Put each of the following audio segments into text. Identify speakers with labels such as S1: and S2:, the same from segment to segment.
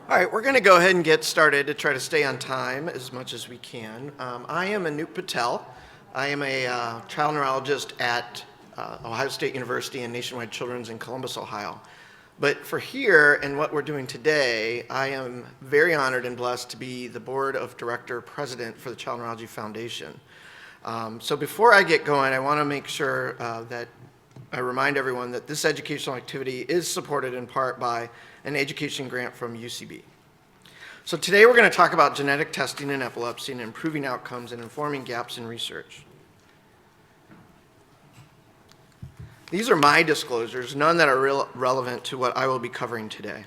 S1: All right, we're going to go ahead and get started to try to stay on time as much as we can. I am Anoop Patel. I am a child neurologist at Ohio State University and Nationwide Children's in Columbus, Ohio. But for here and what we're doing today, I am very honored and blessed to be the Board of Director President for the Child Neurology Foundation. So before I get going, I want to make sure that I remind everyone that this educational activity is supported in part by an education grant from UCB. So today we're going to talk about genetic testing in epilepsy and improving outcomes and informing gaps in research. These are my disclosures, none that are relevant to what I will be covering today.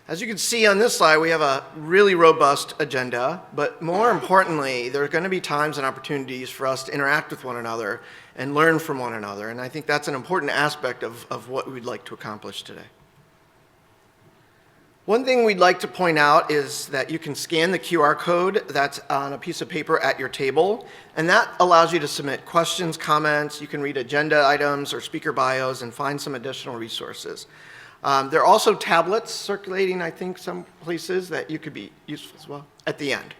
S1: As you can see on this slide, we have a really robust agenda, but more importantly, there are going to be times and opportunities for us to interact with one another and learn from one another, and I think that's an important aspect of what we'd like to accomplish today. One thing we'd like to point out is that you can scan the QR code that's on a piece of paper at your table, and that allows you to submit questions, comments, you can read agenda items or speaker bios and find some additional resources. There are also tablets circulating, I think, some places that you could be useful as well at the end.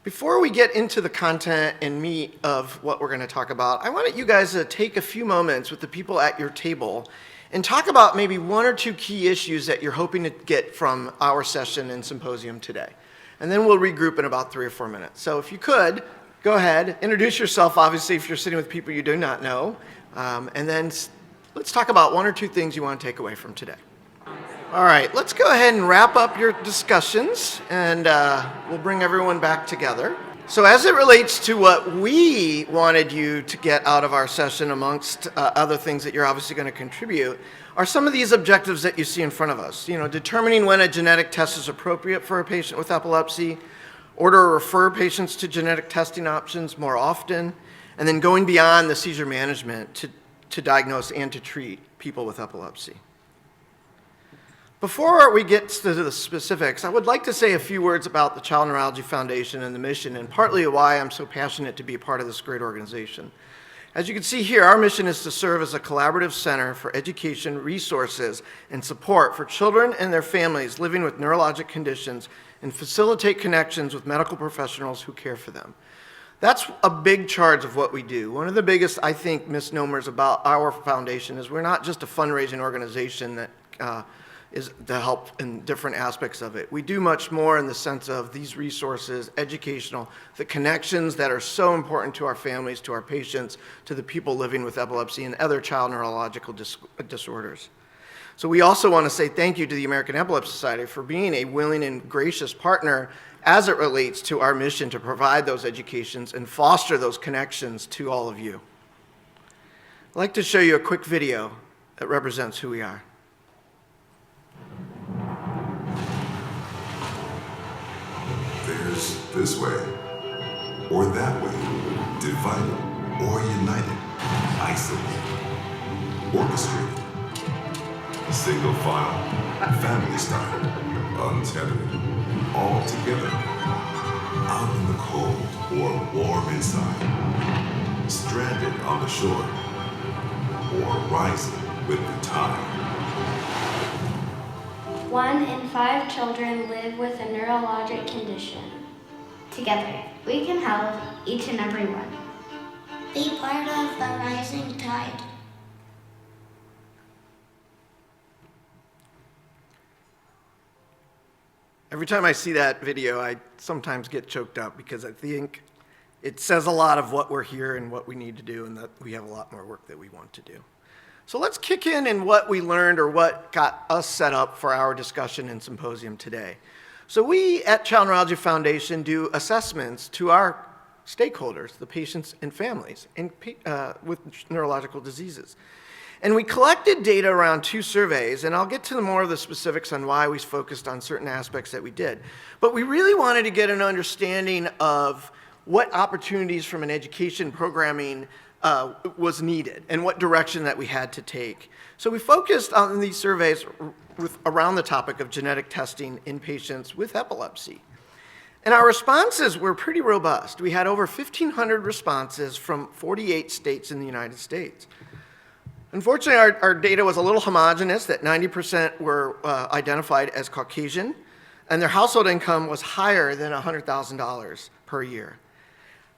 S1: Before we get into the content and meat of what we're going to talk about, I wanted you guys to take a few moments with the people at your table and talk about maybe one or two key issues that you're hoping to get from our session and symposium today. And then we'll regroup in about 3 or 4 minutes. So if you could, go ahead, introduce yourself, obviously, if you're sitting with people you do not know, and then let's talk about one or two things you want to take away from today. All right, let's go ahead and wrap up your discussions, and we'll bring everyone back together. So as it relates to what we wanted you to get out of our session, amongst other things that you're obviously going to contribute, are some of these objectives that you see in front of us. You know, determining when a genetic test is appropriate for a patient with epilepsy, order or refer patients to genetic testing options more often, and then going beyond the seizure management to diagnose and to treat people with epilepsy. Before we get to the specifics, I would like to say a few words about the Child Neurology Foundation and the mission, and partly why I'm so passionate to be a part of this great organization. As you can see here, our mission is to serve as a collaborative center for education, resources, and support for children and their families living with neurologic conditions and facilitate connections with medical professionals who care for them. That's a big charge of what we do. One of the biggest, I think, misnomers about our foundation is we're not just a fundraising organization that is to help in different aspects of it. We do much more in the sense of these resources, educational, the connections that are so important to our families, to our patients, to the people living with epilepsy and other child neurological disorders. So we also want to say thank you to the American Epilepsy Society for being a willing and gracious partner as it relates to our mission to provide those educations and foster those connections to all of you. I'd like to show you a quick video that represents who we are.
S2: There's this way, or that way, divided or united, isolated, orchestrated, single file, family style, untethered, all together, out in the cold or warm inside, stranded on the shore, or rising with the tide.
S3: 1 in 5 children live with a neurologic condition.
S4: Together, we can help each and every one.
S5: Be part of the rising tide.
S1: Every time I see that video, I sometimes get choked up because I think it says a lot of what we're here and what we need to do, and that we have a lot more work that we want to do. So let's kick in what we learned or what got us set up for our discussion and symposium today. So we at Child Neurology Foundation do assessments to our stakeholders, the patients and families with neurological diseases. And we collected data around 2 surveys, and I'll get to more of the specifics on why we focused on certain aspects that we did. But we really wanted to get an understanding of what opportunities from an education programming was needed and what direction that we had to take. So we focused on these surveys around the topic of genetic testing in patients with epilepsy. And our responses were pretty robust. We had over 1,500 responses from 48 states in the United States. Unfortunately, our data was a little homogeneous, that 90% were identified as Caucasian, and their household income was higher than $100,000 per year.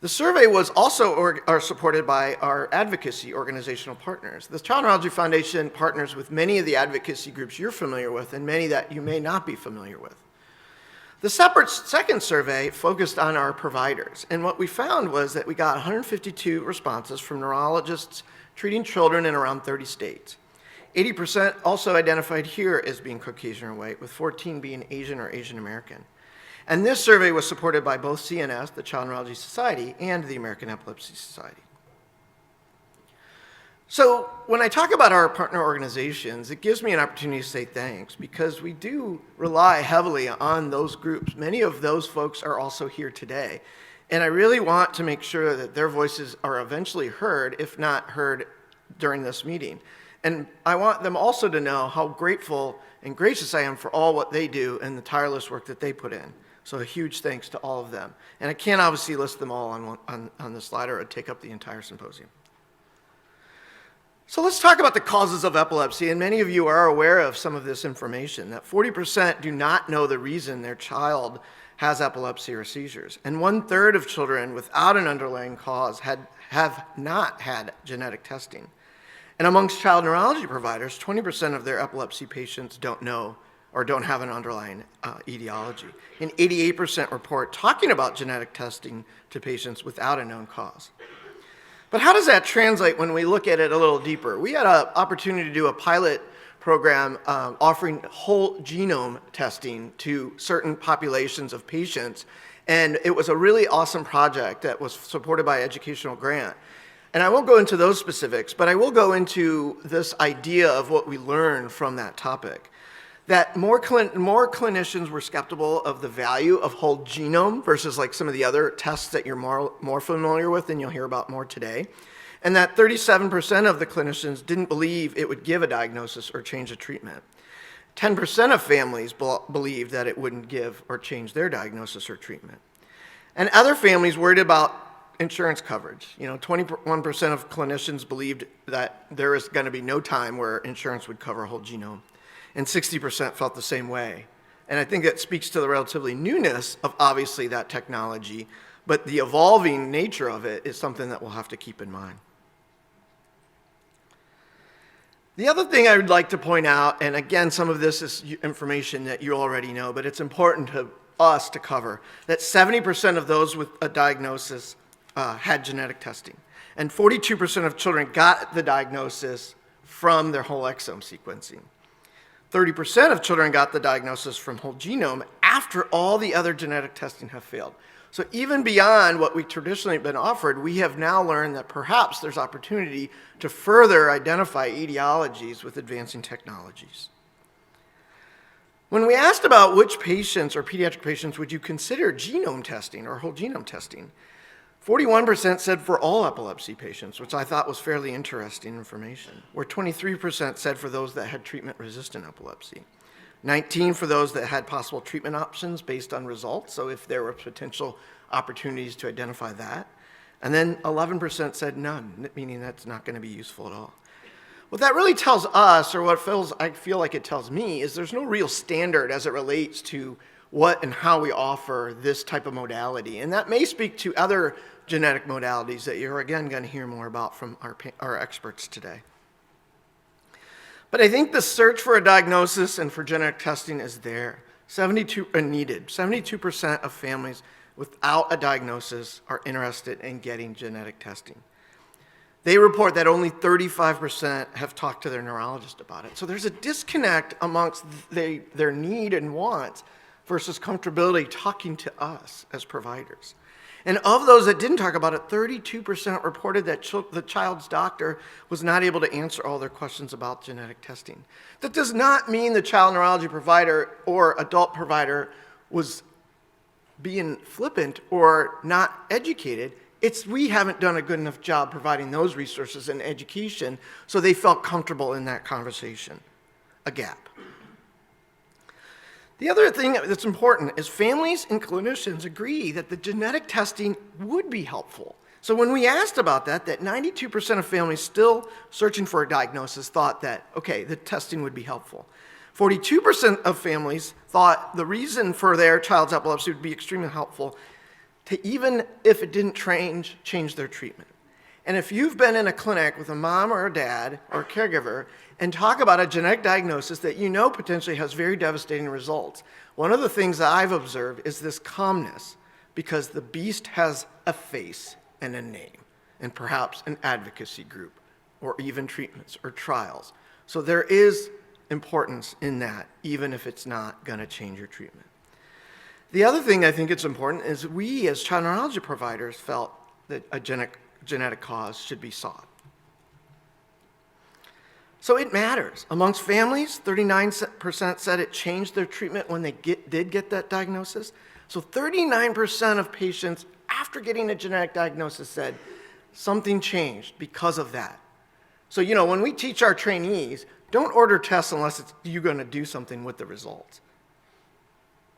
S1: The survey was also supported by our advocacy organizational partners. The Child Neurology Foundation partners with many of the advocacy groups you're familiar with and many that you may not be familiar with. The second survey focused on our providers, and what we found was that we got 152 responses from neurologists treating children in around 30 states. 80% also identified here as being Caucasian or white, with 14 being Asian or Asian American. And this survey was supported by both CNF, the Child Neurology Society, and the American Epilepsy Society. So when I talk about our partner organizations, it gives me an opportunity to say thanks, because we do rely heavily on those groups. Many of those folks are also here today. And I really want to make sure that their voices are eventually heard, if not heard during this meeting. And I want them also to know how grateful and gracious I am for all what they do and the tireless work that they put in. So a huge thanks to all of them. And I can't obviously list them all on the slide, or it would take up the entire symposium. So let's talk about the causes of epilepsy, and many of you are aware of some of this information, that 40% do not know the reason their child has epilepsy or seizures, and 1/3 of children without an underlying cause have not had genetic testing. And amongst child neurology providers, 20% of their epilepsy patients don't know or don't have an underlying etiology. And 88% report talking about genetic testing to patients without a known cause. But how does that translate when we look at it a little deeper? We had an opportunity to do a pilot program offering whole genome testing to certain populations of patients. And it was a really awesome project that was supported by educational grant. And I won't go into those specifics, but I will go into this idea of what we learned from that topic. That more clinicians were skeptical of the value of whole genome versus like some of the other tests that you're more familiar with and you'll hear about more today. And that 37% of the clinicians didn't believe it would give a diagnosis or change a treatment. 10% of families believed that it wouldn't give or change their diagnosis or treatment. And other families worried about insurance coverage. 21% of clinicians believed that there is going to be no time where insurance would cover a whole genome. And 60% felt the same way. And I think that speaks to the relatively newness of obviously that technology, but the evolving nature of it is something that we'll have to keep in mind. The other thing I would like to point out, and again, some of this is information that you already know, but it's important to us to cover, that 70% of those with a diagnosis had genetic testing. And 42% of children got the diagnosis from their whole exome sequencing. 30% of children got the diagnosis from whole genome after all the other genetic testing have failed. So even beyond what we've traditionally been offered, we have now learned that perhaps there's opportunity to further identify etiologies with advancing technologies. When we asked about which patients or pediatric patients would you consider genome testing or whole genome testing, 41% said for all epilepsy patients, which I thought was fairly interesting information, where 23% said for those that had treatment-resistant epilepsy, 19% for those that had possible treatment options based on results, so if there were potential opportunities to identify that, and then 11% said none, meaning that's not going to be useful at all. What that really tells us, or what I feel like it tells me, is there's no real standard as it relates to what and how we offer this type of modality. And that may speak to other genetic modalities that you're again going to hear more about from our experts today. But I think the search for a diagnosis and for genetic testing is there. 72% of families without a diagnosis are interested in getting genetic testing. They report that only 35% have talked to their neurologist about it. So there's a disconnect amongst their need and wants versus comfortability talking to us as providers. And of those that didn't talk about it, 32% reported that the child's doctor was not able to answer all their questions about genetic testing. That does not mean the child neurology provider or adult provider was being flippant or not educated. It's we haven't done a good enough job providing those resources and education so they felt comfortable in that conversation. A gap. The other thing that's important is families and clinicians agree that the genetic testing would be helpful. So when we asked about that 92% of families still searching for a diagnosis thought that, okay, the testing would be helpful. 42% of families thought the reason for their child's epilepsy would be extremely helpful to, even if it didn't change their treatment. And if you've been in a clinic with a mom or a dad or a caregiver and talk about a genetic diagnosis that you know potentially has very devastating results, one of the things that I've observed is this calmness, because the beast has a face and a name, and perhaps an advocacy group, or even treatments or trials. So there is importance in that, even if it's not going to change your treatment. The other thing I think it's important is we as child neurology providers felt that a genetic cause should be sought. So it matters. Amongst families, 39% said it changed their treatment when they did get that diagnosis. So 39% of patients after getting a genetic diagnosis said something changed because of that. So, when we teach our trainees, don't order tests unless you're going to do something with the results.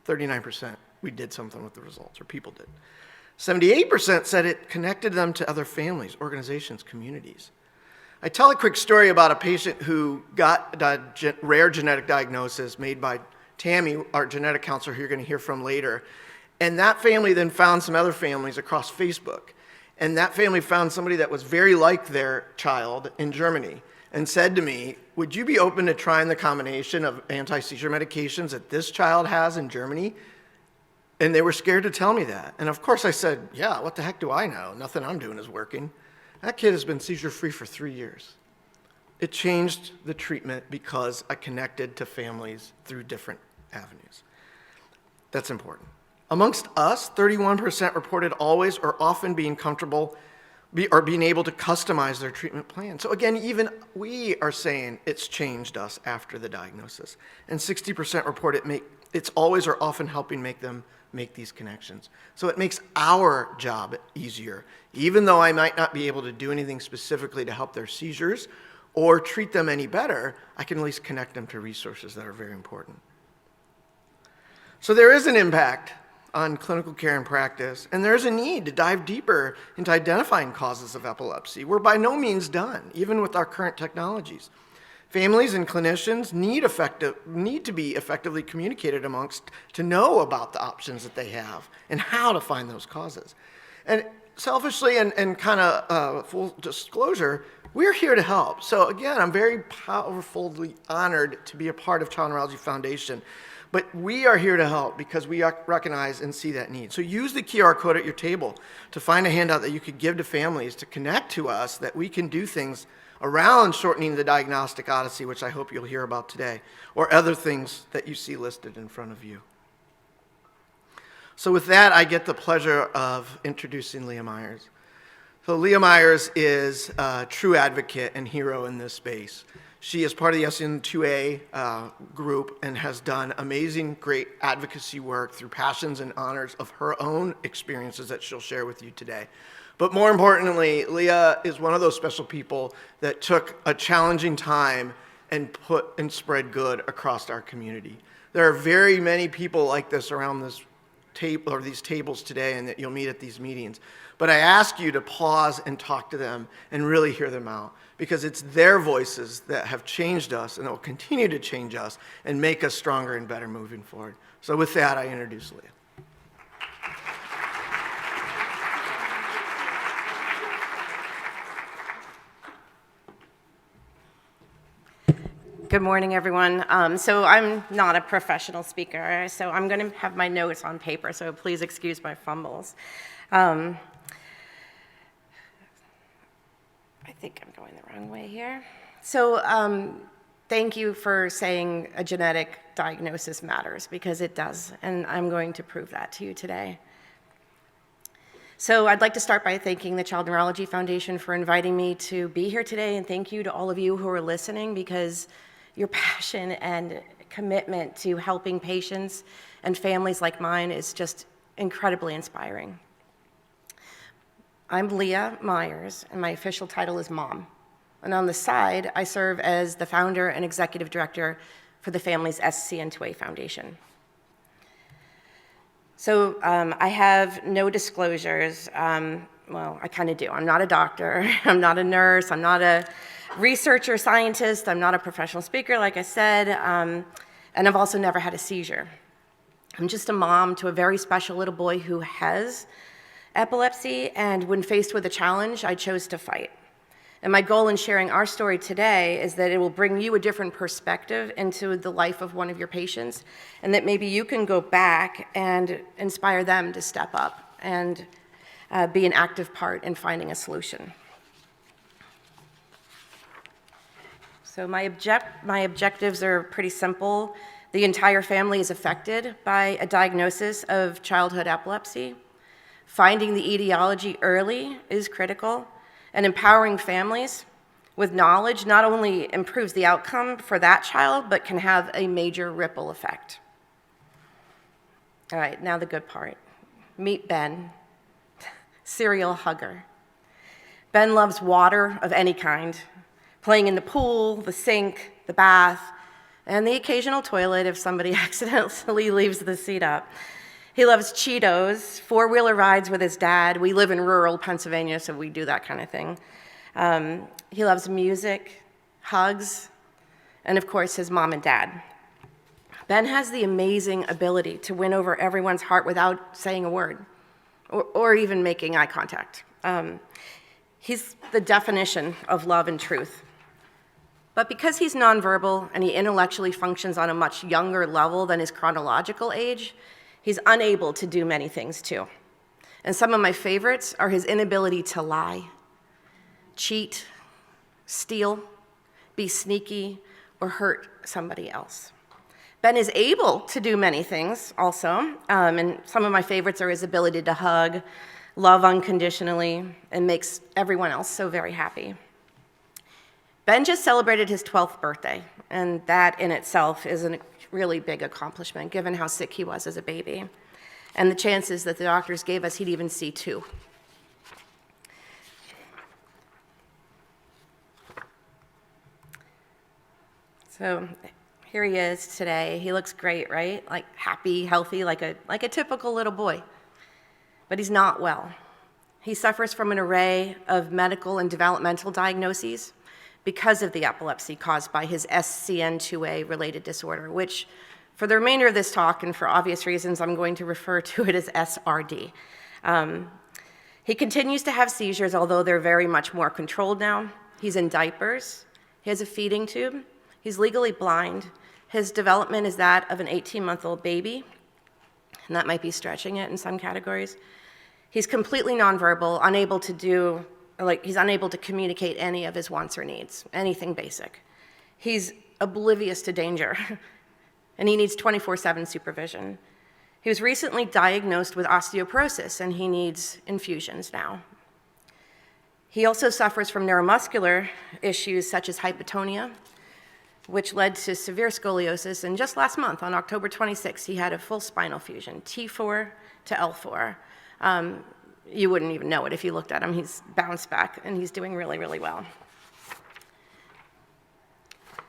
S1: 39%, we did something with the results, or people did. 78% said it connected them to other families, organizations, communities. I tell a quick story about a patient who got a rare genetic diagnosis made by Tammy, our genetic counselor who you're going to hear from later. And that family then found some other families across Facebook. And that family found somebody that was very like their child in Germany and said to me, would you be open to trying the combination of anti-seizure medications that this child has in Germany? And they were scared to tell me that. And of course I said, yeah, what the heck do I know? Nothing I'm doing is working. That kid has been seizure-free for 3 years. It changed the treatment because I connected to families through different avenues. That's important. Amongst us, 31% reported always or often being comfortable or being able to customize their treatment plan. So again, even we are saying it's changed us after the diagnosis. And 60% report it's always or often helping make them make these connections. So it makes our job easier. Even though I might not be able to do anything specifically to help their seizures or treat them any better, I can at least connect them to resources that are very important. So there is an impact on clinical care and practice, and there's a need to dive deeper into identifying causes of epilepsy. We're by no means done, even with our current technologies. Families and clinicians need to be effectively communicated amongst to know about the options that they have and how to find those causes. And selfishly and kind of full disclosure, we're here to help. So again, I'm very powerfully honored to be a part of Child Neurology Foundation. But we are here to help because we recognize and see that need. So use the QR code at your table to find a handout that you could give to families to connect to us, that we can do things around shortening the diagnostic odyssey, which I hope you'll hear about today, or other things that you see listed in front of you. So with that, I get the pleasure of introducing Leah Myers. So Leah Myers is a true advocate and hero in this space. She is part of the SN2A group and has done amazing, great advocacy work through passions and honors of her own experiences that she'll share with you today. But more importantly, Leah is one of those special people that took a challenging time and spread good across our community. There are very many people like this around this table or these tables today, and that you'll meet at these meetings. But I ask you to pause and talk to them and really hear them out, because it's their voices that have changed us and that will continue to change us and make us stronger and better moving forward. So with that, I introduce Leah.
S6: Good morning, everyone. So I'm not a professional speaker, so I'm going to have my notes on paper, so please excuse my fumbles. I think I'm going the wrong way here. So thank you for saying a genetic diagnosis matters, because it does, and I'm going to prove that to you today. So I'd like to start by thanking the Child Neurology Foundation for inviting me to be here today, and thank you to all of you who are listening, because your passion and commitment to helping patients and families like mine is just incredibly inspiring. I'm Leah Myers, and my official title is Mom. And on the side, I serve as the founder and executive director for the family's SCN2A Foundation. So I have no disclosures. well, I kind of do. I'm not a doctor, I'm not a nurse, I'm not a researcher, scientist, I'm not a professional speaker, like I said, and I've also never had a seizure. I'm just a mom to a very special little boy who has epilepsy, and when faced with a challenge, I chose to fight. And my goal in sharing our story today is that it will bring you a different perspective into the life of one of your patients, and that maybe you can go back and inspire them to step up and be an active part in finding a solution. So my objectives are pretty simple. The entire family is affected by a diagnosis of childhood epilepsy. Finding the etiology early is critical, and empowering families with knowledge not only improves the outcome for that child, but can have a major ripple effect. All right, now the good part. Meet Ben, serial hugger. Ben loves water of any kind, playing in the pool, the sink, the bath, and the occasional toilet if somebody accidentally leaves the seat up. He loves Cheetos, four-wheeler rides with his dad. We live in rural Pennsylvania, so we do that kind of thing. He loves music, hugs, and of course, his mom and dad. Ben has the amazing ability to win over everyone's heart without saying a word or even making eye contact. He's the definition of love and truth. But because he's nonverbal and he intellectually functions on a much younger level than his chronological age, he's unable to do many things too. And some of my favorites are his inability to lie, cheat, steal, be sneaky, or hurt somebody else. Ben is able to do many things also, and some of my favorites are his ability to hug, love unconditionally, and makes everyone else so very happy. Ben just celebrated his 12th birthday, and that in itself is a really big accomplishment, given how sick he was as a baby, and the chances that the doctors gave us he'd even see 2. So here he is today. He looks great, right? Like happy, healthy, like a typical little boy. But he's not well. He suffers from an array of medical and developmental diagnoses because of the epilepsy caused by his SCN2A related disorder, which for the remainder of this talk, and for obvious reasons, I'm going to refer to it as SRD. He continues to have seizures, although they're very much more controlled now. He's in diapers. He has a feeding tube. He's legally blind. His development is that of an 18-month-old baby, and that might be stretching it in some categories. He's completely nonverbal, he's unable to communicate any of his wants or needs, anything basic. He's oblivious to danger, and he needs 24/7 supervision. He was recently diagnosed with osteoporosis, and he needs infusions now. He also suffers from neuromuscular issues such as hypotonia, which led to severe scoliosis, and just last month, on October 26th, he had a full spinal fusion, T4 to L4. You wouldn't even know it if you looked at him. He's bounced back, and he's doing really, really well.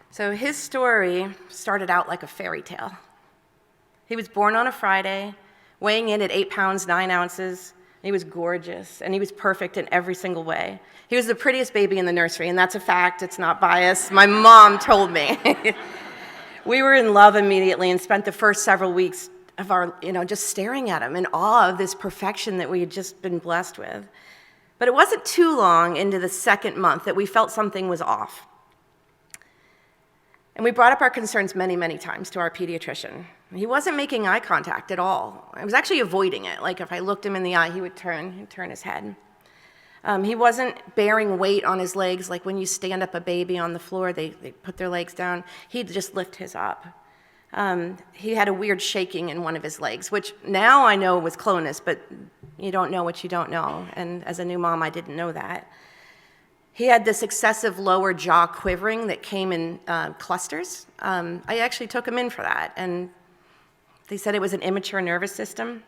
S6: So his story started out like a fairy tale. He was born on a Friday, weighing in at 8 pounds, 9 ounces. He was gorgeous, and he was perfect in every single way. He was the prettiest baby in the nursery, and that's a fact. It's not bias. My mom told me. We were in love immediately and spent the first several weeks of our, just staring at him in awe of this perfection that we had just been blessed with. But it wasn't too long into the second month that we felt something was off. And we brought up our concerns many, many times to our pediatrician. He wasn't making eye contact at all. I was actually avoiding it. Like if I looked him in the eye, he'd turn his head. He wasn't bearing weight on his legs, like when you stand up a baby on the floor, they put their legs down. He'd just lift his up. He had a weird shaking in one of his legs, which now I know was clonus, but you don't know what you don't know. And as a new mom, I didn't know that. He had this excessive lower jaw quivering that came in clusters. I actually took him in for that, and they said it was an immature nervous system.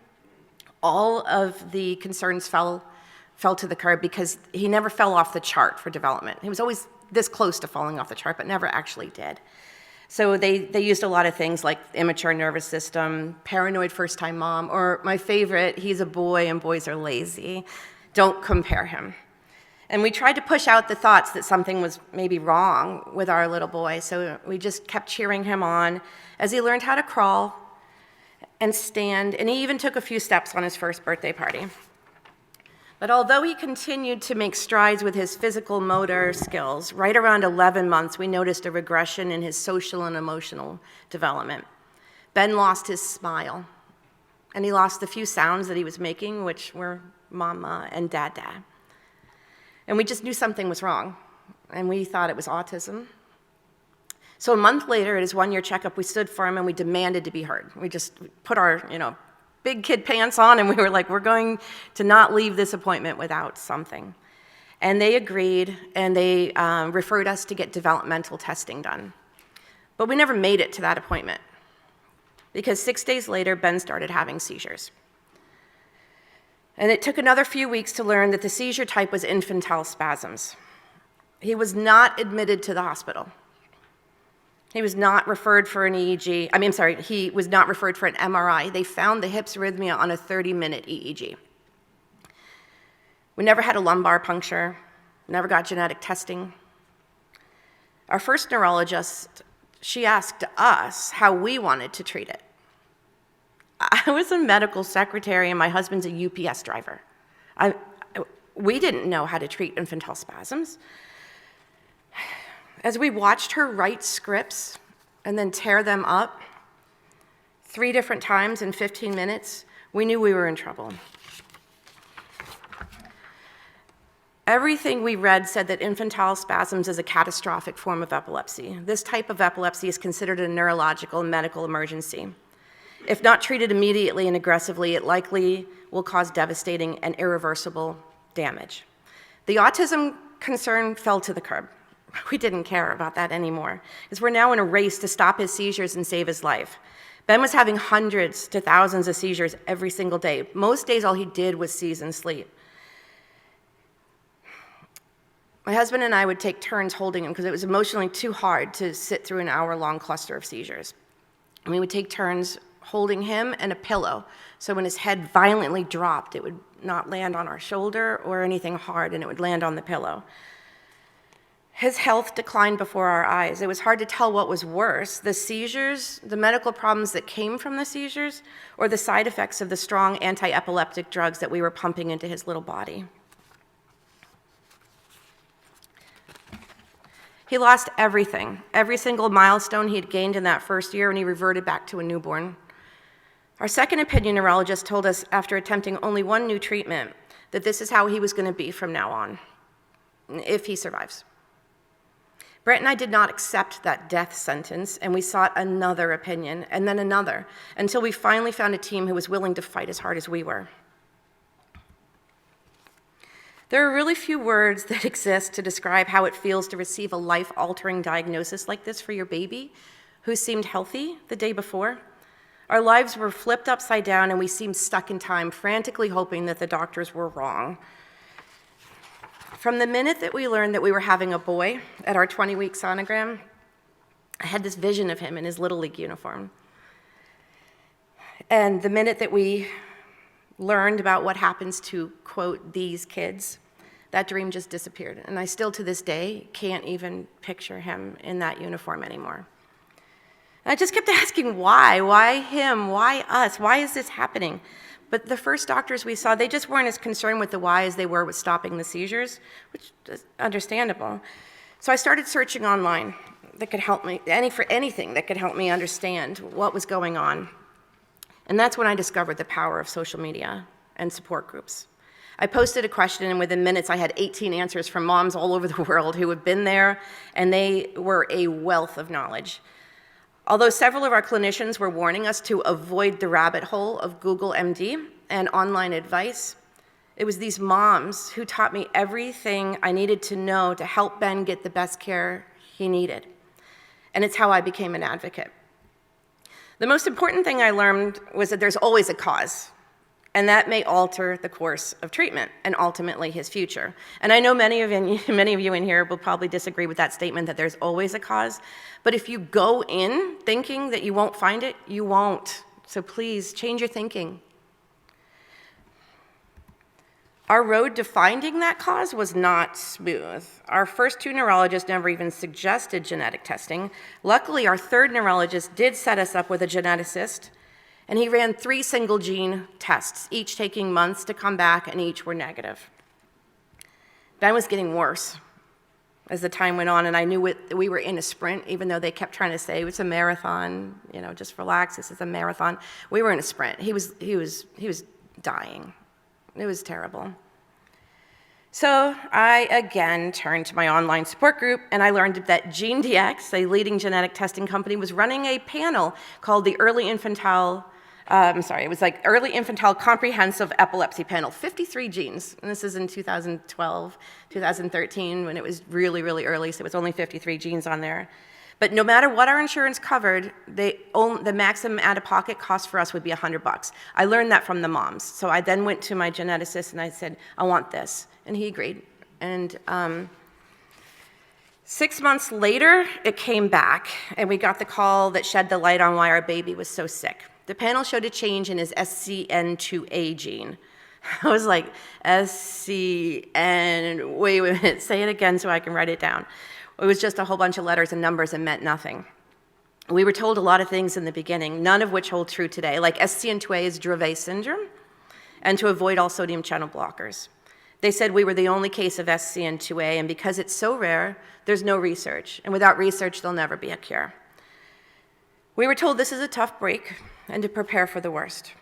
S6: All of the concerns fell to the curb because he never fell off the chart for development. He was always this close to falling off the chart, but never actually did. So they used a lot of things like immature nervous system, paranoid first-time mom, or my favorite, he's a boy and boys are lazy. Don't compare him. And we tried to push out the thoughts that something was maybe wrong with our little boy, so we just kept cheering him on as he learned how to crawl and stand, and he even took a few steps on his first birthday party. But although he continued to make strides with his physical motor skills, right around 11 months, we noticed a regression in his social and emotional development. Ben lost his smile, and he lost the few sounds that he was making, which were mama and dada. And we just knew something was wrong, and we thought it was autism. So a month later, at his one-year checkup, we stood for him and we demanded to be heard. We just put our, big kid pants on, and we were like, we're going to not leave this appointment without something. And they agreed, and they referred us to get developmental testing done. But we never made it to that appointment, because 6 days later, Ben started having seizures. And it took another few weeks to learn that the seizure type was infantile spasms. He was not admitted to the hospital. He was not referred for an EEG. He was not referred for an MRI. They found the hips arrhythmia on a 30-minute EEG. We never had a lumbar puncture, never got genetic testing. Our first neurologist, she asked us how we wanted to treat it. I was a medical secretary and my husband's a UPS driver. We didn't know how to treat infantile spasms. As we watched her write scripts and then tear them up 3 different times in 15 minutes, we knew we were in trouble. Everything we read said that infantile spasms is a catastrophic form of epilepsy. This type of epilepsy is considered a neurological and medical emergency. If not treated immediately and aggressively, it likely will cause devastating and irreversible damage. The autism concern fell to the curb. We didn't care about that anymore, because we're now in a race to stop his seizures and save his life. Ben was having hundreds to thousands of seizures every single day. Most days, all he did was seize and sleep. My husband and I would take turns holding him because it was emotionally too hard to sit through an hour-long cluster of seizures. And we would take turns holding him and a pillow, so when his head violently dropped, it would not land on our shoulder or anything hard, and it would land on the pillow. His health declined before our eyes. It was hard to tell what was worse, the seizures, the medical problems that came from the seizures, or the side effects of the strong anti-epileptic drugs that we were pumping into his little body. He lost everything, every single milestone he had gained in that first year, and he reverted back to a newborn. Our second opinion neurologist told us, after attempting only one new treatment, that this is how he was going to be from now on, if he survives. Brett and I did not accept that death sentence, and we sought another opinion, and then another, until we finally found a team who was willing to fight as hard as we were. There are really few words that exist to describe how it feels to receive a life-altering diagnosis like this for your baby, who seemed healthy the day before. Our lives were flipped upside down, and we seemed stuck in time, frantically hoping that the doctors were wrong. From the minute that we learned that we were having a boy at our 20-week sonogram, I had this vision of him in his Little League uniform. And the minute that we learned about what happens to, quote, these kids, that dream just disappeared. And I still, to this day, can't even picture him in that uniform anymore. And I just kept asking why? Why him? Why us? Why is this happening? But the first doctors we saw, they just weren't as concerned with the why as they were with stopping the seizures, which is understandable. So I started searching online that could help me, for anything that could help me understand what was going on. And that's when I discovered the power of social media and support groups. I posted a question, and within minutes I had 18 answers from moms all over the world who had been there, and they were a wealth of knowledge. Although several of our clinicians were warning us to avoid the rabbit hole of Google MD and online advice, it was these moms who taught me everything I needed to know to help Ben get the best care he needed. And it's how I became an advocate. The most important thing I learned was that there's always a cause, and that may alter the course of treatment and ultimately his future. And I know many of you in here will probably disagree with that statement, that there's always a cause, but if you go in thinking that you won't find it, you won't. So please change your thinking. Our road to finding that cause was not smooth. Our first two neurologists never even suggested genetic testing. Luckily, our third neurologist did set us up with a geneticist, and he ran 3 single gene tests, each taking months to come back, and each were negative. Ben was getting worse as the time went on, and I knew we were in a sprint, even though they kept trying to say it's a marathon, just relax, this is a marathon. We were in a sprint. He was dying. It was terrible. So I again turned to my online support group, and I learned that GeneDx, a leading genetic testing company, was running a panel called the Early Infantile Comprehensive Epilepsy Panel, 53 genes. And this is in 2012, 2013, when it was really, really early, so it was only 53 genes on there. But no matter what our insurance covered, the maximum out-of-pocket cost for us would be $100. I learned that from the moms. So I then went to my geneticist and I said, I want this. And he agreed. And 6 months later, it came back, and we got the call that shed the light on why our baby was so sick. The panel showed a change in his SCN2A gene. I was like, SCN, wait a minute, say it again so I can write it down. It was just a whole bunch of letters and numbers and meant nothing. We were told a lot of things in the beginning, none of which hold true today, like SCN2A is Dravet syndrome, and to avoid all sodium channel blockers. They said we were the only case of SCN2A, and because it's so rare, there's no research, and without research, there'll never be a cure. We were told this is a tough break, and to prepare for the worst.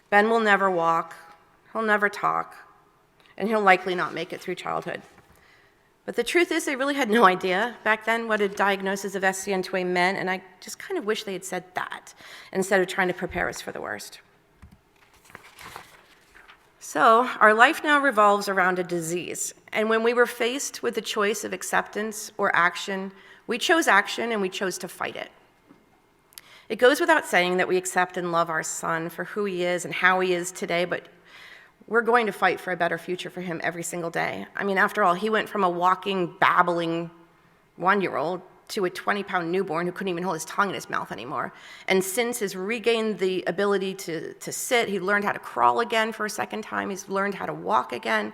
S6: Ben will never walk, he'll never talk, and he'll likely not make it through childhood. But the truth is, they really had no idea back then what a diagnosis of SCN2A meant, and I just kind of wish they had said that instead of trying to prepare us for the worst. So our life now revolves around a disease, and when we were faced with the choice of acceptance or action, we chose action and we chose to fight it. It goes without saying that we accept and love our son for who he is and how he is today, but we're going to fight for a better future for him every single day. I mean, after all, he went from a walking, babbling 1-year-old to a 20-pound newborn who couldn't even hold his tongue in his mouth anymore. And since he's regained the ability to sit, he learned how to crawl again for a second time, he's learned how to walk again.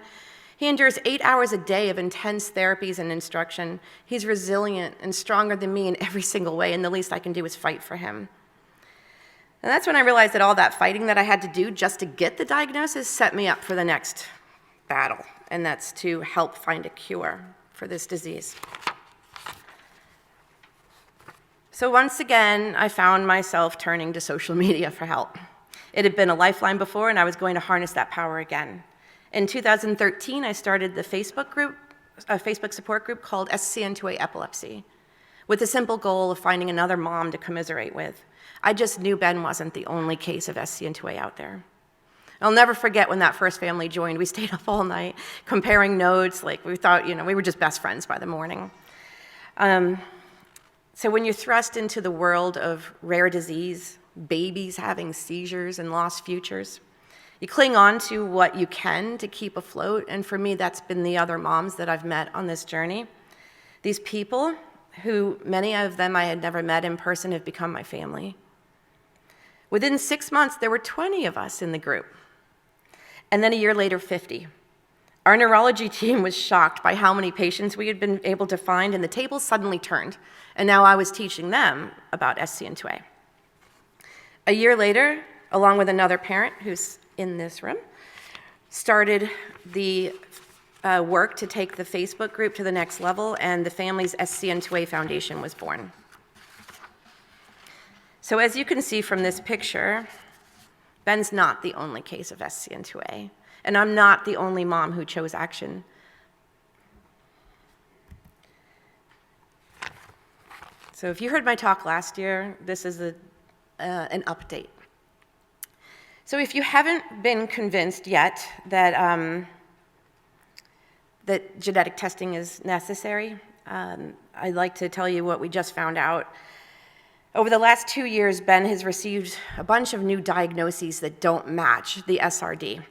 S6: He endures 8 hours a day of intense therapies and instruction. He's resilient and stronger than me in every single way, and the least I can do is fight for him. And that's when I realized that all that fighting that I had to do just to get the diagnosis set me up for the next battle, and that's to help find a cure for this disease. So once again, I found myself turning to social media for help. It had been a lifeline before, and I was going to harness that power again. In 2013, I started the Facebook support group called SCN2A Epilepsy, with the simple goal of finding another mom to commiserate with. I just knew Ben wasn't the only case of SCN2A out there. I'll never forget when that first family joined. We stayed up all night comparing notes, like we thought, we were just best friends by the morning. So when you're thrust into the world of rare disease, babies having seizures and lost futures, you cling on to what you can to keep afloat, and for me, that's been the other moms that I've met on this journey. These people, who many of them I had never met in person, have become my family. Within 6 months, there were 20 of us in the group, and then a year later, 50. Our neurology team was shocked by how many patients we had been able to find, and the tables suddenly turned, and now I was teaching them about SCN2A. A year later, along with another parent who's in this room, started the work to take the Facebook group to the next level, and the family's SCN2A Foundation was born. So as you can see from this picture, Ben's not the only case of SCN2A, and I'm not the only mom who chose action. So if you heard my talk last year, this is an update. So if you haven't been convinced yet that, that genetic testing is necessary, I'd like to tell you what we just found out. Over the last 2 years, Ben has received a bunch of new diagnoses that don't match the SRD.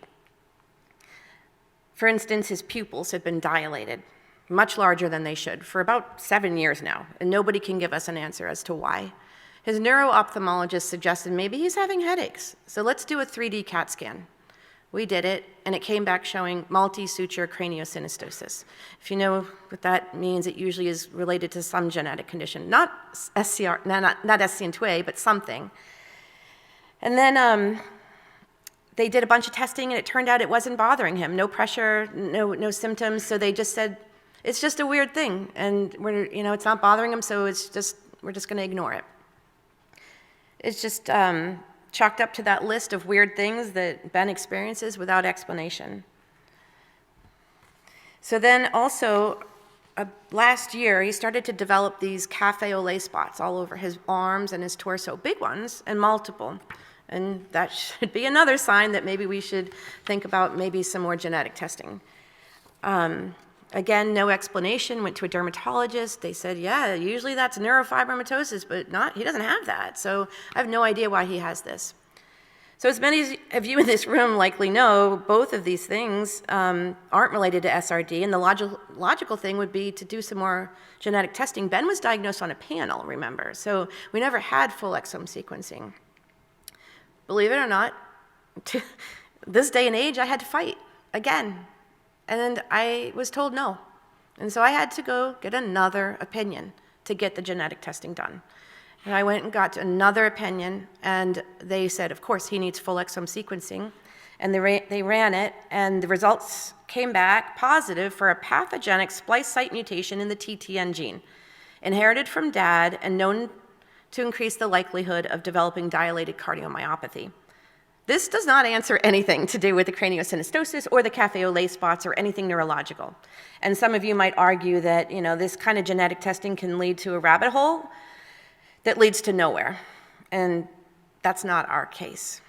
S6: For instance, his pupils have been dilated, much larger than they should, for about 7 years now, and nobody can give us an answer as to why. His neuro-ophthalmologist suggested maybe he's having headaches, so let's do a 3D CAT scan. We did it, and it came back showing multi-suture craniosynostosis. If you know what that means, it usually is related to some genetic condition, not SCN2A, but something. And then they did a bunch of testing, and it turned out it wasn't bothering him. No pressure, no symptoms. So they just said, it's just a weird thing, and it's not bothering him, so we're just going to ignore it. It's just chalked up to that list of weird things that Ben experiences without explanation. So then also, last year, he started to develop these cafe au lait spots all over his arms and his torso, big ones and multiple. And that should be another sign that maybe we should think about maybe some more genetic testing. Again, no explanation, went to a dermatologist. They said, yeah, usually that's neurofibromatosis, but he doesn't have that. So I have no idea why he has this. So as many of you in this room likely know, both of these things aren't related to SRD, and the logical thing would be to do some more genetic testing. Ben was diagnosed on a panel, remember, so we never had full exome sequencing. Believe it or not, this day and age, I had to fight again. And I was told no. And so I had to go get another opinion to get the genetic testing done. And I went and got another opinion, and they said, of course, he needs full exome sequencing. And they ran it, and the results came back positive for a pathogenic splice site mutation in the TTN gene, inherited from dad and known to increase the likelihood of developing dilated cardiomyopathy. This does not answer anything to do with the craniosynostosis or the cafe au lait spots or anything neurological. And some of you might argue that, this kind of genetic testing can lead to a rabbit hole that leads to nowhere. And that's not our case.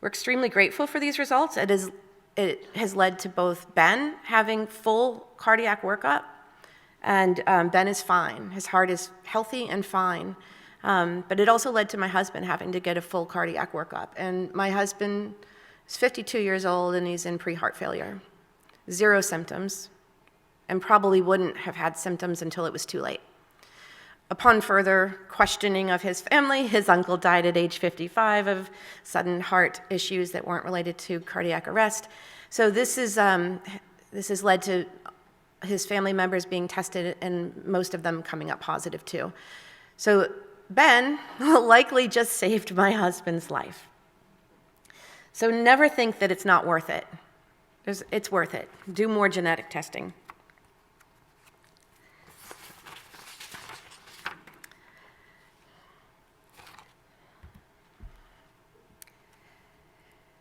S6: We're extremely grateful for these results. It has led to both Ben having full cardiac workup, and Ben is fine. His heart is healthy and fine. But it also led to my husband having to get a full cardiac workup. And my husband is 52 years old, and he's in pre-heart failure. 0 symptoms, and probably wouldn't have had symptoms until it was too late. Upon further questioning of his family, his uncle died at age 55 of sudden heart issues that weren't related to cardiac arrest. So this has led to his family members being tested, and most of them coming up positive too. So Ben likely just saved my husband's life. So never think that it's not worth it. It's worth it. Do more genetic testing.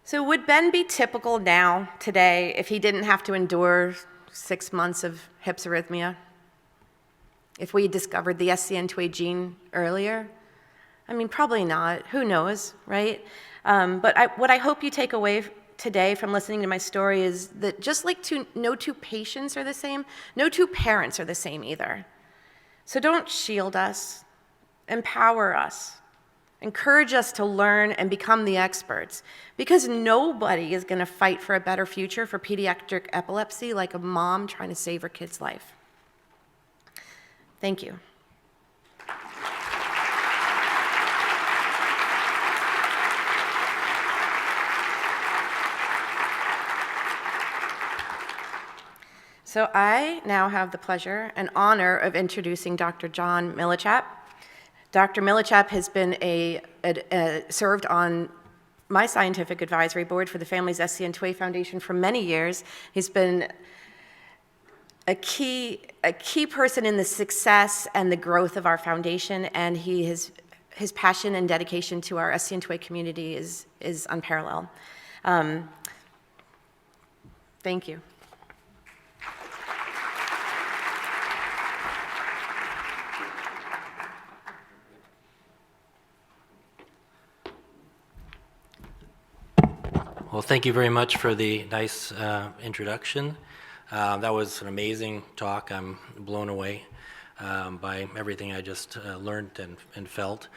S6: So would Ben be typical now, today, if he didn't have to endure 6 months of hips arrhythmia? If we discovered the SCN2A gene earlier? I mean, probably not. Who knows, right? But what I hope you take away today from listening to my story is that just like no two patients are the same, no two parents are the same either. So don't shield us, empower us. Encourage us to learn and become the experts, because nobody is going to fight for a better future for pediatric epilepsy like a mom trying to save her kid's life. Thank you. So I now have the pleasure and honor of introducing Dr. John Millichap. Dr. Millichap has been served on my scientific advisory board for the Family's SCN2A Foundation for many years. He's been a key person in the success and the growth of our foundation, and his passion and dedication to our SCN2A community is unparalleled. Thank you.
S7: Well, thank you very much for the nice introduction. That was an amazing talk. I'm blown away by everything I just learned and felt.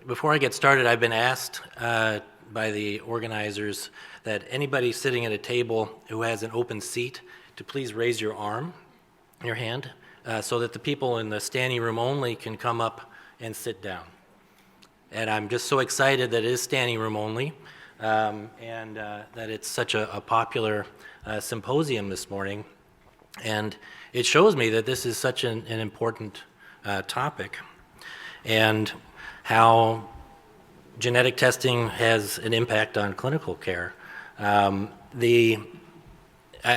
S7: Before I get started, I've been asked by the organizers that anybody sitting at a table who has an open seat to please raise your hand, so that the people in the standing room only can come up and sit down. And I'm just so excited that it is standing room only. and that it's such a popular symposium this morning. And it shows me that this is such an important topic, and how genetic testing has an impact on clinical care. I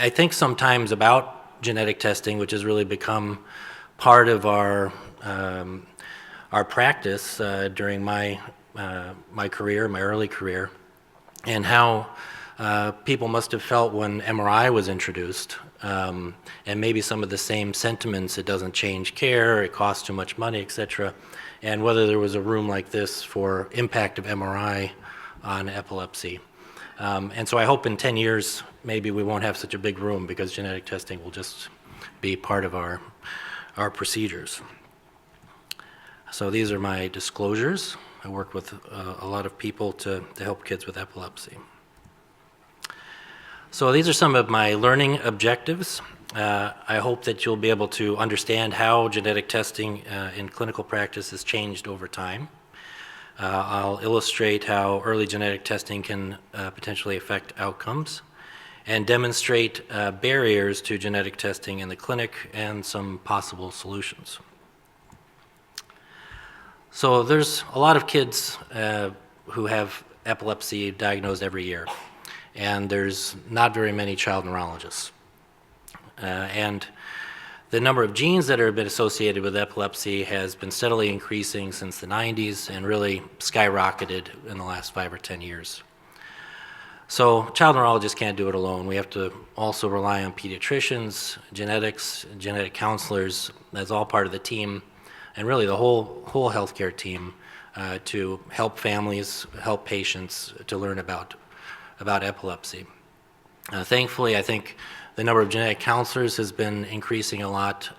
S7: think sometimes about genetic testing, which has really become part of our practice during my career, my early career, and how people must have felt when MRI was introduced, and maybe some of the same sentiments: it doesn't change care, it costs too much money, etc., and whether there was a room like this for impact of MRI on epilepsy. And so I hope in 10 years maybe we won't have such a big room, because genetic testing will just be part of our procedures. So these are my disclosures. I work with a lot of people to help kids with epilepsy. So these are some of my learning objectives. I hope that you'll be able to understand how genetic testing in clinical practice has changed over time. I'll illustrate how early genetic testing can potentially affect outcomes, and demonstrate barriers to genetic testing in the clinic and some possible solutions. So there's a lot of kids who have epilepsy diagnosed every year, and there's not very many child neurologists. And the number of genes that have been associated with epilepsy has been steadily increasing since the 90s, and really skyrocketed in the last 5 or 10 years. So child neurologists can't do it alone. We have to also rely on pediatricians, genetics, genetic counselors. That's all part of the team, and really the whole healthcare team, to help families, help patients to learn about epilepsy. Thankfully, I think the number of genetic counselors has been increasing a lot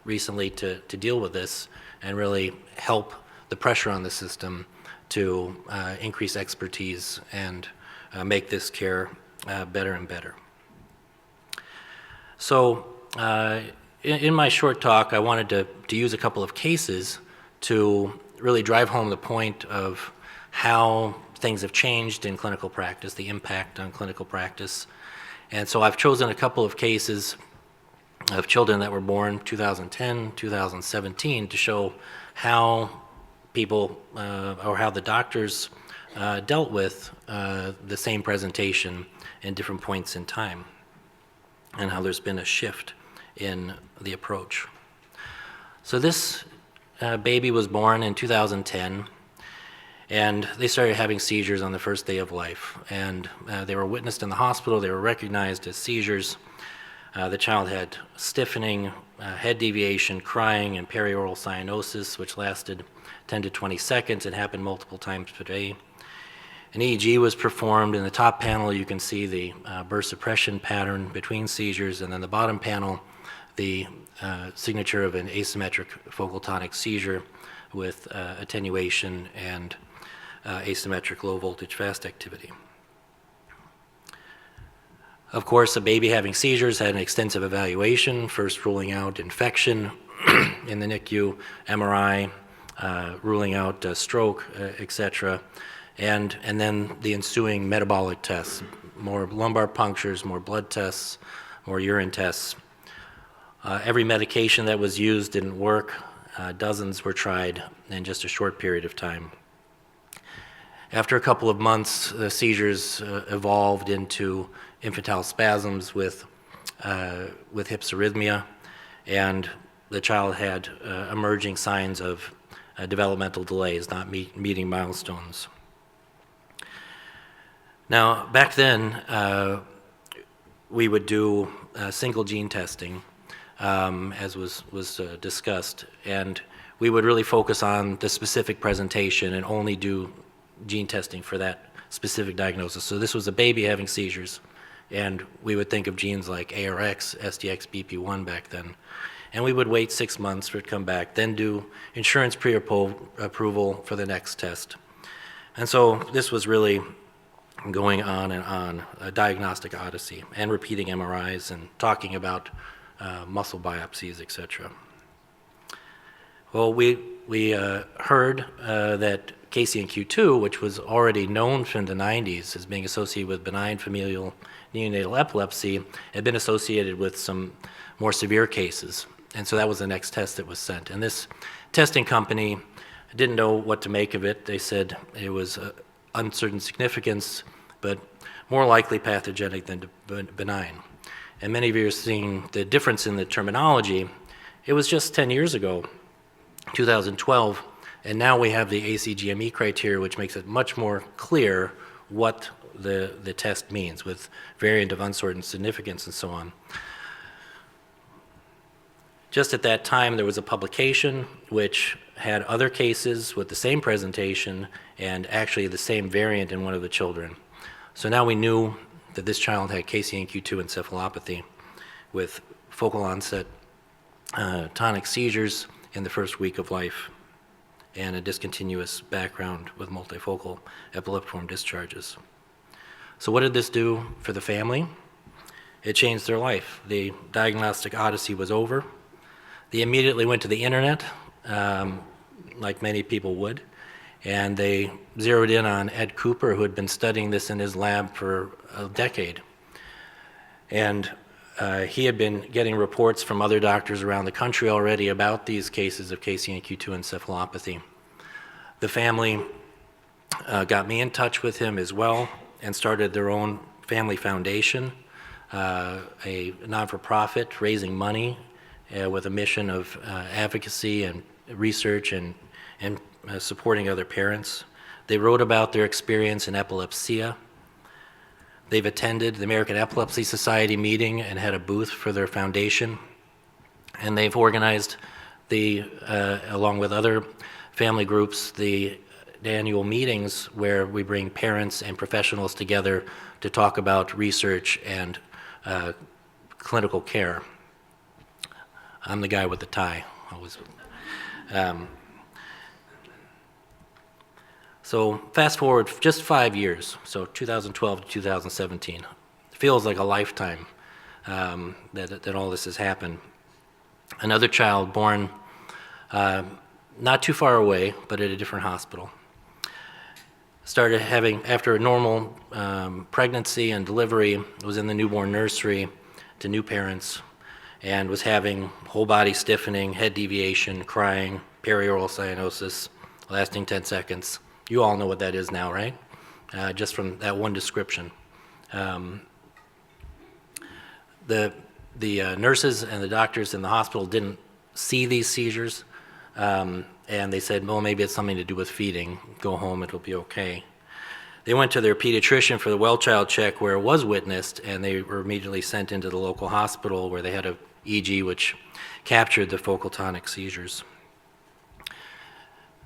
S7: recently to deal with this, and really help the pressure on the system to increase expertise and make this care better and better. So in my short talk, I wanted to use a couple of cases to really drive home the point of how things have changed in clinical practice, the impact on clinical practice. And so I've chosen a couple of cases of children that were born 2010, 2017, to show how people, or how the doctors dealt with the same presentation in different points in time, and how there's been a shift in the approach. So this baby was born in 2010, and they started having seizures on the first day of life. And they were witnessed in the hospital. They were recognized as seizures. The child had stiffening, head deviation, crying, and perioral cyanosis, which lasted 10 to 20 seconds and happened multiple times per day. An EEG was performed. In the top panel, you can see the burst suppression pattern between seizures, and then the bottom panel, the signature of an asymmetric focal tonic seizure with attenuation and asymmetric low voltage fast activity. Of course, a baby having seizures had an extensive evaluation, first ruling out infection in the NICU, MRI, ruling out stroke, etc., and then the ensuing metabolic tests, more lumbar punctures, more blood tests, more urine tests. Every medication that was used didn't work. Dozens were tried in just a short period of time. After a couple of months, the seizures evolved into infantile spasms with hypsarrhythmia, and the child had emerging signs of developmental delays, not meeting milestones. Now, back then, we would do single gene testing, as was discussed, and we would really focus on the specific presentation and only do gene testing for that specific diagnosis. So this was a baby having seizures, and we would think of genes like ARX, SDX, BP1 back then. And we would wait 6 months for it to come back, then do insurance pre-approval for the next test. And so this was really going on and on, a diagnostic odyssey, and repeating MRIs and talking about muscle biopsies, etc. Well, we heard that KCNQ2, which was already known from the 90s as being associated with benign familial neonatal epilepsy, had been associated with some more severe cases. And so that was the next test that was sent. And this testing company didn't know what to make of it. They said it was uncertain significance, but more likely pathogenic than benign. And many of you are seeing the difference in the terminology. It was just 10 years ago, 2012, and now we have the ACGME criteria, which makes it much more clear what the test means, with variant of uncertain significance and so on. Just at that time, there was a publication which had other cases with the same presentation and actually the same variant in one of the children. So now we knew that this child had KCNQ2 encephalopathy with focal onset tonic seizures in the first week of life and a discontinuous background with multifocal epileptiform discharges. So what did this do for the family? It changed their life. The diagnostic odyssey was over. They immediately went to the internet, like many people would, and they zeroed in on Ed Cooper, who had been studying this in his lab for a decade. And he had been getting reports from other doctors around the country already about these cases of KCNQ2 encephalopathy. The family got me in touch with him as well and started their own family foundation, a non-for-profit raising money with a mission of advocacy and research and supporting other parents. They wrote about their experience in epilepsia. They've attended the American Epilepsy Society meeting and had a booth for their foundation. And they've organized along with other family groups, the annual meetings where we bring parents and professionals together to talk about research and clinical care. I'm the guy with the tie. So fast forward just 5 years, so 2012 to 2017. It feels like a lifetime that all this has happened. Another child born not too far away, but at a different hospital. Started having, after a normal pregnancy and delivery, was in the newborn nursery to new parents, and was having whole body stiffening, head deviation, crying, perioral cyanosis, lasting 10 seconds. You all know what that is now, right? Just from that one description. The nurses and the doctors in the hospital didn't see these seizures, and they said, well, maybe it's something to do with feeding. Go home, it'll be okay. They went to their pediatrician for the well child check where it was witnessed, and they were immediately sent into the local hospital where they had a EEG which captured the focal tonic seizures.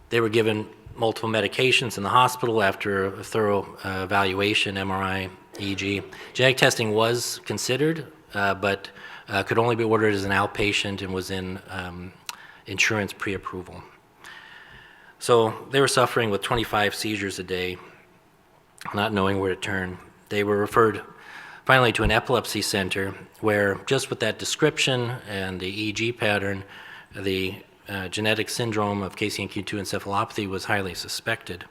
S7: They were given multiple medications in the hospital after a thorough evaluation, MRI, EEG. Genetic testing was considered, but could only be ordered as an outpatient and was in insurance pre-approval. So they were suffering with 25 seizures a day, not knowing where to turn. They were referred finally to an epilepsy center where just with that description and the EEG pattern, the genetic syndrome of KCNQ2 encephalopathy was highly suspected.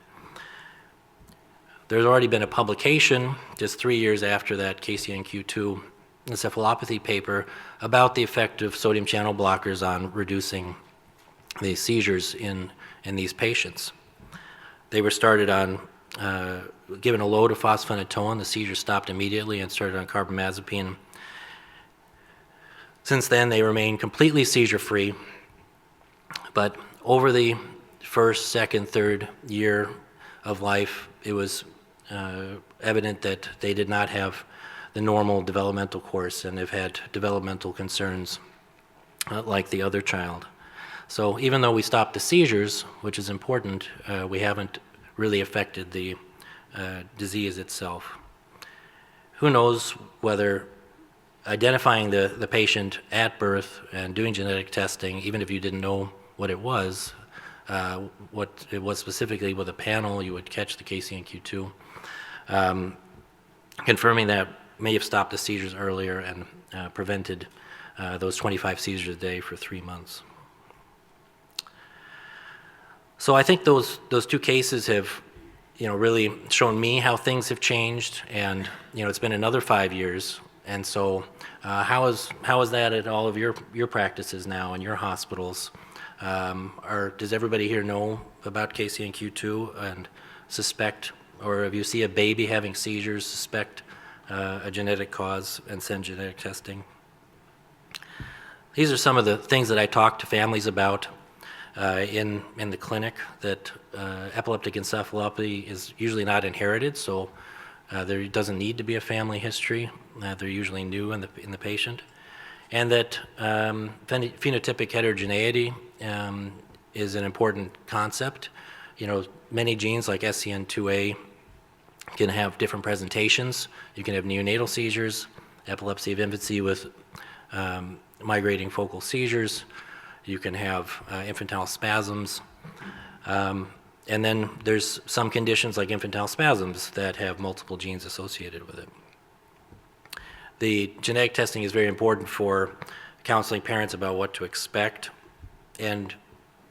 S7: There's already been a publication just 3 years after that KCNQ2 encephalopathy paper about the effect of sodium channel blockers on reducing the seizures in these patients. They were started on given a load of phosphoenatoin, the seizures stopped immediately, and started on carbamazepine. Since then, they remain completely seizure-free, but over the first, second, third year of life, it was evident that they did not have the normal developmental course and have had developmental concerns like the other child. So even though we stopped the seizures, which is important, we haven't really affected the disease itself. Who knows whether identifying the patient at birth and doing genetic testing, even if you didn't know what it was specifically with a panel, you would catch the KCNQ2. Confirming that may have stopped the seizures earlier and prevented those 25 seizures a day for 3 months. So I think those two cases have, really shown me how things have changed, and it's been another 5 years. And so, how is that at all of your practices now in your hospitals? Does everybody here know about KCNQ2 and suspect, or if you see a baby having seizures, suspect a genetic cause and send genetic testing? These are some of the things that I talk to families about in the clinic, that epileptic encephalopathy is usually not inherited, so there doesn't need to be a family history. They're usually new in the patient. And that phenotypic heterogeneity is an important concept. Many genes like SCN2A can have different presentations. You can have neonatal seizures, epilepsy of infancy with migrating focal seizures. You can have infantile spasms. And then there's some conditions like infantile spasms that have multiple genes associated with it. The genetic testing is very important for counseling parents about what to expect and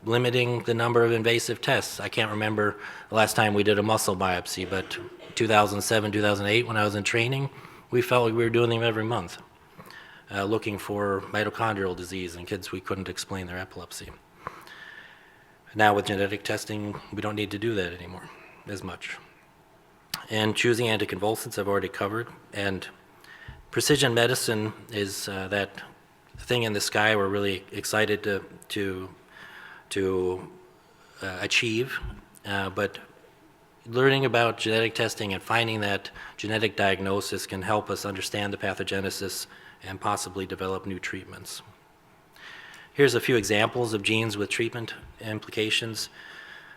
S7: limiting the number of invasive tests. I can't remember the last time we did a muscle biopsy, but 2007, 2008, when I was in training, we felt like we were doing them every month, looking for mitochondrial disease in kids we couldn't explain their epilepsy. Now with genetic testing, we don't need to do that anymore as much. And choosing anticonvulsants I've already covered, and precision medicine is that thing in the sky we're really excited to achieve, but learning about genetic testing and finding that genetic diagnosis can help us understand the pathogenesis and possibly develop new treatments. Here's a few examples of genes with treatment implications.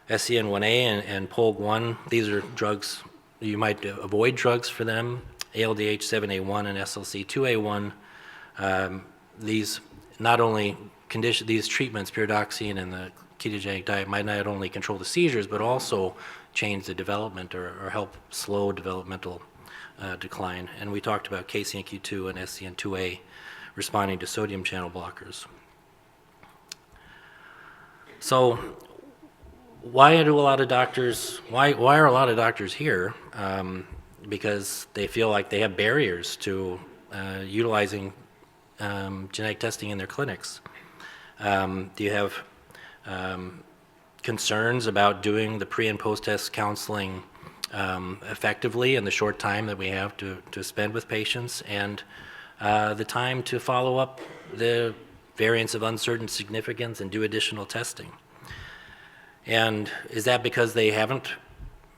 S7: SCN1A and POLG1, these are drugs, you might avoid drugs for them. ALDH7A1 and SLC2A1, these not only these treatments, pyridoxine and the ketogenic diet, might not only control the seizures, but also change the development or help slow developmental decline. And we talked about KCNQ2 and SCN2A responding to sodium channel blockers. So why are a lot of doctors here? Because they feel like they have barriers to utilizing genetic testing in their clinics. Do you have concerns about doing the pre and post-test counseling effectively in the short time that we have to spend with patients, and the time to follow up the variants of uncertain significance and do additional testing? And is that because they haven't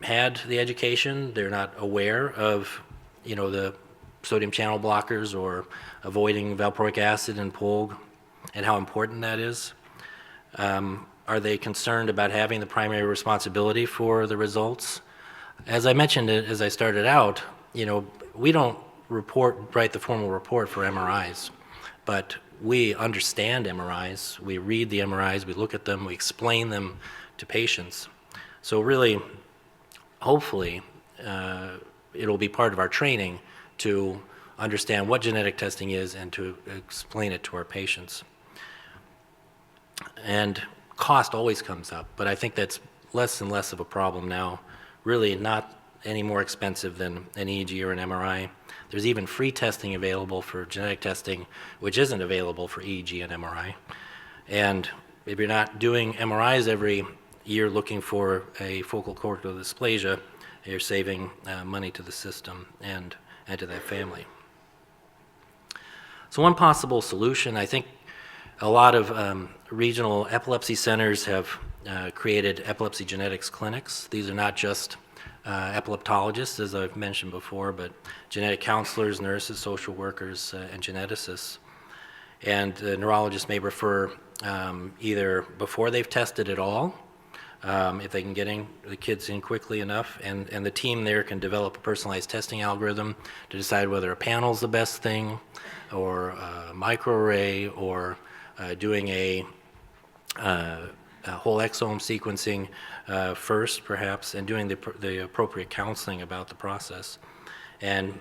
S7: had the education, they're not aware of the sodium channel blockers or avoiding valproic acid and POLG and how important that is? Are they concerned about having the primary responsibility for the results? As I mentioned as I started out, we don't write the formal report for MRIs, but we understand MRIs, we read the MRIs, we look at them, we explain them to patients. So really, hopefully, it'll be part of our training to understand what genetic testing is and to explain it to our patients. And cost always comes up, but I think that's less and less of a problem now. Really not any more expensive than an EEG or an MRI. There's even free testing available for genetic testing, which isn't available for EEG and MRI. And if you're not doing MRIs every year looking for a focal cortical dysplasia, you're saving money to the system and to that family. So one possible solution, I think a lot of regional epilepsy centers have created epilepsy genetics clinics. These are not just epileptologists, as I've mentioned before, but genetic counselors, nurses, social workers, and geneticists. And the neurologist may refer either before they've tested at all, if they can get the kids in quickly enough, and the team there can develop a personalized testing algorithm to decide whether a panel is the best thing, or a microarray, or doing a whole exome sequencing first, perhaps, and doing the appropriate counseling about the process. And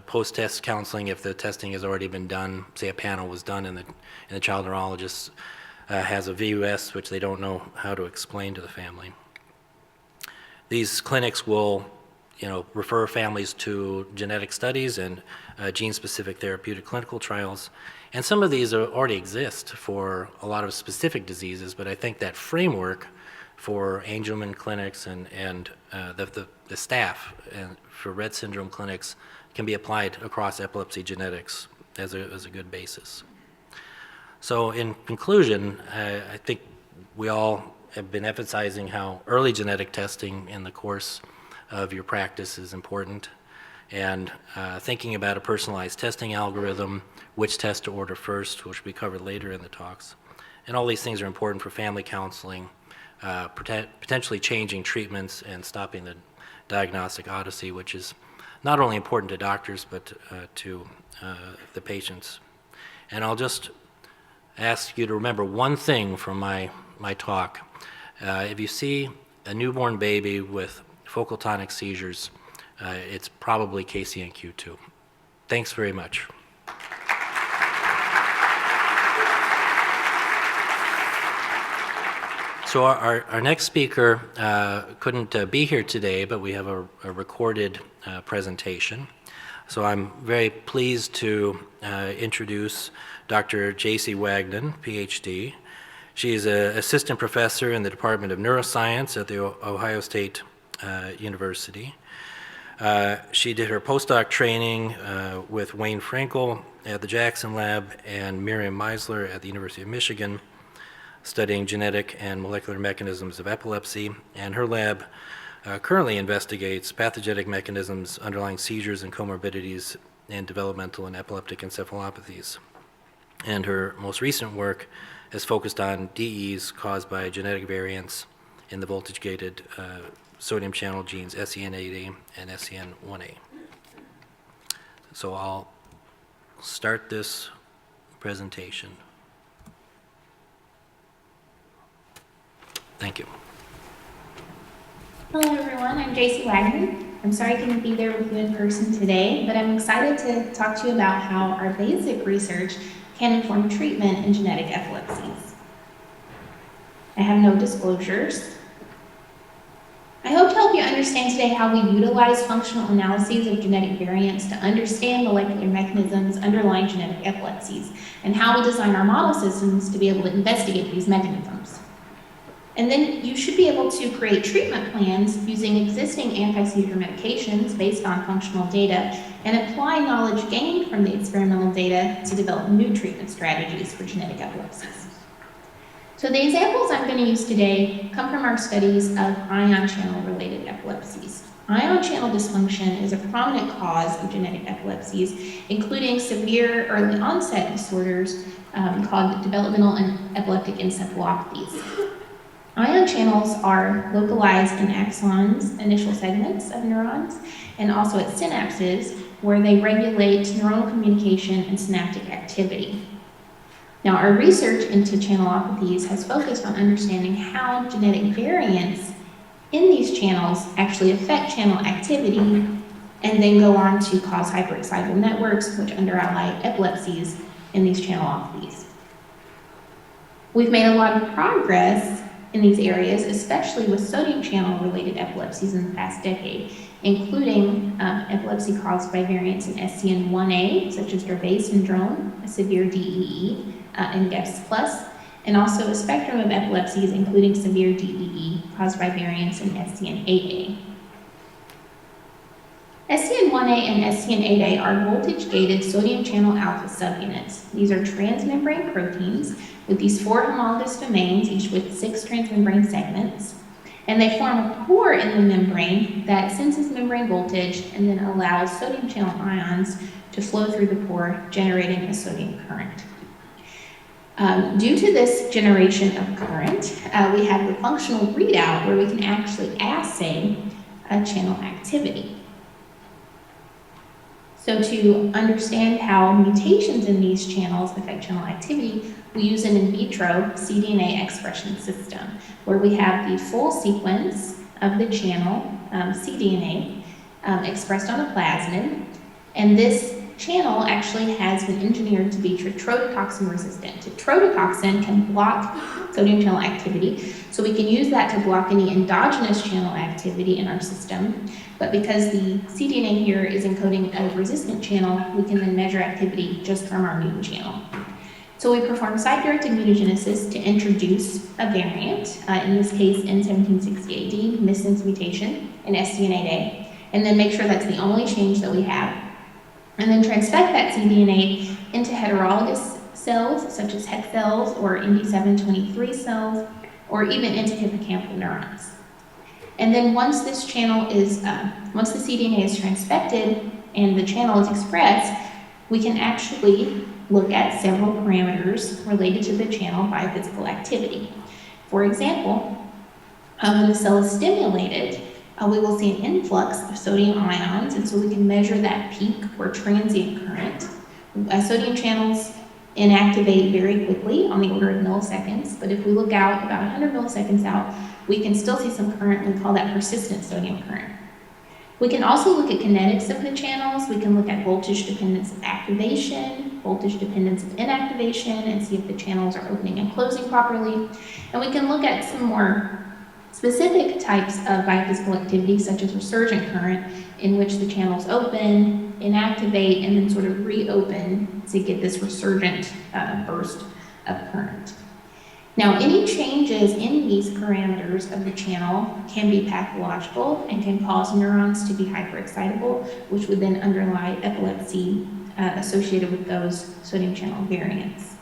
S7: post-test counseling if the testing has already been done, say a panel was done in the child neurologist's has a VUS which they don't know how to explain to the family. These clinics will, refer families to genetic studies and gene-specific therapeutic clinical trials. And some of these already exist for a lot of specific diseases, but I think that framework for Angelman clinics and the staff and for Rett syndrome clinics can be applied across epilepsy genetics as a good basis. So in conclusion, I think we all have been emphasizing how early genetic testing in the course of your practice is important, and thinking about a personalized testing algorithm, which test to order first, which will be covered later in the talks. And all these things are important for family counseling, potentially changing treatments and stopping the diagnostic odyssey, which is not only important to doctors, but to the patients. And I'll just ask you to remember one thing from my talk. If you see a newborn baby with focal tonic seizures, it's probably KCNQ2. Thanks very much. So our next speaker couldn't be here today, but we have a recorded presentation. So I'm very pleased to introduce Dr. J.C. Wagner, PhD. She is an assistant professor in the Department of Neuroscience at the Ohio State University. She did her postdoc training with Wayne Frankel at the Jackson Lab and Miriam Meisler at the University of Michigan, studying genetic and molecular mechanisms of epilepsy, and her lab currently investigates pathogenic mechanisms underlying seizures and comorbidities in developmental and epileptic encephalopathies. And her most recent work has focused on DEs caused by genetic variants in the voltage-gated sodium channel genes SCN8A and SCN1A. So I'll start this presentation. Thank you.
S8: Hello everyone, I'm J.C. Wagner. I'm sorry I couldn't be there with you in person today, but I'm excited to talk to you about how our basic research can inform treatment in genetic epilepsies. I have no disclosures. I hope to help you understand today how we utilize functional analyses of genetic variants to understand molecular mechanisms underlying genetic epilepsies, and how we design our model systems to be able to investigate these mechanisms. And then you should be able to create treatment plans using existing anti-seizure medications based on functional data and apply knowledge gained from the experimental data to develop new treatment strategies for genetic epilepsies. So the examples I'm going to use today come from our studies of ion channel related epilepsies. Ion channel dysfunction is a prominent cause of genetic epilepsies, including severe early onset disorders called developmental and epileptic encephalopathies. Ion channels are localized in axons, initial segments of neurons, and also at synapses, where they regulate neuronal communication and synaptic activity. Now, our research into channelopathies has focused on understanding how genetic variants in these channels actually affect channel activity and then go on to cause hyperexcitable networks, which underlie epilepsies in these channelopathies. We've made a lot of progress in these areas, especially with sodium channel related epilepsies in the past decade, including epilepsy caused by variants in SCN1A, such as Dravet syndrome, a severe DEE, and GEPS+, and also a spectrum of epilepsies, including severe DEE caused by variants in SCN8A. SCN1A and SCN8A are voltage-gated sodium channel alpha subunits. These are transmembrane proteins with these 4 homologous domains, each with 6 transmembrane segments. And they form a pore in the membrane that senses membrane voltage and then allows sodium channel ions to flow through the pore, generating a sodium current. Due to this generation of current, we have the functional readout where we can actually assay channel activity. So to understand how mutations in these channels affect channel activity, we use an in vitro cDNA expression system, where we have the full sequence of the channel cDNA expressed on a plasmid, and this channel actually has been engineered to be tetrodotoxin resistant. Tetrodotoxin can block sodium channel activity, so we can use that to block any endogenous channel activity in our system. But because the cDNA here is encoding a resistant channel, we can then measure activity just from our mutant channel. So we perform site-directed mutagenesis to introduce a variant, in this case N1768D, missense mutation, in scN8A, and then make sure that's the only change that we have, and then transfect that cDNA into heterologous cells, such as HEC cells or MD723 cells, or even into hippocampal neurons. And then once this channel is, once the cDNA is transfected and the channel is expressed, we can actually look at several parameters related to the channel biophysical activity. For example, when the cell is stimulated, we will see an influx of sodium ions, and so we can measure that peak or transient current. Sodium channels inactivate very quickly, on the order of milliseconds, but if we look out about 100 milliseconds out, we can still see some current. We call that persistent sodium current. We can also look at kinetics of the channels. We can look at voltage dependence of activation, voltage dependence of inactivation, and see if the channels are opening and closing properly. And we can look at some more specific types of biophysical activity, such as resurgent current, in which the channels open, inactivate, and then sort of reopen to get this resurgent burst of current. Now, any changes in these parameters of the channel can be pathological and can cause neurons to be hyperexcitable, which would then underlie epilepsy associated with those sodium channel variants.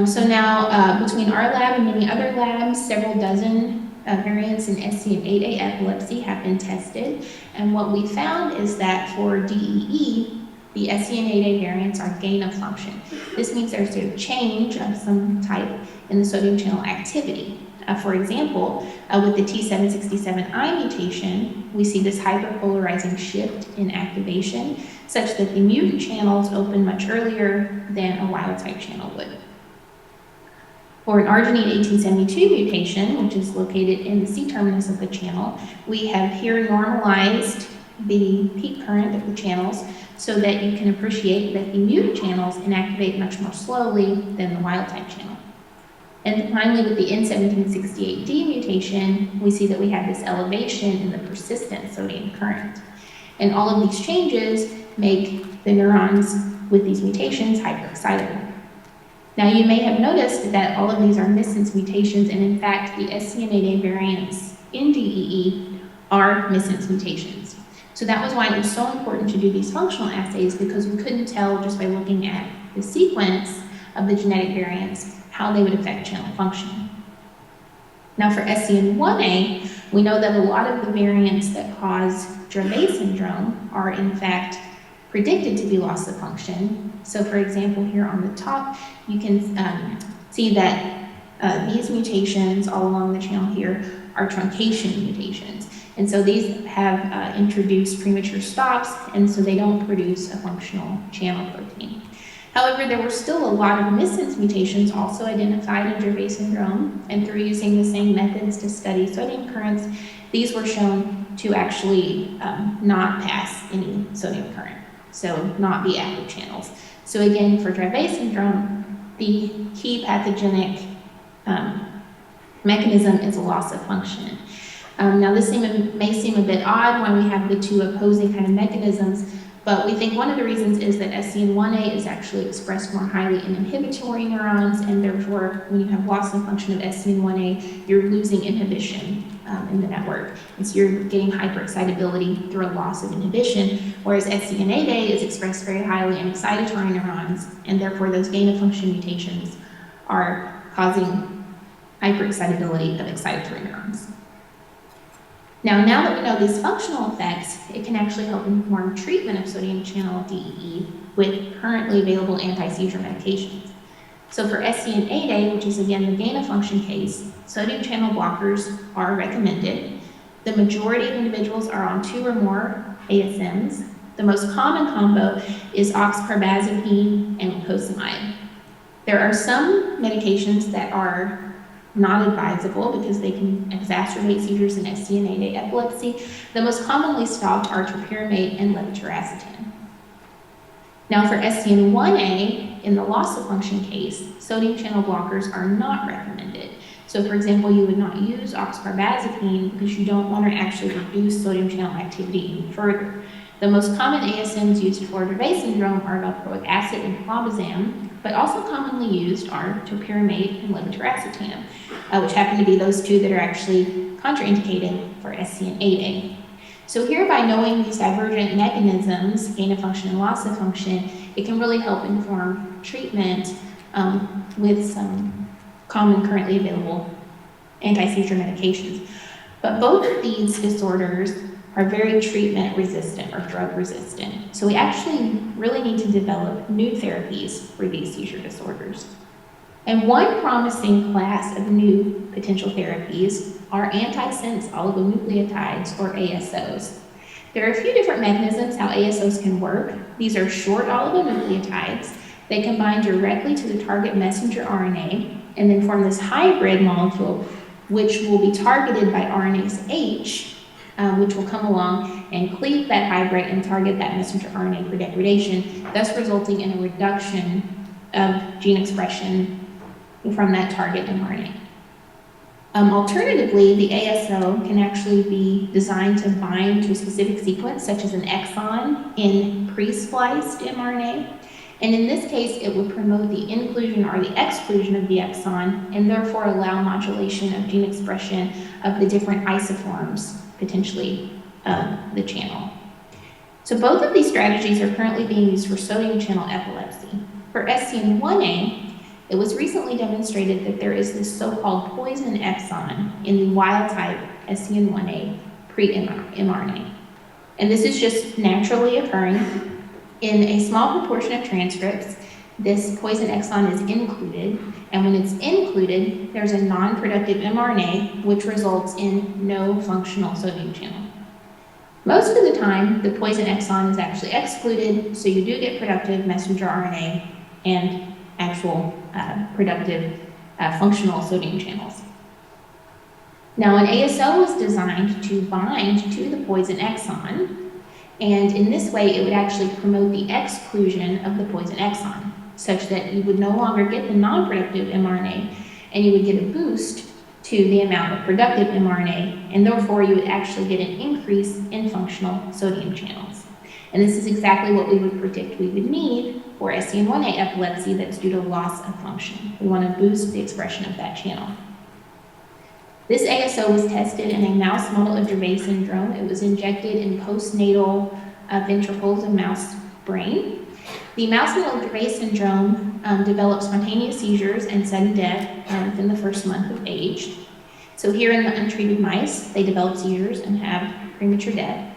S8: So now, between our lab and many other labs, several dozen variants in SCN8A epilepsy have been tested. And what we found is that for DEE, the SCN8A variants are gain of function. This means there's a change of some type in the sodium channel activity. For example, with the T767I mutation, we see this hyperpolarizing shift in activation, such that the mutant channels open much earlier than a wild-type channel would. For an arginine 1872 mutation, which is located in the C-terminus of the channel, we have here normalized the peak current of the channels so that you can appreciate that the mutant channels inactivate much more slowly than the wild-type channel. And finally, with the N1768D mutation, we see that we have this elevation in the persistent sodium current. And all of these changes make the neurons with these mutations hyperexcitable. Now, you may have noticed that all of these are missense mutations, and in fact, the SCN8A variants in DEE are missense mutations. So that was why it was so important to do these functional assays, because we couldn't tell just by looking at the sequence of the genetic variants how they would affect channel function. Now for SCN1A, we know that a lot of the variants that cause Dravet syndrome are in fact predicted to be loss of function. So for example, here on the top, you can see that these mutations all along the channel here are truncation mutations. And so these have introduced premature stops, and so they don't produce a functional channel protein. However, there were still a lot of missense mutations also identified in Dravet syndrome, and through using the same methods to study sodium currents, these were shown to actually not pass any sodium current, so not be active channels. So again, for Dravet syndrome, the key pathogenic mechanism is a loss of function. Now this may seem a bit odd when we have the two opposing kind of mechanisms, but we think one of the reasons is that SCN1A is actually expressed more highly in inhibitory neurons, and therefore when you have loss of function of SCN1A, you're losing inhibition in the network. And so you're getting hyperexcitability through a loss of inhibition, whereas SCN8A is expressed very highly in excitatory neurons, and therefore those gain of function mutations are causing hyperexcitability of excitatory neurons. Now that we know these functional effects, it can actually help inform treatment of sodium channel DEE with currently available anti-seizure medications. So for SCN8A, which is again the gain of function case, sodium channel blockers are recommended. The majority of individuals are on 2 or more ASMs. The most common combo is oxcarbazepine and lacosamide. There are some medications that are not advisable because they can exacerbate seizures in SCN8A epilepsy. The most commonly stopped are topiramate and levetiracetam. Now for SCN1A, in the loss of function case, sodium channel blockers are not recommended. So for example, you would not use oxcarbazepine because you don't want to actually reduce sodium channel activity any further. The most common ASMs used for Dravet syndrome are valproic acid and clobazam, but also commonly used are topiramate and levetiracetam, which happen to be those two that are actually contraindicated for SCN8A. So here, by knowing these divergent mechanisms, gain of function and loss of function, it can really help inform treatment with some common currently available anti-seizure medications. But both of these disorders are very treatment resistant or drug resistant. So we actually really need to develop new therapies for these seizure disorders. And one promising class of new potential therapies are antisense oligonucleotides, or ASOs. There are a few different mechanisms how ASOs can work. These are short oligonucleotides. They can bind directly to the target messenger RNA and then form this hybrid molecule, which will be targeted by RNase H, which will come along and cleave that hybrid and target that messenger RNA for degradation, thus resulting in a reduction of gene expression from that target mRNA. Alternatively, the ASO can actually be designed to bind to a specific sequence, such as an exon in pre-spliced mRNA. And in this case, it would promote the inclusion or the exclusion of the exon and therefore allow modulation of gene expression of the different isoforms, potentially, of the channel. So both of these strategies are currently being used for sodium channel epilepsy. For SCN1A, it was recently demonstrated that there is this so-called poison exon in the wild-type SCN1A pre-mRNA. And this is just naturally occurring. In a small proportion of transcripts, this poison exon is included, and when it's included, there's a non-productive mRNA, which results in no functional sodium channel. Most of the time, the poison exon is actually excluded, so you do get productive messenger RNA and actual productive functional sodium channels. Now, an ASO was designed to bind to the poison exon, and in this way, it would actually promote the exclusion of the poison exon, such that you would no longer get the non-productive mRNA, and you would get a boost to the amount of productive mRNA, and therefore you would actually get an increase in functional sodium channels. And this is exactly what we would predict we would need for SCN1A epilepsy that's due to loss of function. We want to boost the expression of that channel. This ASO was tested in a mouse model of Dravet syndrome. It was injected in postnatal ventricles of mouse brain. The mouse model of Dravet syndrome developed spontaneous seizures and sudden death within the first month of age. So here in the untreated mice, they develop seizures and have premature death.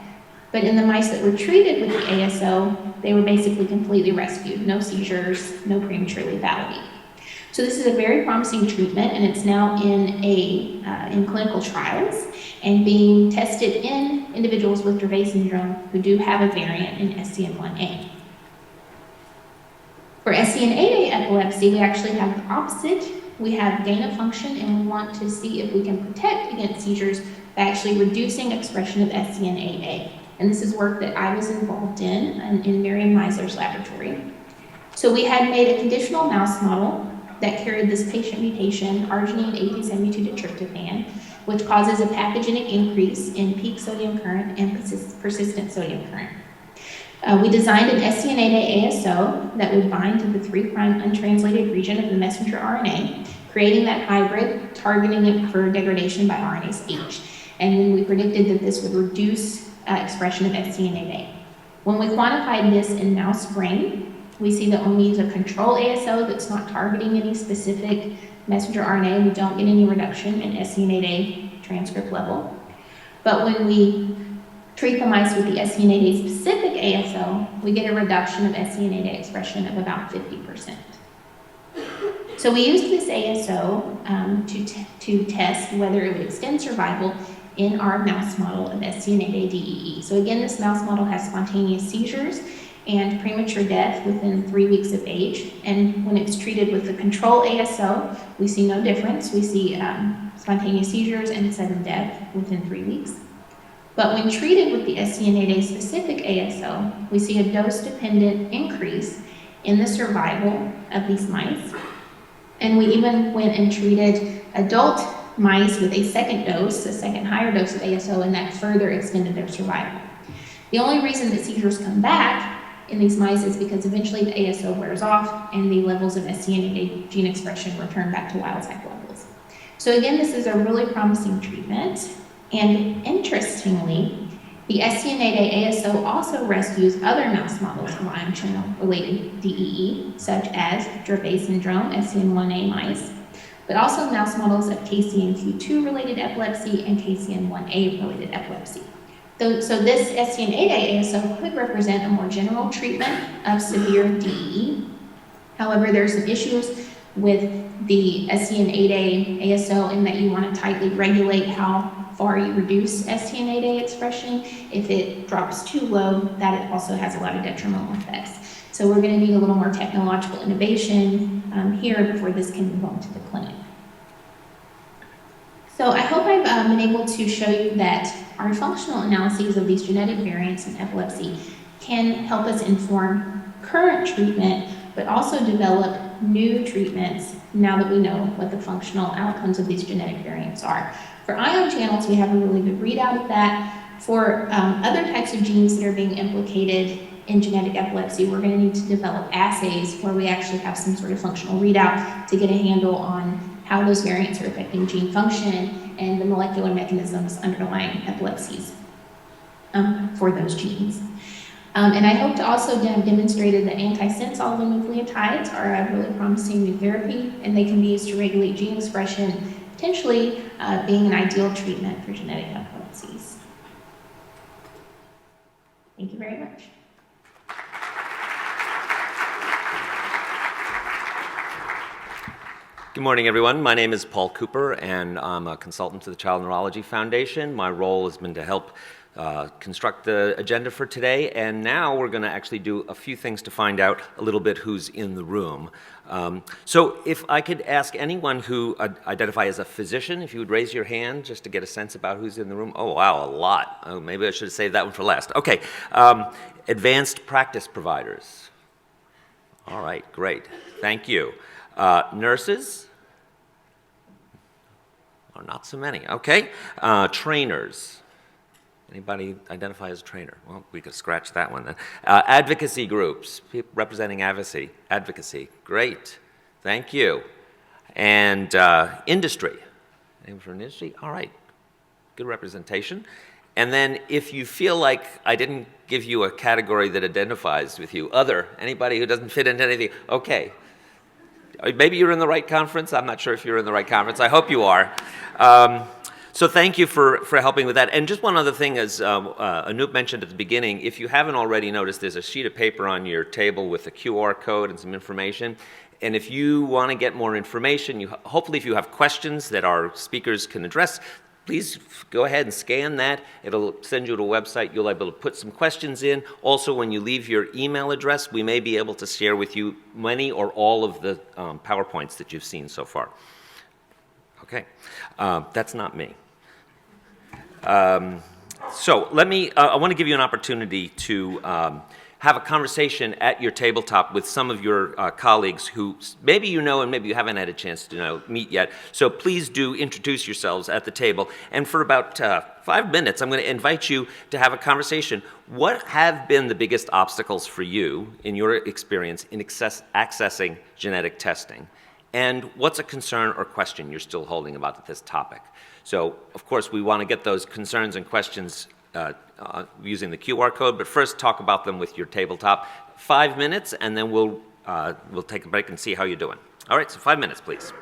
S8: But in the mice that were treated with the ASO, they were basically completely rescued. No seizures, no premature lethality. So this is a very promising treatment, and it's now in clinical trials and being tested in individuals with Dravet syndrome who do have a variant in SCN1A. For SCN8A epilepsy, we actually have the opposite. We have gain of function, and we want to see if we can protect against seizures by actually reducing expression of SCN8A. And this is work that I was involved in Miriam Meisler's laboratory. So we had made a conditional mouse model that carried this patient mutation, arginine 1872 tryptophan, which causes a pathogenic increase in peak sodium current and persistent sodium current. We designed an SCN8A ASO that would bind to the 3' untranslated region of the messenger RNA, creating that hybrid, targeting it for degradation by RNase H. And then we predicted that this would reduce expression of SCN8A. When we quantified this in mouse brain, we see that when we use a control ASO that's not targeting any specific messenger RNA, we don't get any reduction in SCN8A transcript level. But when we treat the mice with the SCN8A specific ASO, we get a reduction of SCN8A expression of about 50%. So we used this ASO to test whether it would extend survival in our mouse model of SCN8A DEE. So again, this mouse model has spontaneous seizures, and premature death within 3 weeks of age. And when it's treated with the control ASO, we see no difference. We see spontaneous seizures and sudden death within 3 weeks. But when treated with the SCN8A specific ASO, we see a dose-dependent increase in the survival of these mice. And we even went and treated adult mice with a second dose, a second higher dose of ASO, and that further extended their survival. The only reason that seizures come back in these mice is because eventually the ASO wears off and the levels of SCN8A gene expression return back to wild type levels. So again, this is a really promising treatment. And interestingly, the SCN8A ASO also rescues other mouse models of ion channel related DEE, such as Dravet syndrome, SCN1A mice, but also mouse models of KCNQ2 related epilepsy and KCN1A related epilepsy. So this SCN8A ASO could represent a more general treatment of severe DEE. However, there are some issues with the SCN8A ASO in that you want to tightly regulate how far you reduce SCN8A expression. If it drops too low, that also has a lot of detrimental effects. So we're going to need a little more technological innovation here before this can move on to the clinic. So I hope I've been able to show you that our functional analyses of these genetic variants in epilepsy can help us inform current treatment, but also develop new treatments now that we know what the functional outcomes of these genetic variants are. For ion channels, we have a really good readout of that. For other types of genes that are being implicated in genetic epilepsy, we're going to need to develop assays where we actually have some sort of functional readout to get a handle on how those variants are affecting gene function and the molecular mechanisms underlying epilepsies for those genes. And I hope to also have demonstrated that antisense oligonucleotides are a really promising new therapy, and they can be used to regulate gene expression, potentially being an ideal treatment for genetic epilepsies. Thank you very much.
S9: Good morning, everyone. My name is Paul Cooper, and I'm a consultant to the Child Neurology Foundation. My role has been to help construct the agenda for today, and now we're going to actually do a few things to find out a little bit who's in the room. So if I could ask anyone who identify as a physician, if you would raise your hand just to get a sense about who's in the room. Oh, wow, a lot. Oh, maybe I should have saved that one for last. Okay. Advanced practice providers. All right, great. Thank you. Nurses? Oh, not so many. Okay. Trainers. Anybody identify as a trainer? Well, we could scratch that one then. Advocacy groups, people representing advocacy. Great. Thank you. And industry. Anyone from industry? All right. Good representation. And then if you feel like I didn't give you a category that identifies with you, other, anybody who doesn't fit into anything, okay. Maybe you're in the right conference. I'm not sure if you're in the right conference. I hope you are. So thank you for helping with that. And just one other thing, as Anoop mentioned at the beginning, if you haven't already noticed, there's a sheet of paper on your table with a QR code and some information. And if you want to get more information, hopefully if you have questions that our speakers can address, please go ahead and scan that. It'll send you to a website. You'll be able to put some questions in. Also, when you leave your email address, we may be able to share with you many or all of the PowerPoints that you've seen so far. Okay, that's not me. So I want to give you an opportunity to have a conversation at your tabletop with some of your colleagues who maybe you know and maybe you haven't had a chance to meet yet. So please do introduce yourselves at the table. And for about 5 minutes, I'm going to invite you to have a conversation. What have been the biggest obstacles for you in your experience in accessing genetic testing? And what's a concern or question you're still holding about this topic? So, of course, we want to get those concerns and questions using the QR code, but first talk about them with your tabletop. 5 minutes, and then we'll take a break and see how you're doing. All right, so 5 minutes, please.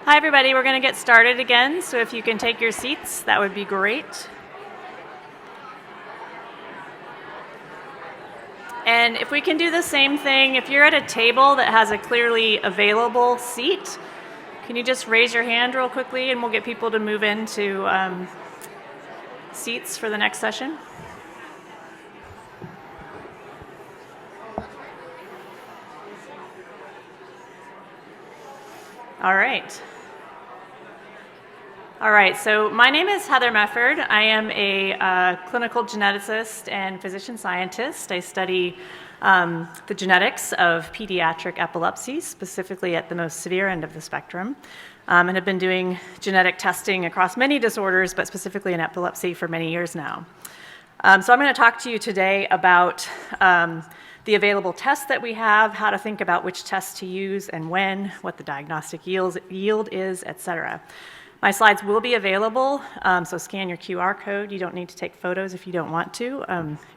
S10: Hi, everybody. We're going to get started again, so if you can take your seats, that would be great. And if we can do the same thing, if you're at a table that has a clearly available seat, can you just raise your hand real quickly and we'll get people to move into seats for the next session? All right. All right, so my name is Heather Mefford. I am a clinical geneticist and physician scientist. I study the genetics of pediatric epilepsy, specifically at the most severe end of the spectrum, and have been doing genetic testing across many disorders, but specifically in epilepsy for many years now. So I'm going to talk to you today about the available tests that we have, how to think about which tests to use and when, what the diagnostic yield is, et cetera. My slides will be available, so scan your QR code. You don't need to take photos if you don't want to.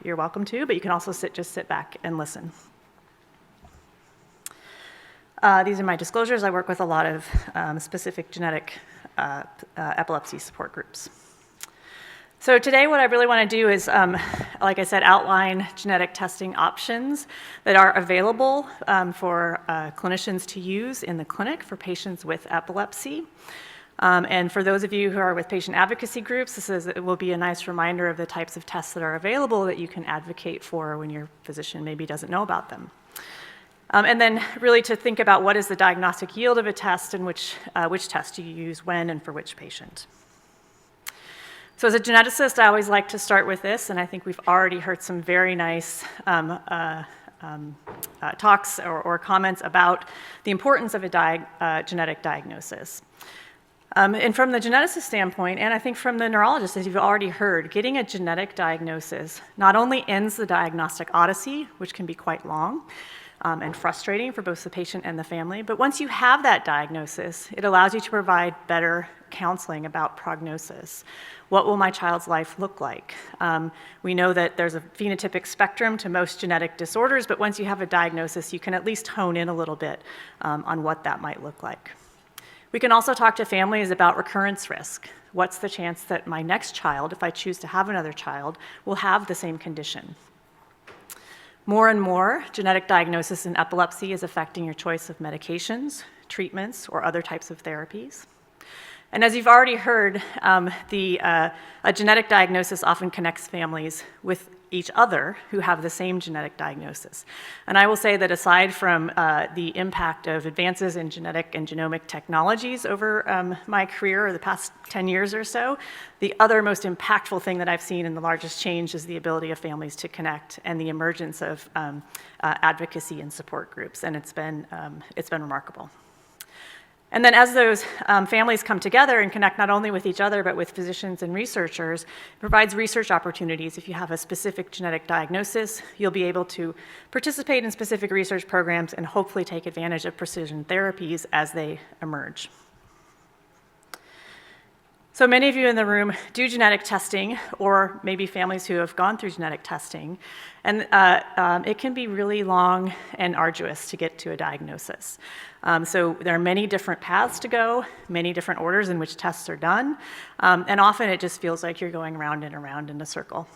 S10: You're welcome to, but you can also just sit back and listen. These are my disclosures. I work with a lot of specific genetic epilepsy support groups. So today what I really want to do is, like I said, outline genetic testing options that are available for clinicians to use in the clinic for patients with epilepsy. And for those of you who are with patient advocacy groups, it will be a nice reminder of the types of tests that are available that you can advocate for when your physician maybe doesn't know about them. And then really to think about what is the diagnostic yield of a test and which test you use when and for which patient. So as a geneticist, I always like to start with this, and I think we've already heard some very nice talks or comments about the importance of a genetic diagnosis. And from the geneticist standpoint, and I think from the neurologist, as you've already heard, getting a genetic diagnosis not only ends the diagnostic odyssey, which can be quite long and frustrating for both the patient and the family, but once you have that diagnosis, it allows you to provide better counseling about prognosis. What will my child's life look like? We know that there's a phenotypic spectrum to most genetic disorders, but once you have a diagnosis, you can at least hone in a little bit on what that might look like. We can also talk to families about recurrence risk. What's the chance that my next child, if I choose to have another child, will have the same condition? More and more, genetic diagnosis in epilepsy is affecting your choice of medications, treatments, or other types of therapies. And as you've already heard, a genetic diagnosis often connects families with each other who have the same genetic diagnosis. And I will say that aside from the impact of advances in genetic and genomic technologies over my career or the past 10 years or so, the other most impactful thing that I've seen and the largest change is the ability of families to connect and the emergence of advocacy and support groups. And it's been remarkable. And then as those families come together and connect not only with each other but with physicians and researchers, it provides research opportunities. If you have a specific genetic diagnosis, you'll be able to participate in specific research programs and hopefully take advantage of precision therapies as they emerge. So many of you in the room do genetic testing, or maybe families who have gone through genetic testing, and it can be really long and arduous to get to a diagnosis. So there are many different paths to go, many different orders in which tests are done, and often it just feels like you're going round and around in a circle.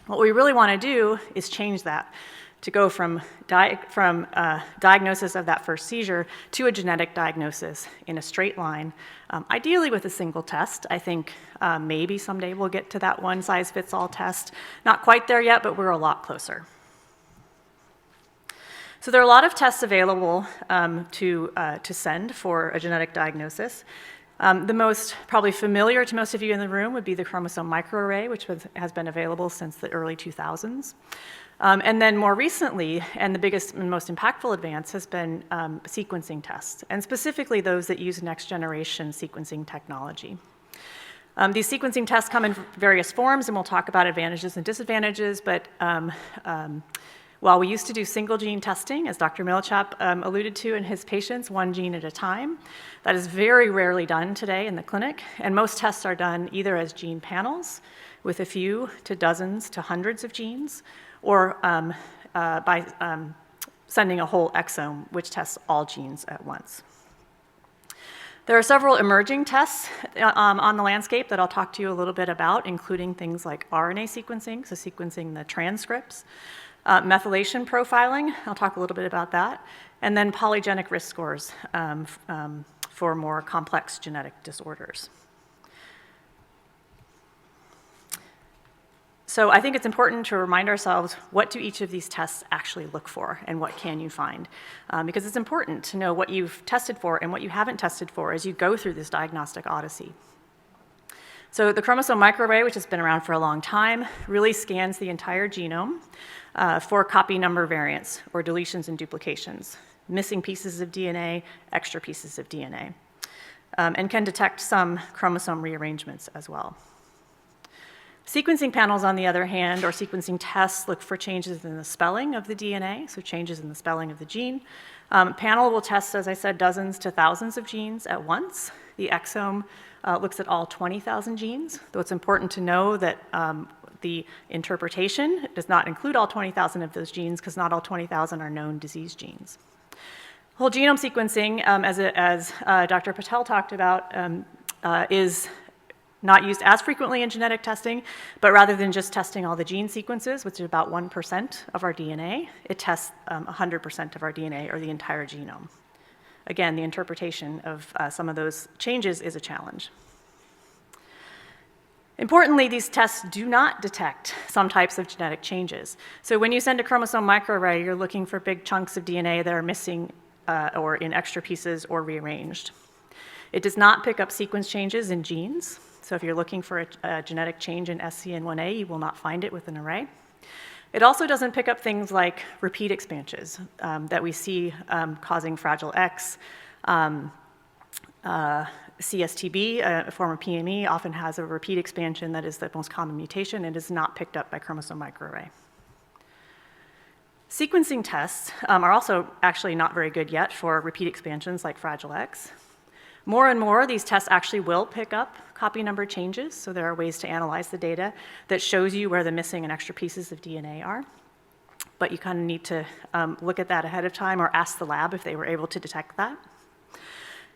S10: What we really want to do is change that, to go from diagnosis of that first seizure to a genetic diagnosis in a straight line, ideally with a single test. I think maybe someday we'll get to that one-size-fits-all test. Not quite there yet, but we're a lot closer. So there are a lot of tests available to send for a genetic diagnosis. The most probably familiar to most of you in the room would be the chromosome microarray, which has been available since the early 2000s. And then more recently, and the biggest and most impactful advance has been sequencing tests, and specifically those that use next-generation sequencing technology. These sequencing tests come in various forms, and we'll talk about advantages and disadvantages, but while we used to do single-gene testing, as Dr. Millichap alluded to in his patients, one gene at a time, that is very rarely done today in the clinic, and most tests are done either as gene panels, with a few to dozens to hundreds of genes, or by sending a whole exome, which tests all genes at once. There are several emerging tests on the landscape that I'll talk to you a little bit about, including things like RNA sequencing, so sequencing the transcripts, methylation profiling, I'll talk a little bit about that, and then polygenic risk scores for more complex genetic disorders. So I think it's important to remind ourselves, what do each of these tests actually look for, and what can you find? Because it's important to know what you've tested for and what you haven't tested for as you go through this diagnostic odyssey. So the chromosome microarray, which has been around for a long time, really scans the entire genome for copy number variants, or deletions and duplications, missing pieces of DNA, extra pieces of DNA, and can detect some chromosome rearrangements as well. Sequencing panels, on the other hand, or sequencing tests, look for changes in the spelling of the DNA, so changes in the spelling of the gene. Panel will test, as I said, dozens to thousands of genes at once. The exome looks at all 20,000 genes, though it's important to know that the interpretation does not include all 20,000 of those genes, because not all 20,000 are known disease genes. Whole genome sequencing, as Dr. Patel talked about, is not used as frequently in genetic testing, but rather than just testing all the gene sequences, which is about 1% of our DNA, it tests 100% of our DNA, or the entire genome. Again, the interpretation of some of those changes is a challenge. Importantly, these tests do not detect some types of genetic changes. So when you send a chromosome microarray, you're looking for big chunks of DNA that are missing or in extra pieces or rearranged. It does not pick up sequence changes in genes. So if you're looking for a genetic change in SCN1A, you will not find it with an array. It also doesn't pick up things like repeat expansions that we see causing Fragile X. CSTB, a form of PME, often has a repeat expansion that is the most common mutation and is not picked up by chromosome microarray. Sequencing tests are also actually not very good yet for repeat expansions like Fragile X. More and more, these tests actually will pick up copy number changes, so there are ways to analyze the data that shows you where the missing and extra pieces of DNA are. But you kind of need to look at that ahead of time, or ask the lab if they were able to detect that.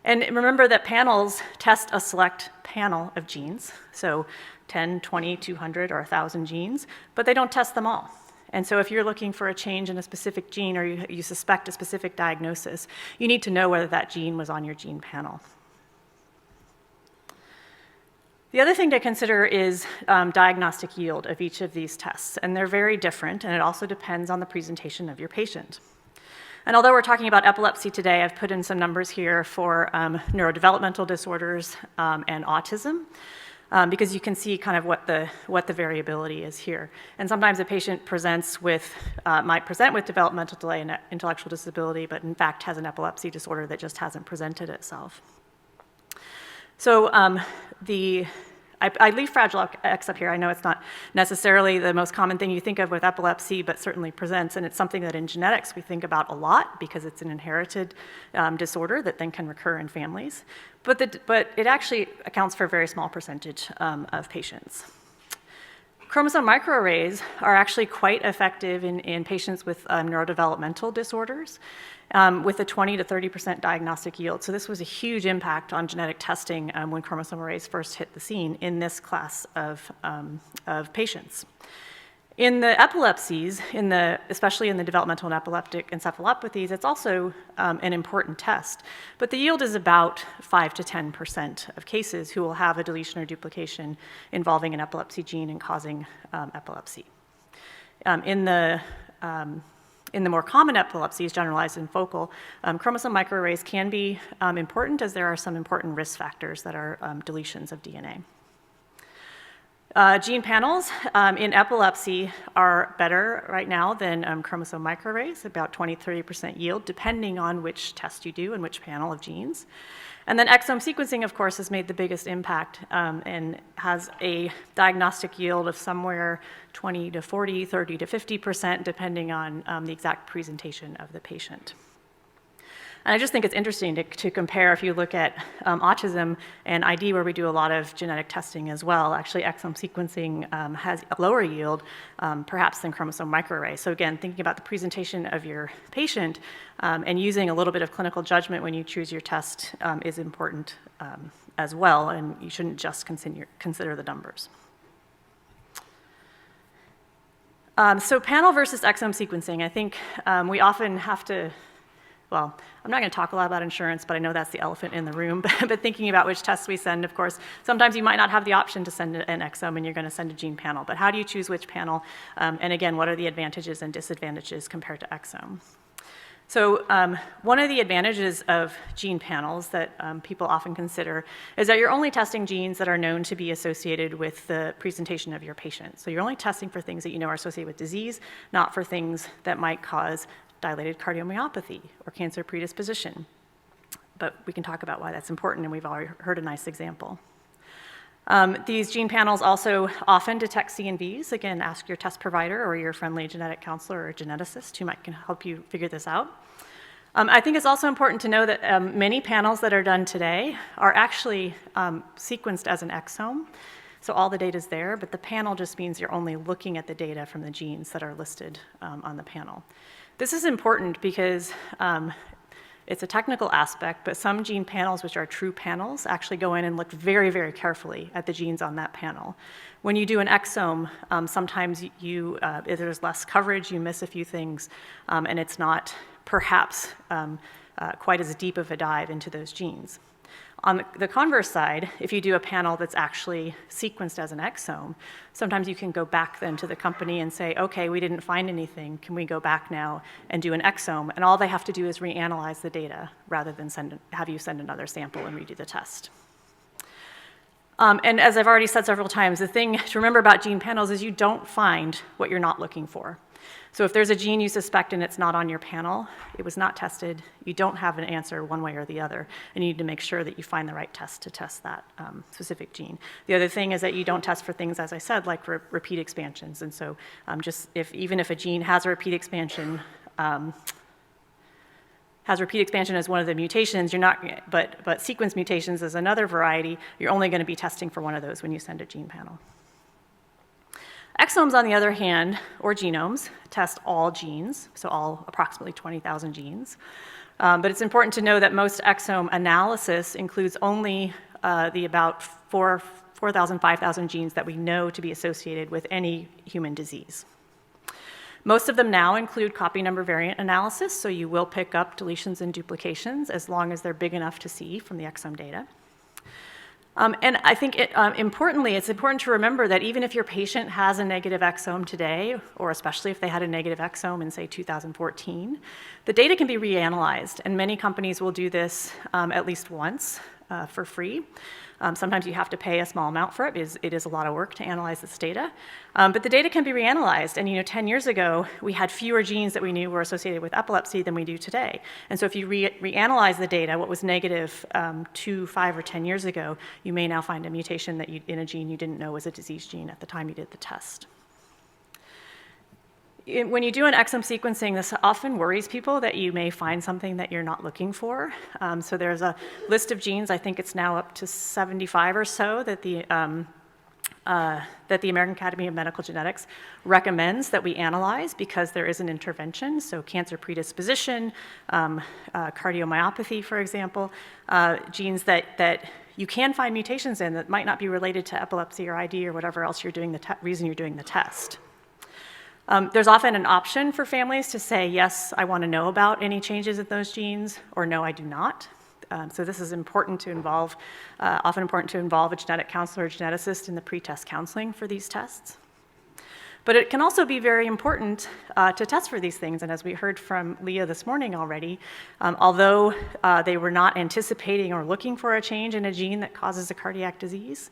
S10: And remember that panels test a select panel of genes, so 10, 20, 200, or 1,000 genes, but they don't test them all. And so if you're looking for a change in a specific gene, or you suspect a specific diagnosis, you need to know whether that gene was on your gene panel. The other thing to consider is diagnostic yield of each of these tests, and they're very different, and it also depends on the presentation of your patient. And although we're talking about epilepsy today, I've put in some numbers here for neurodevelopmental disorders and autism, because you can see kind of what the variability is here. And sometimes a patient might present with developmental delay and intellectual disability, but in fact has an epilepsy disorder that just hasn't presented itself. So I leave Fragile X up here. I know it's not necessarily the most common thing you think of with epilepsy, but certainly presents, and it's something that in genetics we think about a lot because it's an inherited disorder that then can recur in families. But it actually accounts for a very small percentage of patients. Chromosome microarrays are actually quite effective in patients with neurodevelopmental disorders, with a 20 to 30% diagnostic yield. So this was a huge impact on genetic testing when chromosome arrays first hit the scene in this class of patients. In the epilepsies, especially in the developmental and epileptic encephalopathies, it's also an important test. But the yield is about 5 to 10% of cases who will have a deletion or duplication involving an epilepsy gene and causing epilepsy. In the more common epilepsies, generalized and focal, chromosome microarrays can be important, as there are some important risk factors that are deletions of DNA. Gene panels in epilepsy are better right now than chromosome microarrays, about 20-30% yield, depending on which test you do and which panel of genes. And then exome sequencing, of course, has made the biggest impact and has a diagnostic yield of somewhere 20 to 40, 30 to 50%, depending on the exact presentation of the patient. And I just think it's interesting to compare. If you look at autism and ID, where we do a lot of genetic testing as well, actually exome sequencing has a lower yield, perhaps than chromosome microarray. So again, thinking about the presentation of your patient and using a little bit of clinical judgment when you choose your test is important as well, and you shouldn't just consider the numbers. So panel versus exome sequencing, I think we often have to well, I'm not going to talk a lot about insurance, but I know that's the elephant in the room. But thinking about which tests we send, of course, sometimes you might not have the option to send an exome and you're going to send a gene panel. But how do you choose which panel? And again, what are the advantages and disadvantages compared to exome? So one of the advantages of gene panels that people often consider is that you're only testing genes that are known to be associated with the presentation of your patient. So you're only testing for things that you know are associated with disease, not for things that might cause dilated cardiomyopathy or cancer predisposition. But we can talk about why that's important, and we've already heard a nice example. These gene panels also often detect CNVs. Again, ask your test provider or your friendly genetic counselor or geneticist who can help you figure this out. I think it's also important to know that many panels that are done today are actually sequenced as an exome. So all the data is there, but the panel just means you're only looking at the data from the genes that are listed on the panel. This is important because it's a technical aspect, but some gene panels, which are true panels, actually go in and look very, very carefully at the genes on that panel. When you do an exome, sometimes if there's less coverage, you miss a few things, and it's not perhaps quite as deep of a dive into those genes. On the converse side, if you do a panel that's actually sequenced as an exome, sometimes you can go back then to the company and say, okay, we didn't find anything. Can we go back now and do an exome? And all they have to do is reanalyze the data rather than have you send another sample and redo the test. And as I've already said several times, the thing to remember about gene panels is you don't find what you're not looking for. So if there's a gene you suspect and it's not on your panel, it was not tested, you don't have an answer one way or the other, and you need to make sure that you find the right test to test that specific gene. The other thing is that you don't test for things, as I said, like repeat expansions. And so even if a gene has a repeat expansion, as one of the mutations, but sequence mutations is another variety, you're only going to be testing for one of those when you send a gene panel. Exomes, on the other hand, or genomes, test all genes, so all approximately 20,000 genes. But it's important to know that most exome analysis includes only the about 4,000, 5,000 genes that we know to be associated with any human disease. Most of them now include copy number variant analysis, so you will pick up deletions and duplications as long as they're big enough to see from the exome data. And I think importantly, it's important to remember that even if your patient has a negative exome today, or especially if they had a negative exome in, say, 2014, the data can be reanalyzed, and many companies will do this at least once for free. Sometimes you have to pay a small amount for it because it is a lot of work to analyze this data. But the data can be reanalyzed. And 10 years ago, we had fewer genes that we knew were associated with epilepsy than we do today. And so if you reanalyze the data, what was negative 2, 5, or 10 years ago, you may now find a mutation in a gene you didn't know was a disease gene at the time you did the test. When you do an exome sequencing, this often worries people that you may find something that you're not looking for. So there's a list of genes, I think it's now up to 75 or so, that the American Academy of Medical Genetics recommends that we analyze because there is an intervention. So cancer predisposition, cardiomyopathy, for example, genes that you can find mutations in that might not be related to epilepsy or ID or whatever else you're doing reason you're doing the test. There's often an option for families to say, yes, I want to know about any changes in those genes, or no, I do not. So this is important to involve, often important to involve a genetic counselor or geneticist in the pre-test counseling for these tests. But it can also be very important to test for these things. And as we heard from Leah this morning already, although they were not anticipating or looking for a change in a gene that causes a cardiac disease,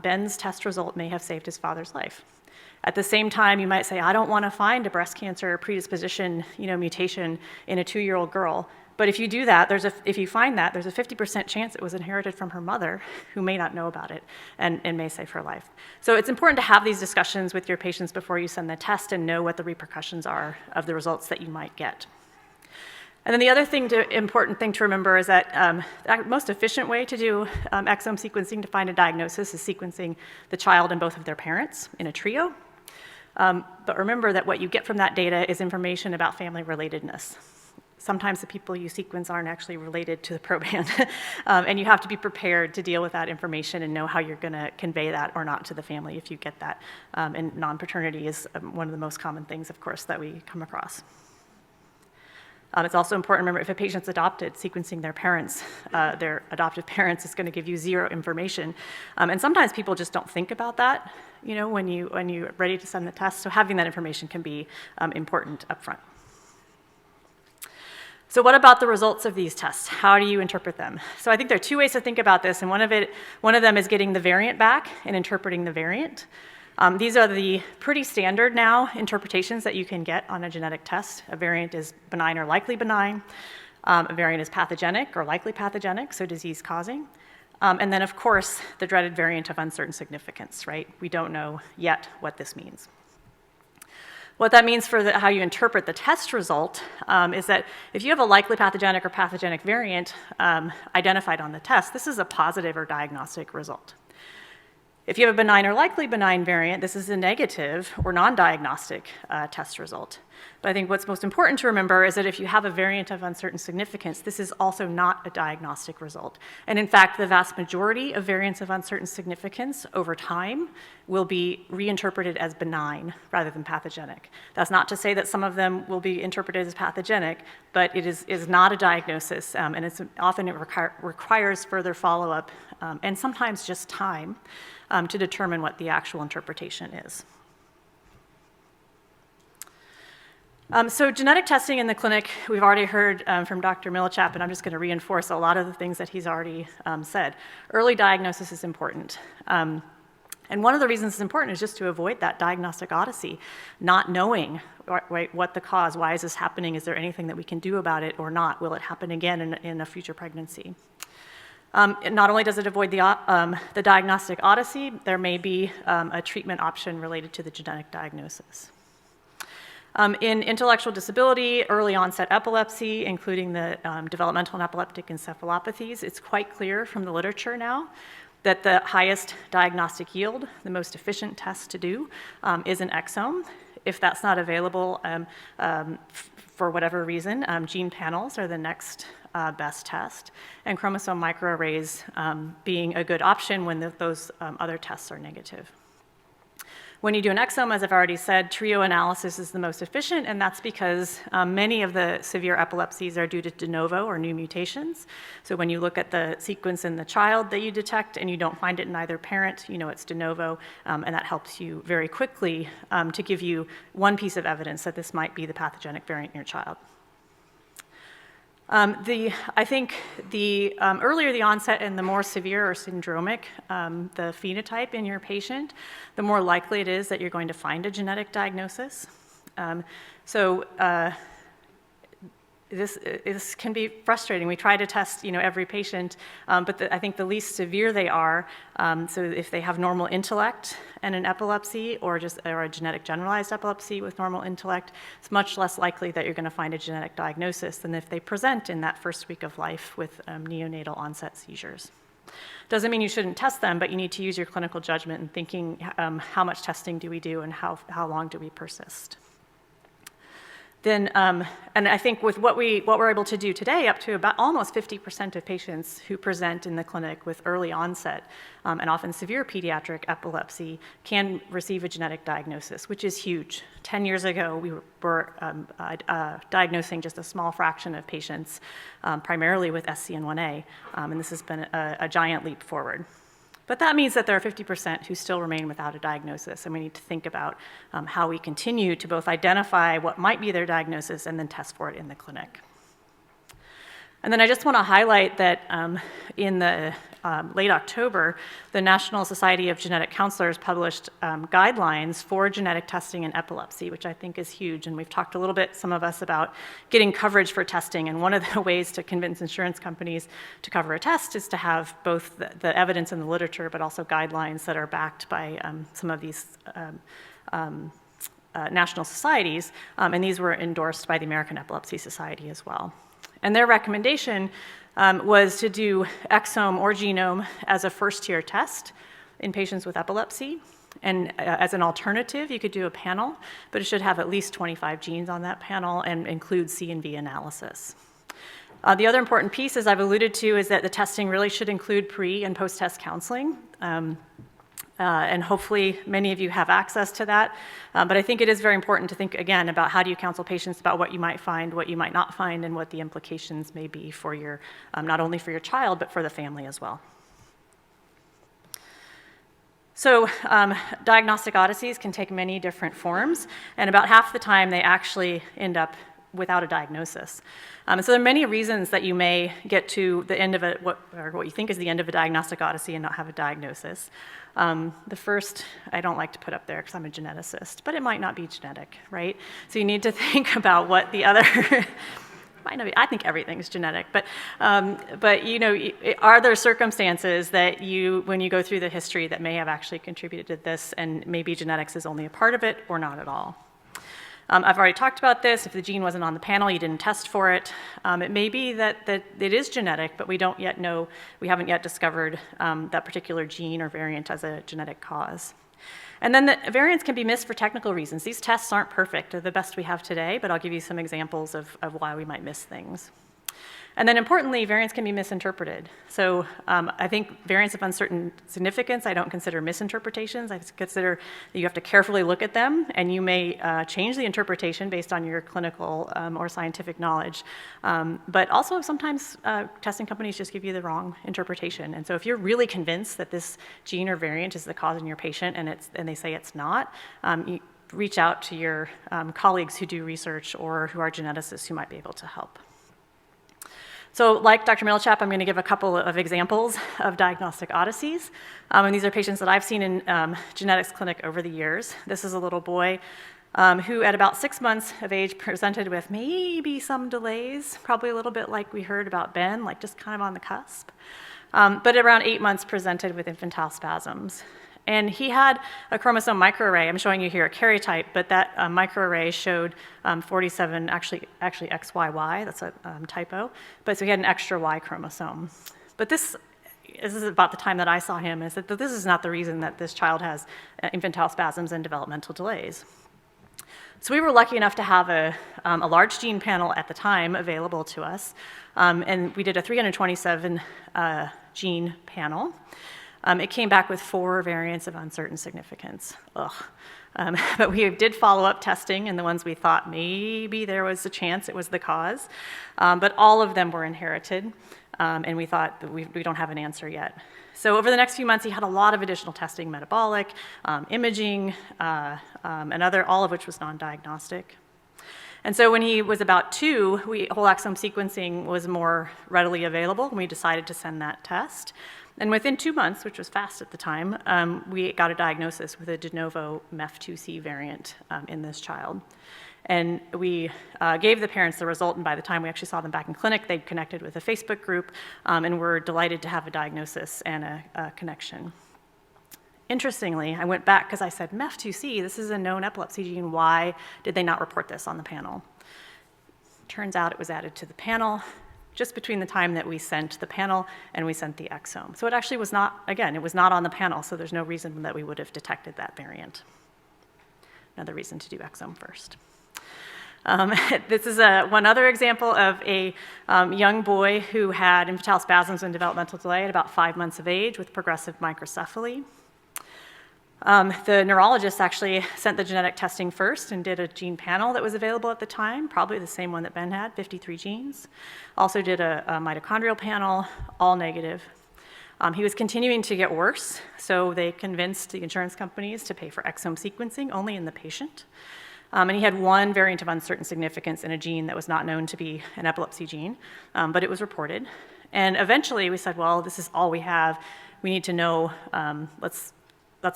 S10: Ben's test result may have saved his father's life. At the same time, you might say, I don't want to find a breast cancer predisposition mutation in a 2-year-old girl. But if you do that, if you find that, there's a 50% chance it was inherited from her mother, who may not know about it and may save her life. So it's important to have these discussions with your patients before you send the test and know what the repercussions are of the results that you might get. And then the other important thing to remember is that the most efficient way to do exome sequencing to find a diagnosis is sequencing the child and both of their parents in a trio. But remember that what you get from that data is information about family relatedness. Sometimes the people you sequence aren't actually related to the proband, and you have to be prepared to deal with that information and know how you're going to convey that or not to the family if you get that. And non-paternity is one of the most common things, of course, that we come across. It's also important to remember if a patient's adopted, sequencing their parents, their adoptive parents is going to give you zero information. And sometimes people just don't think about that, when you're ready to send the test. So having that information can be important upfront. So what about the results of these tests? How do you interpret them? So I think there are two ways to think about this, and one of them is getting the variant back and interpreting the variant. These are the pretty standard now interpretations that you can get on a genetic test. A variant is benign or likely benign. A variant is pathogenic or likely pathogenic, so disease-causing. And then, of course, the dreaded variant of uncertain significance, right? We don't know yet what this means. What that means for how you interpret the test result is that if you have a likely pathogenic or pathogenic variant identified on the test, this is a positive or diagnostic result. If you have a benign or likely benign variant, this is a negative or non-diagnostic test result. But I think what's most important to remember is that if you have a variant of uncertain significance, this is also not a diagnostic result. And in fact, the vast majority of variants of uncertain significance over time will be reinterpreted as benign rather than pathogenic. That's not to say that some of them will be interpreted as pathogenic, but it is not a diagnosis, and often it requires further follow-up and sometimes just time to determine what the actual interpretation is. So genetic testing in the clinic, we've already heard from Dr. Millichap, and I'm just going to reinforce a lot of the things that he's already said. Early diagnosis is important. And one of the reasons it's important is just to avoid that diagnostic odyssey, not knowing what the cause, why is this happening, is there anything that we can do about it or not, will it happen again in a future pregnancy? Not only does it avoid the diagnostic odyssey, there may be a treatment option related to the genetic diagnosis. In intellectual disability, early onset epilepsy, including the developmental and epileptic encephalopathies, it's quite clear from the literature now that the highest diagnostic yield, the most efficient test to do, is an exome. If that's not available for whatever reason, gene panels are the next best test, and chromosome microarrays being a good option when those other tests are negative. When you do an exome, as I've already said, trio analysis is the most efficient, and that's because many of the severe epilepsies are due to de novo or new mutations. So when you look at the sequence in the child that you detect and you don't find it in either parent, you know it's de novo, and that helps you very quickly to give you one piece of evidence that this might be the pathogenic variant in your child. I think the earlier the onset and the more severe or syndromic the phenotype in your patient, the more likely it is that you're going to find a genetic diagnosis. This can be frustrating. We try to test, every patient, but I think the least severe they are, so if they have normal intellect and an epilepsy, or a genetic generalized epilepsy with normal intellect, it's much less likely that you're going to find a genetic diagnosis than if they present in that first week of life with neonatal onset seizures. Doesn't mean you shouldn't test them, but you need to use your clinical judgment in thinking how much testing do we do and how long do we persist. Then, and I think with what we're able to do today, up to about almost 50% of patients who present in the clinic with early onset and often severe pediatric epilepsy can receive a genetic diagnosis, which is huge. 10 years ago, we were diagnosing just a small fraction of patients, primarily with SCN1A, and this has been a giant leap forward. But that means that there are 50% who still remain without a diagnosis, and we need to think about how we continue to both identify what might be their diagnosis and then test for it in the clinic. And then I just want to highlight that in the late October, the National Society of Genetic Counselors published guidelines for genetic testing in epilepsy, which I think is huge. And we've talked a little bit, some of us, about getting coverage for testing. And one of the ways to convince insurance companies to cover a test is to have both the evidence in the literature, but also guidelines that are backed by some of these national societies. And these were endorsed by the American Epilepsy Society as well. And their recommendation was to do exome or genome as a first-tier test in patients with epilepsy. And as an alternative, you could do a panel, but it should have at least 25 genes on that panel and include C and V analysis. The other important piece, as I've alluded to, is that the testing really should include pre- and post-test counseling. And hopefully many of you have access to that. But I think it is very important to think again about how do you counsel patients about what you might find, what you might not find, and what the implications may be for your, not only for your child, but for the family as well. So diagnostic odysseys can take many different forms, and about half the time they actually end up without a diagnosis. So there are many reasons that you may get to the end of what you think is the end of a diagnostic odyssey and not have a diagnosis. The first, I don't like to put up there because I'm a geneticist, but it might not be genetic, right? So you need to think about what the other, might not be, I think everything's genetic, but you know, are there circumstances that when you go through the history that may have actually contributed to this, and maybe genetics is only a part of it or not at all? I've already talked about this. If the gene wasn't on the panel, you didn't test for it. It may be that it is genetic, but we don't yet know, we haven't yet discovered that particular gene or variant as a genetic cause. And then the variants can be missed for technical reasons. These tests aren't perfect. They're the best we have today, but I'll give you some examples of why we might miss things. And then importantly, variants can be misinterpreted. So I think variants of uncertain significance, I don't consider misinterpretations. I consider that you have to carefully look at them, and you may change the interpretation based on your clinical or scientific knowledge. But also sometimes testing companies just give you the wrong interpretation. And so if you're really convinced that this gene or variant is the cause in your patient and they say it's not, you reach out to your colleagues who do research or who are geneticists who might be able to help. So like Dr. Millichap, I'm going to give a couple of examples of diagnostic odysseys. And these are patients that I've seen in genetics clinic over the years. This is a little boy who at about 6 months of age presented with maybe some delays, probably a little bit like we heard about Ben, like just kind of on the cusp. But around 8 months presented with infantile spasms. And he had a chromosome microarray. I'm showing you here a karyotype, but that microarray showed 47, actually XYY, that's a typo. But so he had an extra Y chromosome. But this is about the time that I saw him, is that this is not the reason that this child has infantile spasms and developmental delays. So we were lucky enough to have a large gene panel at the time available to us. And we did a 327 gene panel. It came back with 4 variants of uncertain significance. But we did follow-up testing, and the ones we thought maybe there was a chance it was the cause. But all of them were inherited, and we thought that we don't have an answer yet. So over the next few months, he had a lot of additional testing, metabolic, imaging, and all of which was non-diagnostic. And so when he was about 2, whole exome sequencing was more readily available, and we decided to send that test. And within 2 months, which was fast at the time, we got a diagnosis with a de novo MEF2C variant in this child. And we gave the parents the result, and by the time we actually saw them back in clinic, they'd connected with a Facebook group, and were delighted to have a diagnosis and a connection. Interestingly, I went back because I said, MEF2C, this is a known epilepsy gene. Why did they not report this on the panel? Turns out it was added to the panel just between the time that we sent the panel and we sent the exome. So it actually was not, again, it was not on the panel, so there's no reason that we would have detected that variant. Another reason to do exome first. This is one other example of a young boy who had infantile spasms and developmental delay at about 5 months of age with progressive microcephaly. The neurologist actually sent the genetic testing first and did a gene panel that was available at the time, probably the same one that Ben had, 53 genes. Also did a mitochondrial panel, all negative. He was continuing to get worse, so they convinced the insurance companies to pay for exome sequencing only in the patient. And he had 1 variant of uncertain significance in a gene that was not known to be an epilepsy gene, but it was reported. And eventually we said, well, this is all we have. We need to know, let's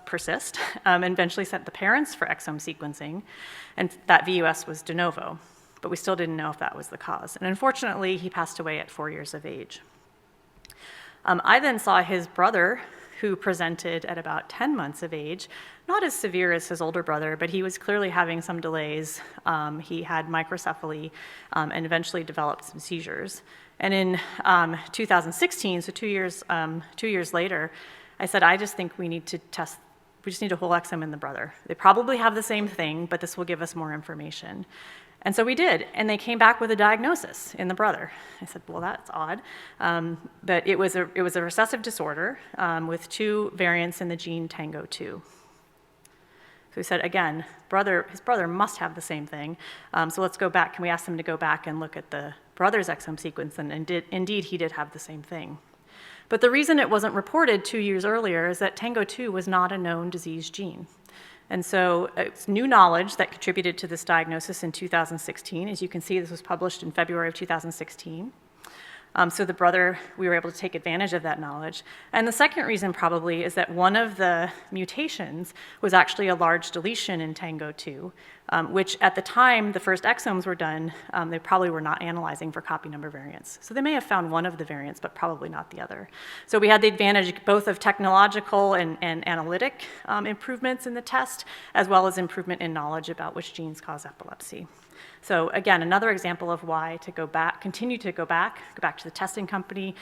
S10: persist, and eventually sent the parents for exome sequencing, and that VUS was de novo, but we still didn't know if that was the cause. And unfortunately, he passed away at 4 years of age. I then saw his brother, who presented at about 10 months of age, not as severe as his older brother, but he was clearly having some delays. He had microcephaly and eventually developed some seizures. And in 2016, so 2 years later, I said, I just think we need to test, we just need a whole exome in the brother. They probably have the same thing, but this will give us more information. And so we did, and they came back with a diagnosis in the brother. I said, well, that's odd. But it was a recessive disorder with 2 variants in the gene TANGO2. So we said, again, his brother must have the same thing. So let's go back. Can we ask them to go back and look at the brother's exome sequence? And indeed, he did have the same thing. But the reason it wasn't reported 2 years earlier is that TANGO2 was not a known disease gene. And so it's new knowledge that contributed to this diagnosis in 2016. As you can see, this was published in February of 2016. So the brother, we were able to take advantage of that knowledge. And the second reason probably is that one of the mutations was actually a large deletion in TANGO2, which at the time the first exomes were done, they probably were not analyzing for copy number variants. So they may have found one of the variants, but probably not the other. So we had the advantage both of technological and analytic improvements in the test, as well as improvement in knowledge about which genes cause epilepsy. So again, another example of why to go back, continue to go back to the testing company,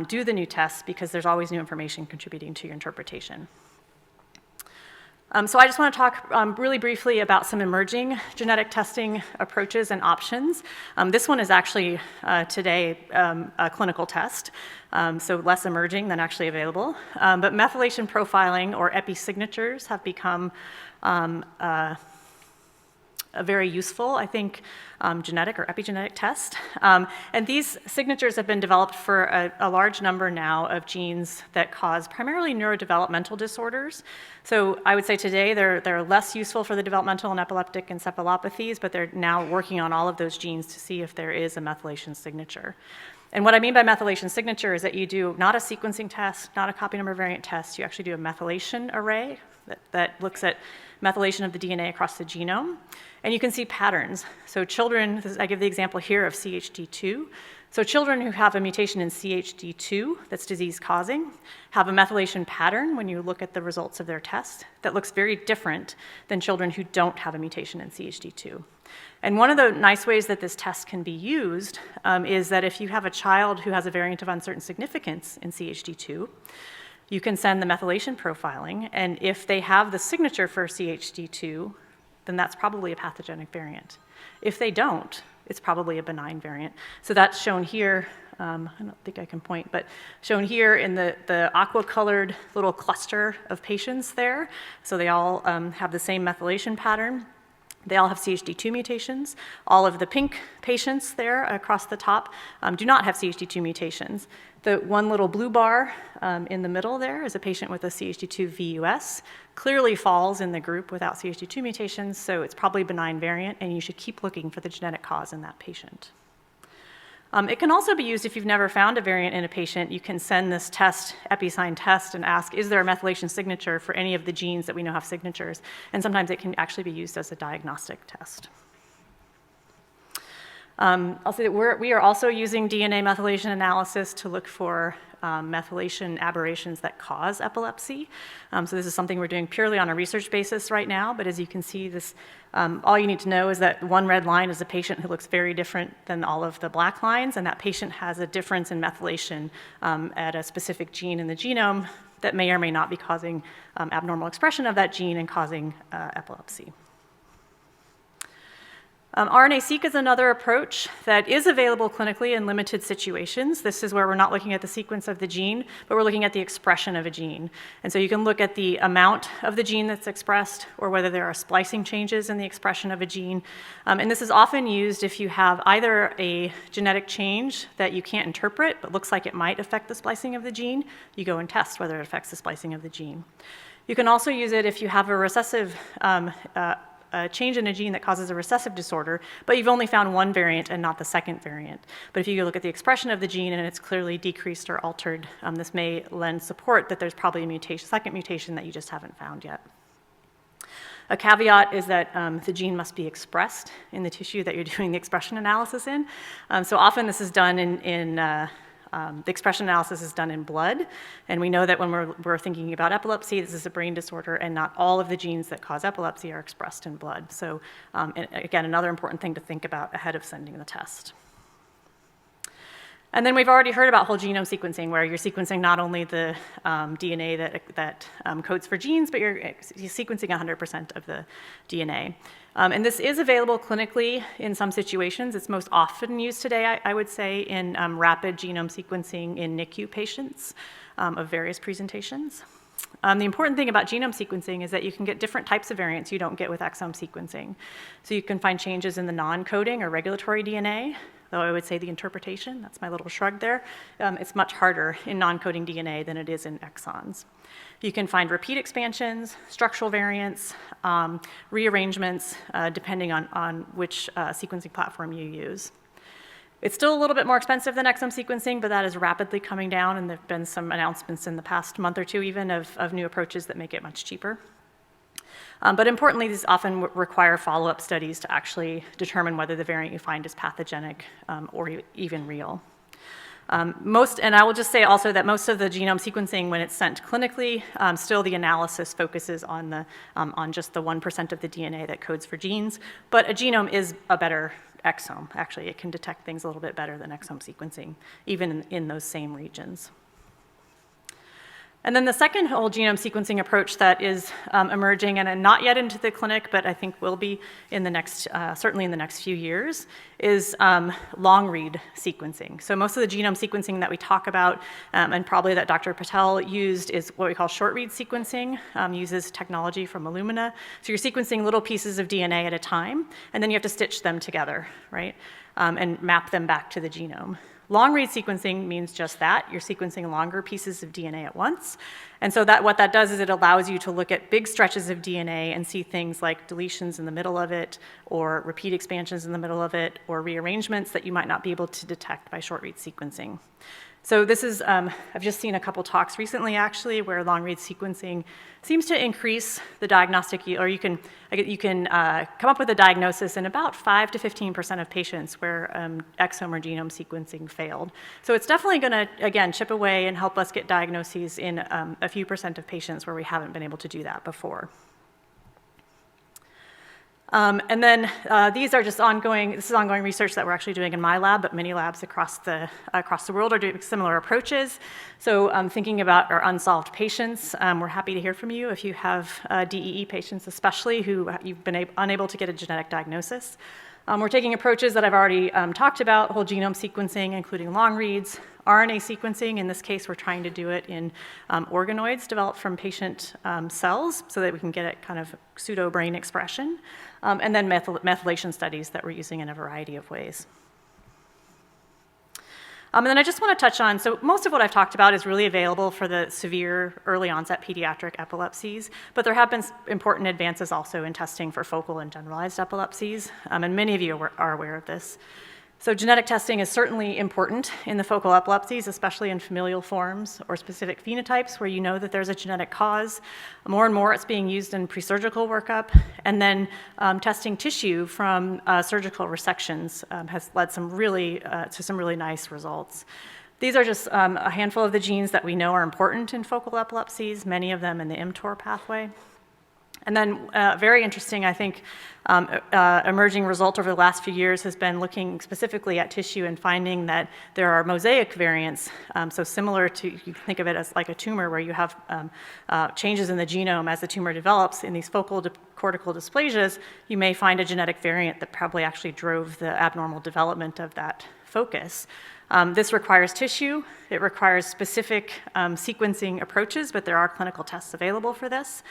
S10: do the new tests, because there's always new information contributing to your interpretation. So I just want to talk really briefly about some emerging genetic testing approaches and options. This one is actually today a clinical test, so less emerging than actually available. But methylation profiling, or epi-signatures, have become a very useful, I think, genetic or epigenetic test. And these signatures have been developed for a large number now of genes that cause primarily neurodevelopmental disorders. So I would say today they're less useful for the developmental and epileptic encephalopathies, but they're now working on all of those genes to see if there is a methylation signature. And what I mean by methylation signature is that you do not a sequencing test, not a copy number variant test, you actually do a methylation array that looks at methylation of the DNA across the genome. And you can see patterns. So children, I give the example here of CHD2. So children who have a mutation in CHD2 that's disease-causing have a methylation pattern when you look at the results of their test that looks very different than children who don't have a mutation in CHD2. And one of the nice ways that this test can be used is that if you have a child who has a variant of uncertain significance in CHD2, you can send the methylation profiling, and if they have the signature for CHD2, then that's probably a pathogenic variant. If they don't, it's probably a benign variant. So that's shown here. I don't think I can point, but shown here in the aqua-colored little cluster of patients there. So they all have the same methylation pattern. They all have CHD2 mutations. All of the pink patients there across the top do not have CHD2 mutations. The one little blue bar in the middle there is a patient with a CHD2 VUS. Clearly falls in the group without CHD2 mutations, so it's probably a benign variant, and you should keep looking for the genetic cause in that patient. It can also be used if you've never found a variant in a patient. You can send this test, EpiSign test, and ask, is there a methylation signature for any of the genes that we know have signatures? And sometimes it can actually be used as a diagnostic test. I'll say that we are also using DNA methylation analysis to look for methylation aberrations that cause epilepsy. So this is something we're doing purely on a research basis right now, but as you can see, this, all you need to know is that one red line is a patient who looks very different than all of the black lines, and that patient has a difference in methylation at a specific gene in the genome that may or may not be causing abnormal expression of that gene and causing epilepsy. RNA-seq is another approach that is available clinically in limited situations. This is where we're not looking at the sequence of the gene, but we're looking at the expression of a gene. And so you can look at the amount of the gene that's expressed or whether there are splicing changes in the expression of a gene. And this is often used if you have either a genetic change that you can't interpret but looks like it might affect the splicing of the gene. You go and test whether it affects the splicing of the gene. You can also use it if you have a recessive a change in a gene that causes a recessive disorder, but you've only found one variant and not the second variant. But if you look at the expression of the gene and it's clearly decreased or altered, this may lend support that there's probably a mutation, second mutation that you just haven't found yet. A caveat is that the gene must be expressed in the tissue that you're doing the expression analysis in. So often this is done the expression analysis is done in blood, and we know that when we're thinking about epilepsy, this is a brain disorder, and not all of the genes that cause epilepsy are expressed in blood. So again, another important thing to think about ahead of sending the test. And then we've already heard about whole genome sequencing, where you're sequencing not only the DNA that codes for genes, but you're sequencing 100% of the DNA. And this is available clinically in some situations. It's most often used today, I would say, in rapid genome sequencing in NICU patients of various presentations. The important thing about genome sequencing is that you can get different types of variants you don't get with exome sequencing. So you can find changes in the non-coding or regulatory DNA, though I would say the interpretation, that's my little shrug there, it's much harder in non-coding DNA than it is in exons. You can find repeat expansions, structural variants, rearrangements, depending on which sequencing platform you use. It's still a little bit more expensive than exome sequencing, but that is rapidly coming down, and there have been some announcements in the past month or two even of new approaches that make it much cheaper. But importantly, these often require follow-up studies to actually determine whether the variant you find is pathogenic or even real. And I will just say also that most of the genome sequencing, when it's sent clinically, still the analysis focuses on just the 1% of the DNA that codes for genes, but a genome is a better exome. Actually, it can detect things a little bit better than exome sequencing, even in those same regions. And then the second whole genome sequencing approach that is emerging, and not yet into the clinic, but I think will be in the next, certainly in the next few years, is long-read sequencing. So most of the genome sequencing that we talk about, and probably that Dr. Patel used, is what we call short-read sequencing, uses technology from Illumina. So you're sequencing little pieces of DNA at a time, and then you have to stitch them together, right, and map them back to the genome. Long-read sequencing means just that. You're sequencing longer pieces of DNA at once. And so what that does is it allows you to look at big stretches of DNA and see things like deletions in the middle of it, or repeat expansions in the middle of it, or rearrangements that you might not be able to detect by short-read sequencing. So this is, I've just seen a couple talks recently actually where long-read sequencing seems to increase the diagnostic yield, or you can come up with a diagnosis in about 5 to 15% of patients where exome or genome sequencing failed. So it's definitely gonna, again, chip away and help us get diagnoses in a few percent of patients where we haven't been able to do that before. And then these are just this is ongoing research that we're actually doing in my lab, but many labs across the world are doing similar approaches. So thinking about our unsolved patients, we're happy to hear from you if you have DEE patients especially who you've been unable to get a genetic diagnosis. We're taking approaches that I've already talked about, whole genome sequencing, including long reads, RNA sequencing. In this case, we're trying to do it in organoids developed from patient cells so that we can get at kind of pseudo-brain expression, and then methylation studies that we're using in a variety of ways. And then I just want to touch on, so most of what I've talked about is really available for the severe early onset pediatric epilepsies, but there have been important advances also in testing for focal and generalized epilepsies, and many of you are aware of this. So genetic testing is certainly important in the focal epilepsies, especially in familial forms or specific phenotypes where you know that there's a genetic cause. More and more it's being used in pre-surgical workup, and then testing tissue from surgical resections has led to some really nice results. These are just a handful of the genes that we know are important in focal epilepsies, many of them in the mTOR pathway. And then very interesting, I think, emerging result over the last few years has been looking specifically at tissue and finding that there are mosaic variants. So similar to, you can think of it as like a tumor where you have changes in the genome as the tumor develops. In these focal cortical dysplasias, you may find a genetic variant that probably actually drove the abnormal development of that focus. This requires tissue. It requires specific sequencing approaches, but there are clinical tests available for this.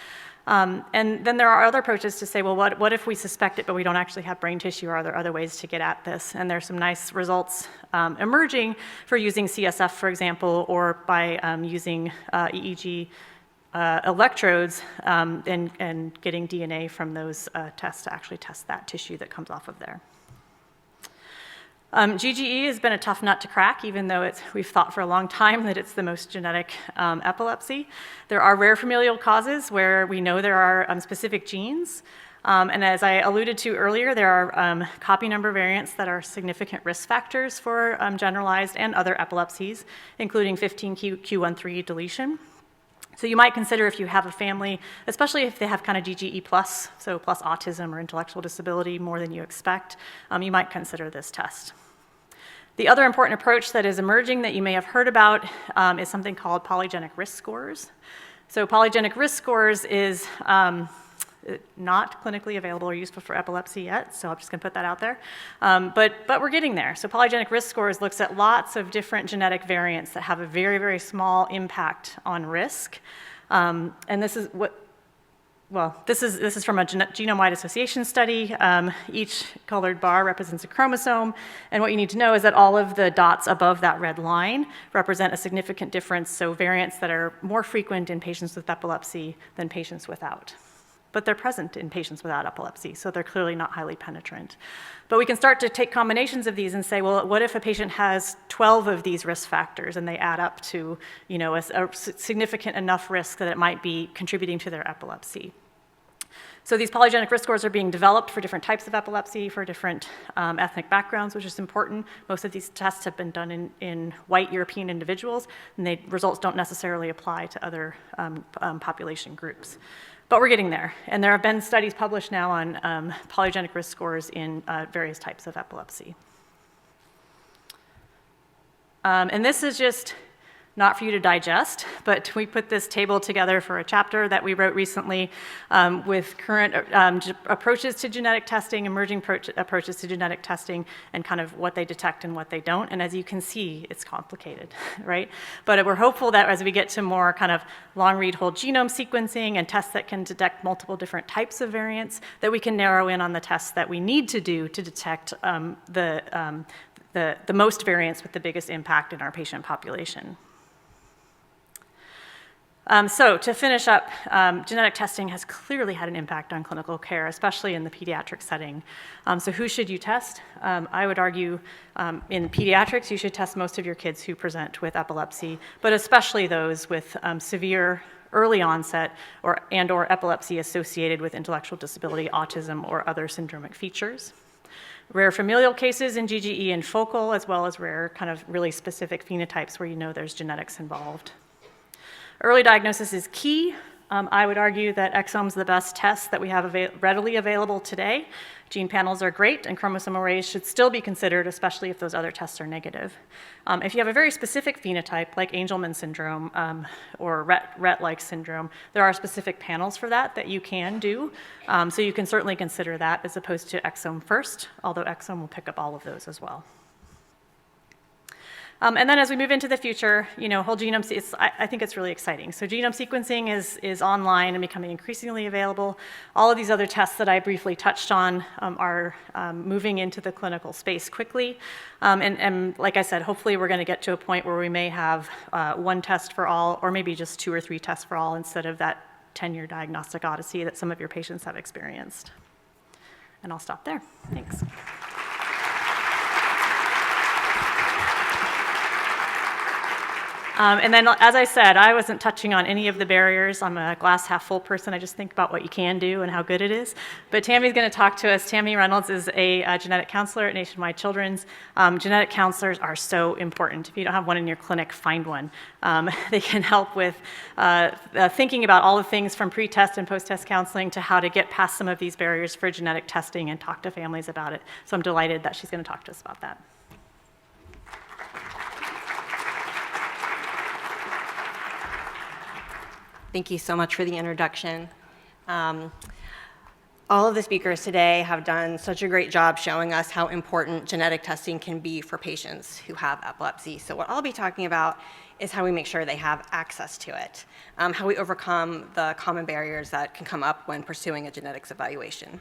S10: And then there are other approaches to say, well, what if we suspect it, but we don't actually have brain tissue? Are there other ways to get at this? And there's some nice results emerging for using CSF, for example, or by using EEG electrodes and getting DNA from those tests to actually test that tissue that comes off of there. GGE has been a tough nut to crack, even though we've thought for a long time that it's the most genetic epilepsy. There are rare familial causes where we know there are specific genes. And as I alluded to earlier, there are copy number variants that are significant risk factors for generalized and other epilepsies, including 15q13 deletion. So you might consider, if you have a family, especially if they have kind of GGE plus, so plus autism or intellectual disability more than you expect, you might consider this test. The other important approach that is emerging that you may have heard about is something called polygenic risk scores. So polygenic risk scores is not clinically available or useful for epilepsy yet, so I'm just going to put that out there. But we're getting there. So polygenic risk scores looks at lots of different genetic variants that have a very, very small impact on risk. And this is what, well, this is from a genome-wide association study. Each colored bar represents a chromosome, and what you need to know is that all of the dots above that red line represent a significant difference, so variants that are more frequent in patients with epilepsy than patients without. But they're present in patients without epilepsy, so they're clearly not highly penetrant. But we can start to take combinations of these and say, well, what if a patient has 12 of these risk factors and they add up to, you know, a significant enough risk that it might be contributing to their epilepsy? So these polygenic risk scores are being developed for different types of epilepsy, for different ethnic backgrounds, which is important. Most of these tests have been done in white European individuals, and the results don't necessarily apply to other population groups. But we're getting there, and there have been studies published now on polygenic risk scores in various types of epilepsy. And this is just not for you to digest, but we put this table together for a chapter that we wrote recently with current approaches to genetic testing, emerging approaches to genetic testing, and kind of what they detect and what they don't. And as you can see, it's complicated, right? But we're hopeful that as we get to more kind of long-read whole genome sequencing and tests that can detect multiple different types of variants, that we can narrow in on the tests that we need to do to detect the most variants with the biggest impact in our patient population. So to finish up, genetic testing has clearly had an impact on clinical care, especially in the pediatric setting. So who should you test? I would argue in pediatrics, you should test most of your kids who present with epilepsy, but especially those with severe early onset or epilepsy associated with intellectual disability, autism, or other syndromic features. Rare familial cases in GGE and focal, as well as rare kind of really specific phenotypes where you know there's genetics involved. Early diagnosis is key. I would argue that exome's the best test that we have readily available today. Gene panels are great, and chromosome arrays should still be considered, especially if those other tests are negative. If you have a very specific phenotype, like Angelman syndrome or Rett-like syndrome, there are specific panels for that you can do. So you can certainly consider that as opposed to exome first, although exome will pick up all of those as well. And then as we move into the future, you know, whole genome, I think it's really exciting. So genome sequencing is online and becoming increasingly available. All of these other tests that I briefly touched on are moving into the clinical space quickly. And like I said, hopefully we're going to get to a point where we may have one test for all, or maybe just 2 or 3 tests for all, instead of that 10-year diagnostic odyssey that some of your patients have experienced. And I'll stop there. Thanks. And then, as I said, I wasn't touching on any of the barriers. I'm a glass half full person. I just think about what you can do and how good it is. But Tammy's going to talk to us. Tammy Reynolds is a genetic counselor at Nationwide Children's. Genetic counselors are so important. If you don't have one in your clinic, find one. They can help with thinking about all the things from pre-test and post-test counseling to how to get past some of these barriers for genetic testing and talk to families about it. So I'm delighted that she's going to talk to us about that.
S6: Thank you so much for the introduction. All of the speakers today have done such a great job showing us how important genetic testing can be for patients who have epilepsy. So what I'll be talking about is how we make sure they have access to it, how we overcome the common barriers that can come up when pursuing a genetics evaluation.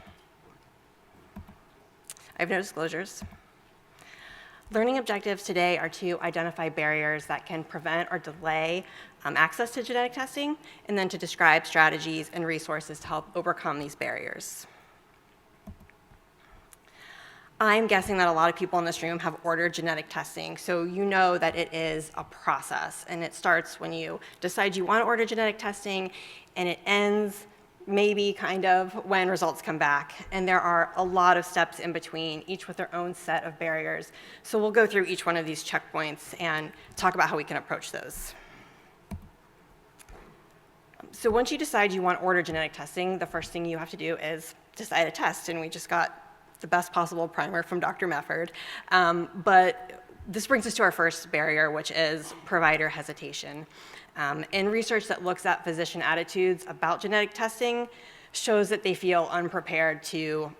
S6: I have no disclosures. Learning objectives today are to identify barriers that can prevent or delay access to genetic testing, and then to describe strategies and resources to help overcome these barriers. I'm guessing that a lot of people in this room have ordered genetic testing, so you know that it is a process, and it starts when you decide you want to order genetic testing, and it ends maybe kind of when results come back. And there are a lot of steps in between, each with their own set of barriers. So we'll go through each one of these checkpoints and talk about how we can approach those. So once you decide you want to order genetic testing, the first thing you have to do is decide a test. And we just got the best possible primer from Dr. Mefford. But This brings us to our first barrier, which is provider hesitation. And research that looks at physician attitudes about genetic testing shows that they feel unprepared to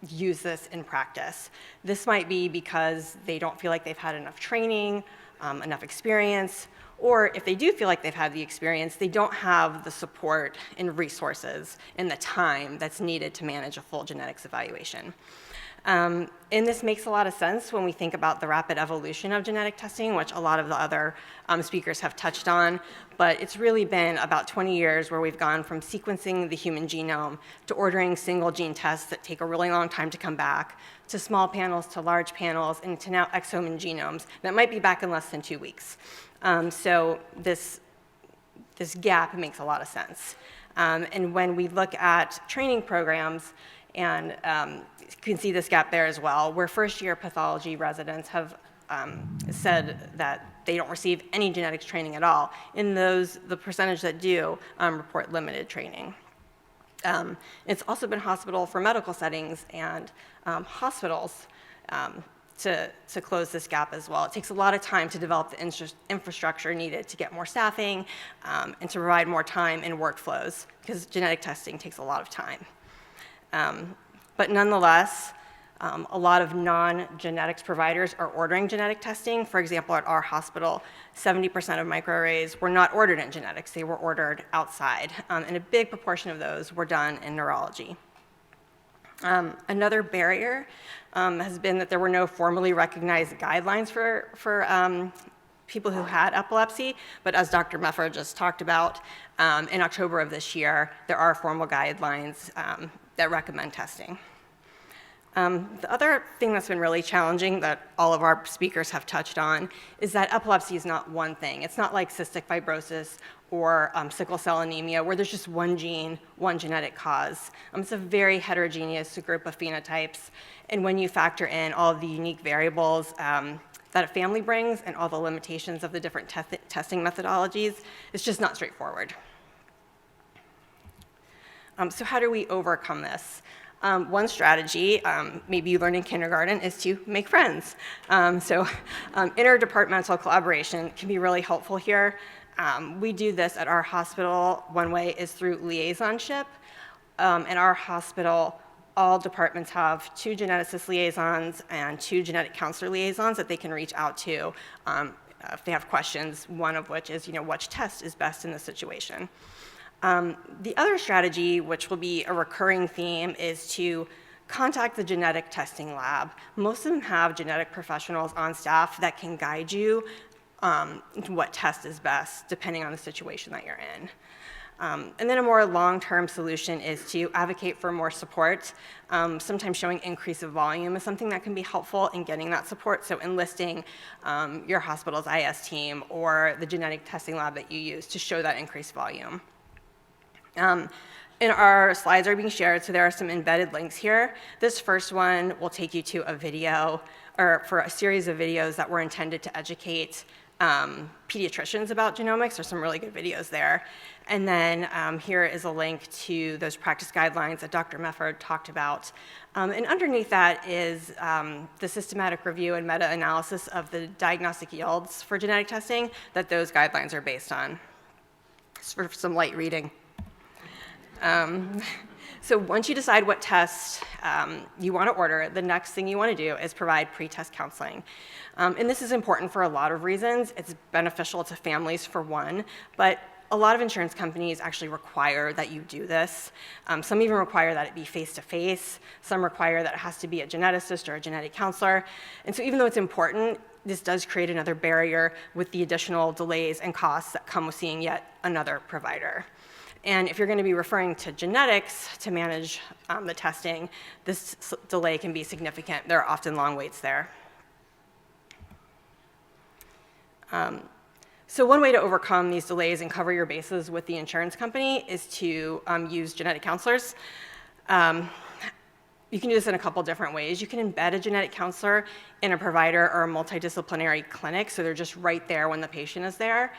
S6: use this in practice. This might be because they don't feel like they've had enough training, enough experience, or if they do feel like they've had the experience, they don't have the support and resources and the time that's needed to manage a full genetics evaluation. And this makes a lot of sense when we think about the rapid evolution of genetic testing, which a lot of the other speakers have touched on, but it's really been about 20 years where we've gone from sequencing the human genome to ordering single gene tests that take a really long time to come back, to small panels, to large panels, and to now exome and genomes that might be back in less than 2 weeks. So this gap makes a lot of sense. And when we look at training programs, and you can see this gap there as well, where first-year pathology residents have said that they don't receive any genetics training at all. In those, the percentage that do report limited training. It's also been hospital for medical settings and hospitals to close this gap as well. It takes a lot of time to develop the infrastructure needed to get more staffing and to provide more time in workflows, because genetic testing takes a lot of time. But nonetheless, a lot of non-genetics providers are ordering genetic testing. For example, at our hospital, 70% of microarrays were not ordered in genetics. They were ordered outside, and a big proportion of those were done in neurology. Another barrier has been that there were no formally recognized guidelines for people who had epilepsy, but as Dr. Meffer just talked about, in October of this year, there are formal guidelines that recommend testing. The other thing that's been really challenging that all of our speakers have touched on is that epilepsy is not one thing. It's not like cystic fibrosis or sickle cell anemia, where there's just one gene, one genetic cause. It's a very heterogeneous group of phenotypes, and when you factor in all of the unique variables that a family brings and all the limitations of the different testing methodologies, it's just not straightforward. So how do we overcome this? One strategy, maybe you learned in kindergarten, is to make friends. Interdepartmental collaboration can be really helpful here. We do this at our hospital. One way is through liaisonship. In our hospital, all departments have 2 geneticist liaisons and 2 genetic counselor liaisons that they can reach out to if they have questions, one of which is, which test is best in this situation. The other strategy, which will be a recurring theme, is to contact the genetic testing lab. Most of them have genetic professionals on staff that can guide you what test is best, depending on the situation that you're in. And then a more long-term solution is to advocate for more support. Sometimes showing increase of volume is something that can be helpful in getting that support, so enlisting your hospital's AES team or the genetic testing lab that you use to show that increased volume. And our slides are being shared, so there are some embedded links here. This first one will take you to a video, or for a series of videos that were intended to educate pediatricians about genomics. There's some really good videos there. And then here is a link to those practice guidelines that Dr. Meffer talked about. And underneath that is the systematic review and meta-analysis of the diagnostic yields for genetic testing that those guidelines are based on. Just for some light reading. So once you decide what test you want to order, the next thing you want to do is provide pre-test counseling. And this is important for a lot of reasons. It's beneficial to families for one, but a lot of insurance companies actually require that you do this. Some even require that it be face-to-face. Some require that it has to be a geneticist or a genetic counselor. And so even though it's important, this does create another barrier with the additional delays and costs that come with seeing yet another provider. And if you're going to be referring to genetics to manage the testing, this delay can be significant. There are often long waits there. So one way to overcome these delays and cover your bases with the insurance company is to use genetic counselors. You can do this in a couple different ways. You can embed a genetic counselor in a provider or a multidisciplinary clinic, so they're just right there when the patient is there.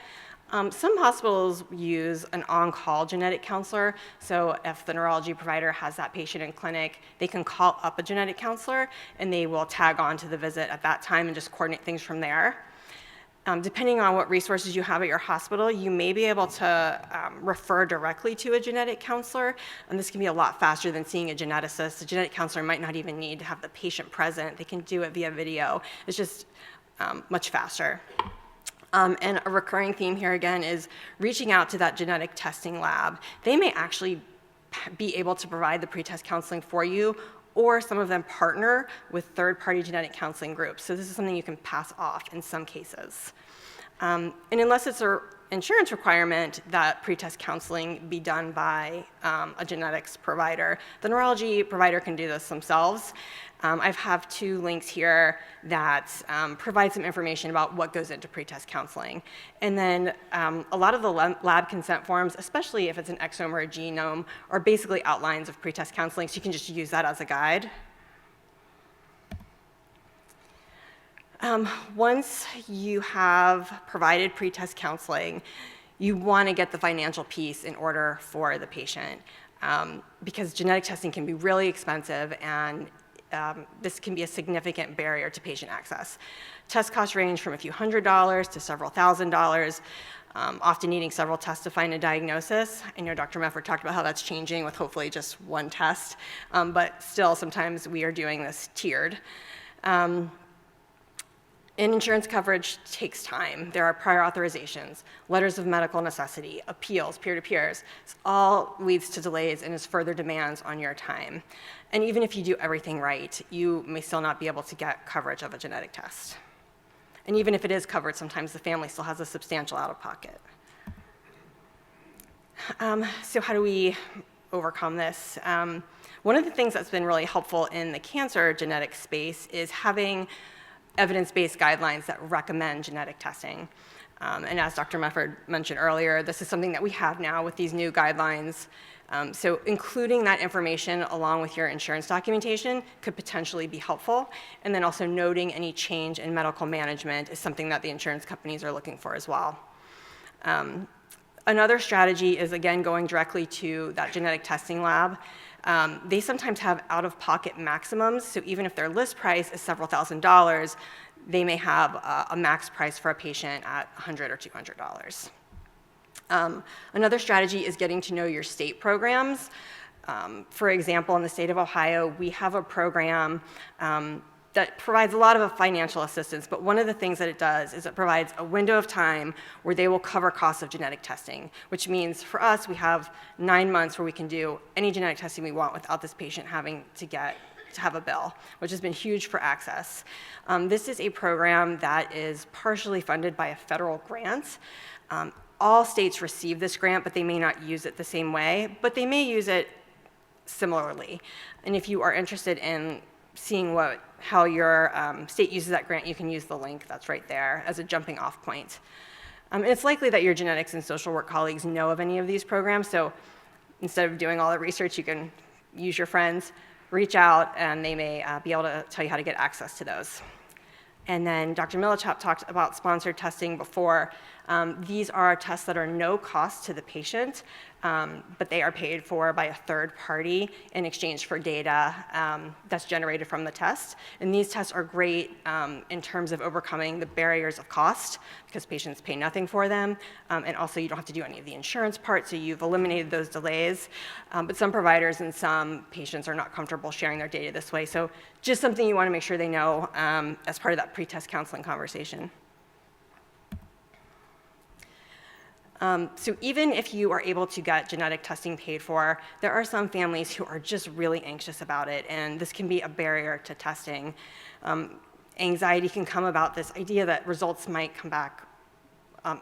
S6: Some hospitals use an on-call genetic counselor, so if the neurology provider has that patient in clinic, they can call up a genetic counselor and they will tag on to the visit at that time and just coordinate things from there. Depending on what resources you have at your hospital, you may be able to refer directly to a genetic counselor, and this can be a lot faster than seeing a geneticist. A genetic counselor might not even need to have the patient present. They can do it via video. It's just much faster. And a recurring theme here again is reaching out to that genetic testing lab. They may actually be able to provide the pretest counseling for you, or some of them partner with third-party genetic counseling groups. So this is something you can pass off in some cases. And unless it's an insurance requirement that pretest counseling be done by a genetics provider, the neurology provider can do this themselves. I have 2 links here that provide some information about what goes into pretest counseling. And then a lot of the lab consent forms, especially if it's an exome or a genome, are basically outlines of pretest counseling, so you can just use that as a guide. Once you have provided pretest counseling, you want to get the financial piece in order for the patient, because genetic testing can be really expensive, and this can be a significant barrier to patient access. Test costs range from a few $100s to several $1,000s, often needing several tests to find a diagnosis. I know Dr. Mefford talked about how that's changing with hopefully just one test, but still sometimes we are doing this tiered. And insurance coverage takes time. There are prior authorizations, letters of medical necessity, appeals, peer-to-peers. This all leads to delays and is further demands on your time. And even if you do everything right, you may still not be able to get coverage of a genetic test. And even if it is covered, sometimes the family still has a substantial out-of-pocket. So how do we overcome this? One of the things that's been really helpful in the cancer genetic space is having evidence-based guidelines that recommend genetic testing. And as Dr. Mefford mentioned earlier, this is something that we have now with these new guidelines. So including that information along with your insurance documentation could potentially be helpful. And then also noting any change in medical management is something that the insurance companies are looking for as well. Another strategy is, again, going directly to that genetic testing lab. They sometimes have out-of-pocket maximums, so even if their list price is several $1,000s, they may have a max price for a patient at $100 or $200. Another strategy is getting to know your state programs. For example, in the state of Ohio, we have a program that provides a lot of financial assistance, but one of the things that it does is it provides a window of time where they will cover costs of genetic testing, which means for us, we have 9 months where we can do any genetic testing we want without this patient having to have a bill, which has been huge for access. This is a program that is partially funded by a federal grant. All states receive this grant, but they may not use it the same way, but they may use it similarly. And if you are interested in seeing how your state uses that grant, you can use the link that's right there as a jumping off point. And it's likely that your genetics and social work colleagues know of any of these programs, so instead of doing all the research, you can use your friends, reach out, and they may be able to tell you how to get access to those. And then Dr. Millichap talked about sponsored testing before. These are tests that are no cost to the patient, but they are paid for by a third party in exchange for data that's generated from the test. And these tests are great in terms of overcoming the barriers of cost, because patients pay nothing for them, and also you don't have to do any of the insurance part, so you've eliminated those delays. But some providers and some patients are not comfortable sharing their data this way, so just something you want to make sure they know as part of that pre-test counseling conversation. So even if you are able to get genetic testing paid for, there are some families who are just really anxious about it, and this can be a barrier to testing. Anxiety can come about this idea that results might come back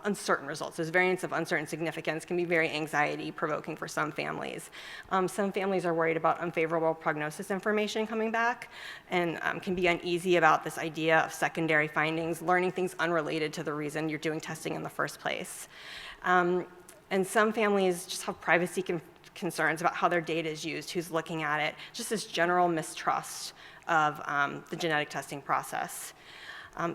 S6: uncertain results. Those variants of uncertain significance can be very anxiety-provoking for some families. Some families are worried about unfavorable prognosis information coming back and can be uneasy about this idea of secondary findings, learning things unrelated to the reason you're doing testing in the first place. And some families just have privacy concerns about how their data is used, who's looking at it, just this general mistrust of the genetic testing process.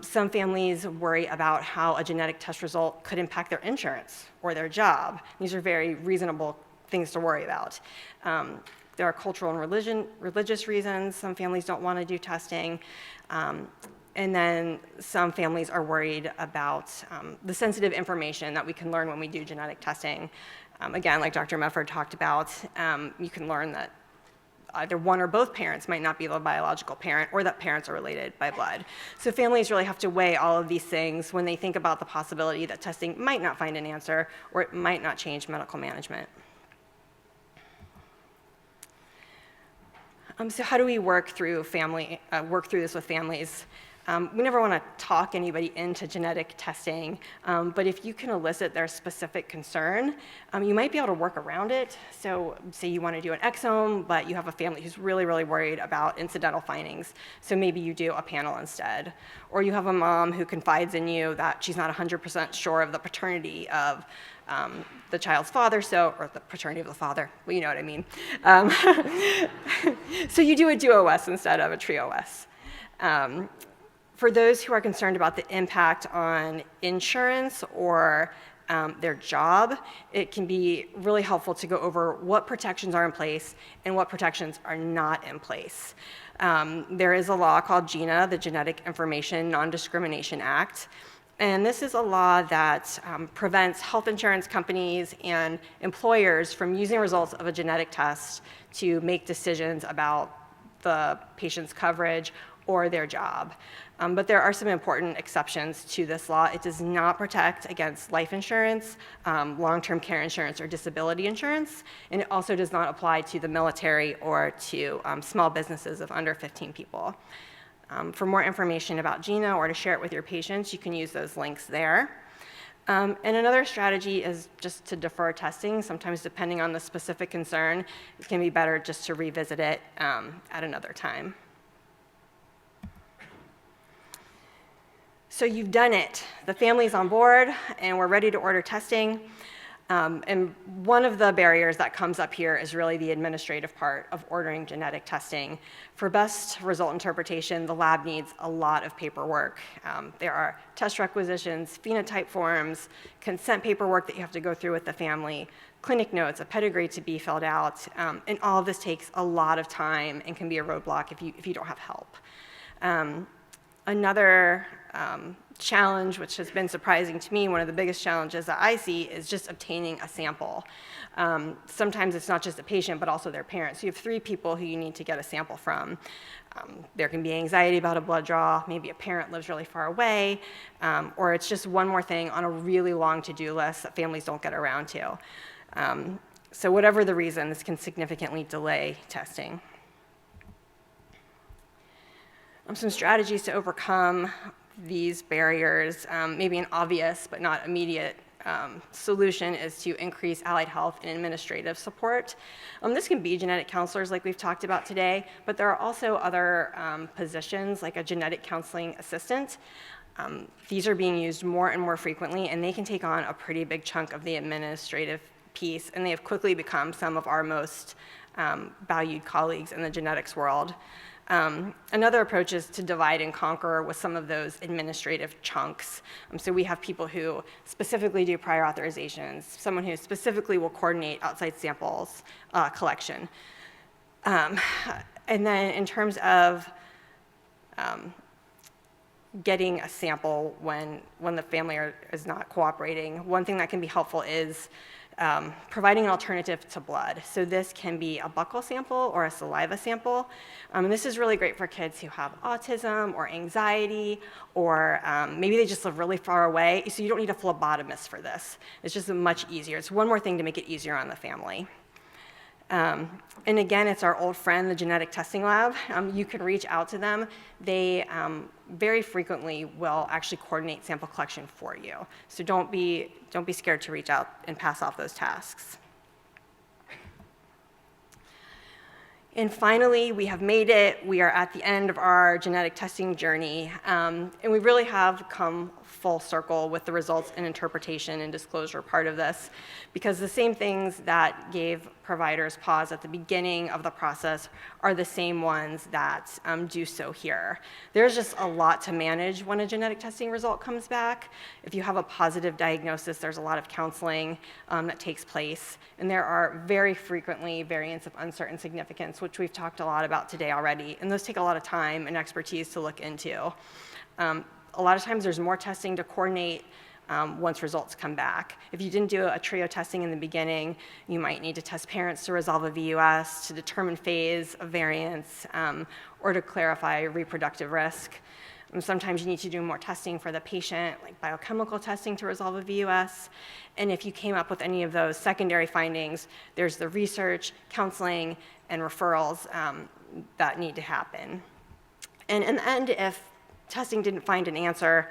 S6: Some families worry about how a genetic test result could impact their insurance or their job. These are very reasonable things to worry about. There are cultural and religious reasons. Some families don't want to do testing. And then some families are worried about the sensitive information that we can learn when we do genetic testing. Again, like Dr. Mefford talked about, you can learn that either one or both parents might not be the biological parent, or that parents are related by blood. So families really have to weigh all of these things when they think about the possibility that testing might not find an answer, or it might not change medical management. So how do we work through this with families? We never want to talk anybody into genetic testing, but if you can elicit their specific concern, you might be able to work around it. So say you want to do an exome, but you have a family who's really, really worried about incidental findings, so maybe you do a panel instead. Or you have a mom who confides in you that she's not 100% sure of the paternity of the child's father, or the paternity of the father, well, you know what I mean. So you do a DuOS instead of a TRIOS. For those who are concerned about the impact on insurance or their job, it can be really helpful to go over what protections are in place and what protections are not in place. There is a law called GINA, the Genetic Information Non-Discrimination Act, and this is a law that prevents health insurance companies and employers from using results of a genetic test to make decisions about the patient's coverage or their job. But there are some important exceptions to this law. It does not protect against life insurance, long-term care insurance, or disability insurance, and it also does not apply to the military or to small businesses of under 15 people. For more information about GINA or to share it with your patients, you can use those links there. And another strategy is just to defer testing. Sometimes, depending on the specific concern, it can be better just to revisit it at another time. So you've done it. The family's on board, and we're ready to order testing. And one of the barriers that comes up here is really the administrative part of ordering genetic testing. For best result interpretation, the lab needs a lot of paperwork. There are test requisitions, phenotype forms, consent paperwork that you have to go through with the family, clinic notes, a pedigree to be filled out, and all of this takes a lot of time and can be a roadblock if you don't have help. Another challenge, which has been surprising to me, one of the biggest challenges that I see is just obtaining a sample. Sometimes it's not just a patient, but also their parents. You have 3 people who you need to get a sample from. There can be anxiety about a blood draw, maybe a parent lives really far away, or it's just one more thing on a really long to-do list that families don't get around to. So whatever the reason, this can significantly delay testing. Some strategies to overcome these barriers, maybe an obvious but not immediate solution is to increase allied health and administrative support. This can be genetic counselors like we've talked about today, but there are also other positions like a genetic counseling assistant. These are being used more and more frequently, and they can take on a pretty big chunk of the administrative piece, and they have quickly become some of our most valued colleagues in the genetics world. Another approach is to divide and conquer with some of those administrative chunks. So we have people who specifically do prior authorizations, someone who specifically will coordinate outside samples collection. And then in terms of getting a sample when the family is not cooperating, one thing that can be helpful is providing an alternative to blood. So this can be a buccal sample or a saliva sample. And this is really great for kids who have autism or anxiety, or maybe they just live really far away. So you don't need a phlebotomist for this. It's just much easier. It's one more thing to make it easier on the family. And again, it's our old friend, the genetic testing lab. You can reach out to them. They very frequently will actually coordinate sample collection for you. So don't be scared to reach out and pass off those tasks. And finally, we have made it. We are at the end of our genetic testing journey, and we really have come
S11: full circle with the results and interpretation and disclosure part of this, because the same things that gave providers pause at the beginning of the process are the same ones that do so here. There's just a lot to manage when a genetic testing result comes back. If you have a positive diagnosis, there's a lot of counseling that takes place, and there are very frequently variants of uncertain significance, which we've talked a lot about today already, and those take a lot of time and expertise to look into. A lot of times there's more testing to coordinate once results come back. If you didn't do a trio testing in the beginning, you might need to test parents to resolve a VUS, to determine phase of variance, or to clarify reproductive risk. And sometimes you need to do more testing for the patient, like biochemical testing to resolve a VUS. And if you came up with any of those secondary findings, there's the research, counseling, and referrals that need to happen. And in the end, if testing didn't find an answer,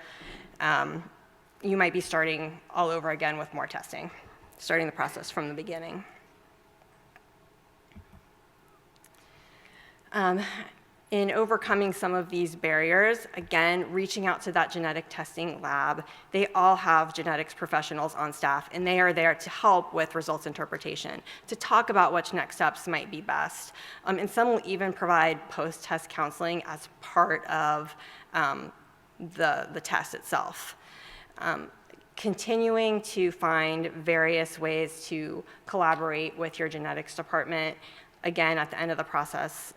S11: you might be starting all over again with more testing, starting the process from the beginning. In overcoming some of these barriers, again, reaching out to that genetic testing lab, they all have genetics professionals on staff, and they are there to help with results interpretation, to talk about which next steps might be best. And some will even provide post-test counseling as part of the test itself. Continuing to find various ways to collaborate with your genetics department, again, at the end of the process,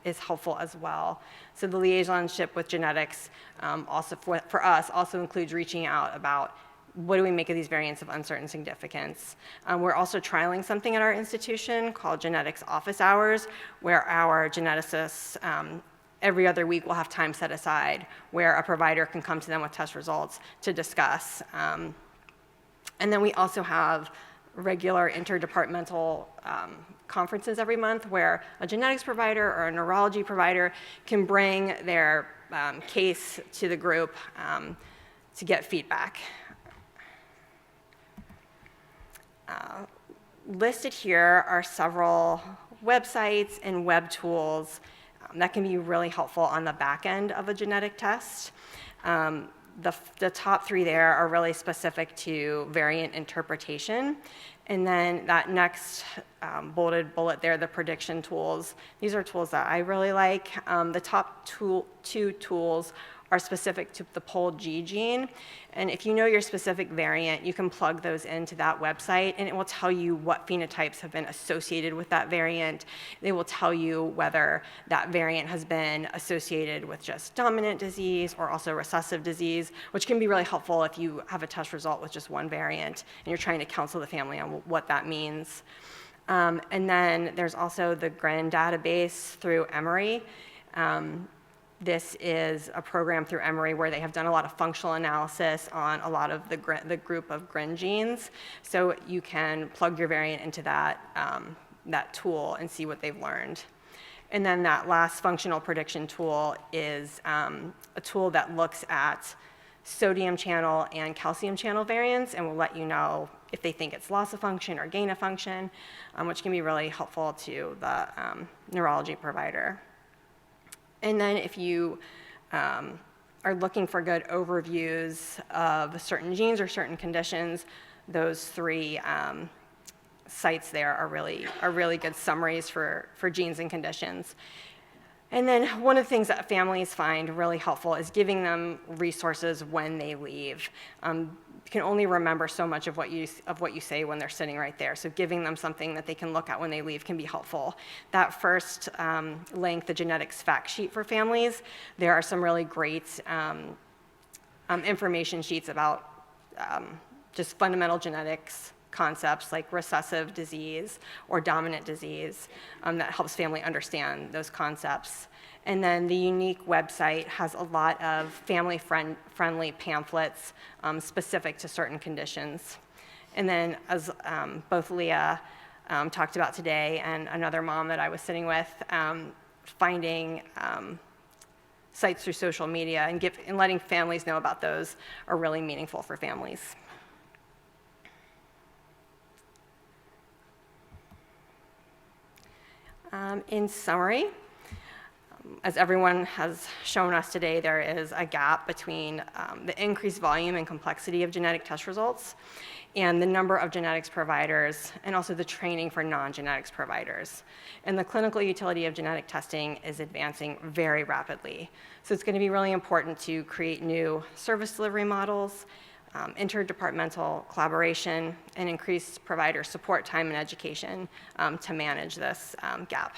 S11: is helpful as well. So the liaisonship with genetics also for us also includes reaching out about what do we make of these variants of uncertain significance. We're also trialing something at our institution called genetics office hours, where our geneticists every other week will have time set aside where a provider can come to them with test results to discuss. And then we also have regular interdepartmental conferences every month where a genetics provider or a neurology provider can bring their case to the group to get feedback. Listed here are several websites and web tools that can be really helpful on the back end of a genetic test. The top three there are really specific to variant interpretation. And then that next bolded bullet there, the prediction tools, these are tools that I really like. The top two tools are specific to the POL-G gene. And if you know your specific variant, you can plug those into that website, and it will tell you what phenotypes have been associated with that variant. They will tell you whether that variant has been associated with just dominant disease or also recessive disease, which can be really helpful if you have a test result with just one variant and you're trying to counsel the family on what that means. And then there's also the GRIN database through Emory. This is a program through Emory where they have done a lot of functional analysis on a lot of the group of GRIN genes. So you can plug your variant into that tool and see what they've learned. And then that last functional prediction tool is a tool that looks at sodium channel and calcium channel variants and will let you know if they think it's loss of function or gain of function, which can be really helpful to the neurology provider. And then if you are looking for good overviews of certain genes or certain conditions, those three sites there are really good summaries for genes and conditions. And then one of the things that families find really helpful is giving them resources when they leave. You can only remember so much of what you say when they're sitting right there. So giving them something that they can look at when they leave can be helpful. That first link, the genetics fact sheet for families, there are some really great information sheets about just fundamental genetics concepts like recessive disease or dominant disease that helps family understand those concepts. And then the unique website has a lot of family-friendly pamphlets specific to certain conditions. And then as both Leah talked about today and another mom that I was sitting with, finding sites through social media and letting families know about those are really meaningful for families. In summary, As everyone has shown us today, there is a gap between the increased volume and complexity of genetic test results and the number of genetics providers, and also the training for non-genetics providers. And the clinical utility of genetic testing is advancing very rapidly. So it's going to be really important to create new service delivery models, interdepartmental collaboration, and increase provider support time and education to manage this gap.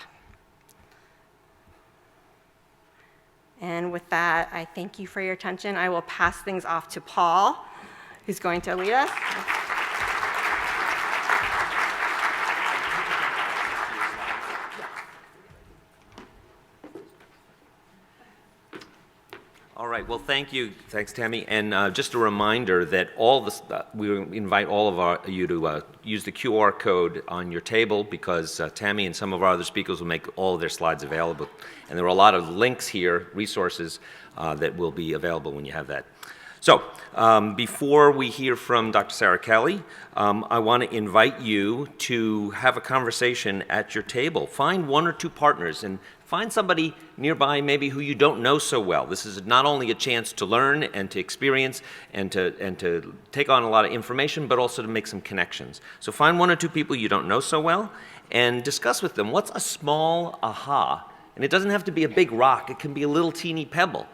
S11: And with that, I thank you for your attention. I will pass things off to Paul, who's going to lead us.
S9: All right, well, thank you. Thanks, Tammy. And just a reminder that all this, we invite all of you to use the QR code on your table, because Tammy and some of our other speakers will make all of their slides available. And there are a lot of links here, resources, that will be available when you have that. So, before we hear from Dr. Sarah Kelly, I want to invite you to have a conversation at your table. Find one or two partners and find somebody nearby maybe who you don't know so well. This is not only a chance to learn and to experience and to take on a lot of information, but also to make some connections. So find one or two people you don't know so well and discuss with them what's a small aha. And it doesn't have to be a big rock. It can be a little teeny pebble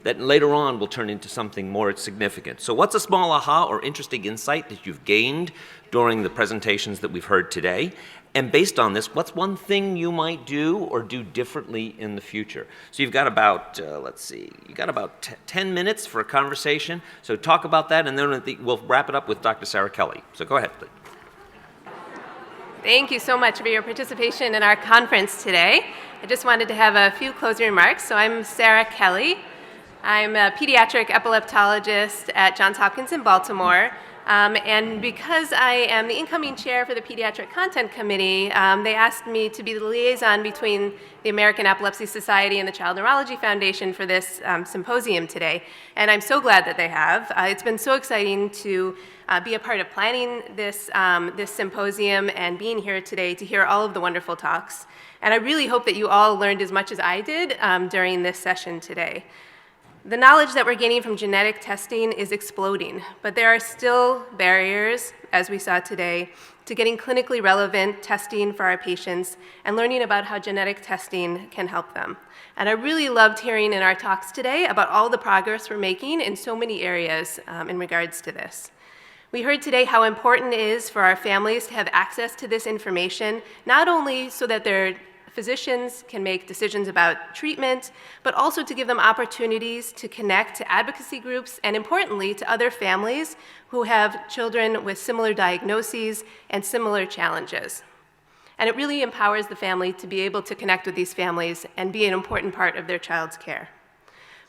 S9: that later on will turn into something more significant. So what's a small aha or interesting insight that you've gained during the presentations that we've heard today? And based on this, what's one thing you might do or do differently in the future? So you've got about, you've got about 10 minutes for a conversation. So talk about that, and then we'll wrap it up with Dr. Sarah Kelly. So go ahead, please.
S12: Thank you so much for your participation in our conference today. I just wanted to have a few closing remarks. So I'm Sarah Kelly. I'm a pediatric epileptologist at Johns Hopkins in Baltimore. And because I am the incoming chair for the Pediatric Content Committee, they asked me to be the liaison between the American Epilepsy Society and the Child Neurology Foundation for this symposium today. And I'm so glad that they have. It's been so exciting to be a part of planning this symposium and being here today to hear all of the wonderful talks. And I really hope that you all learned as much as I did during this session today. The knowledge that we're gaining from genetic testing is exploding, but there are still barriers, as we saw today, to getting clinically relevant testing for our patients and learning about how genetic testing can help them. And I really loved hearing in our talks today about all the progress we're making in so many areas in regards to this. We heard today how important it is for our families to have access to this information, not only so that their physicians can make decisions about treatment, but also to give them opportunities to connect to advocacy groups and, importantly, to other families who have children with similar diagnoses and similar challenges. And it really empowers the family to be able to connect with these families and be an important part of their child's care.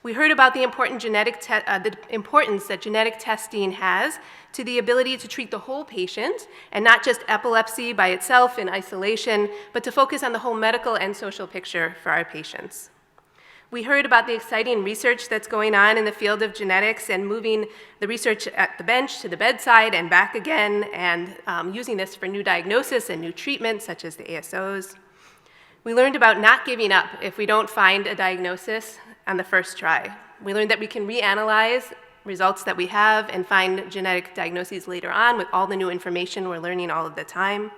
S12: We heard about the importance that genetic testing has to the ability to treat the whole patient, and not just epilepsy by itself in isolation, but to focus on the whole medical and social picture for our patients. We heard about the exciting research that's going on in the field of genetics and moving the research at the bench to the bedside and back again, and using this for new diagnosis and new treatments, such as the ASOs. We learned about not giving up if we don't find a diagnosis on the first try. We learned that we can reanalyze results that we have and find genetic diagnoses later on with all the new information we're learning all of the time.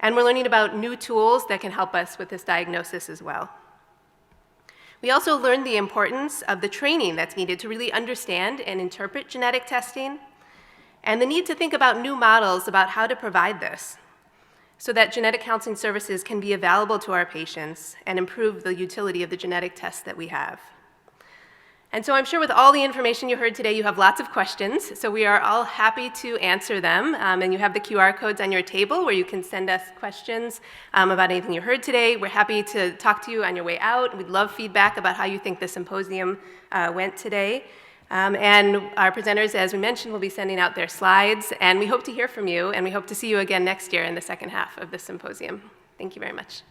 S12: And we're learning about new tools that can help us with this diagnosis as well. We also learned the importance of the training that's needed to really understand and interpret genetic testing, and the need to think about new models about how to provide this, so that genetic counseling services can be available to our patients and improve the utility of the genetic tests that we have. And so I'm sure with all the information you heard today, you have lots of questions, so we are all happy to answer them. And you have the QR codes on your table where you can send us questions about anything you heard today. We're happy to talk to you on your way out. We'd love feedback about how you think the symposium went today. And our presenters, as we mentioned, will be sending out their slides, and we hope to hear from you, and we hope to see you again next year in the second half of the symposium. Thank you very much.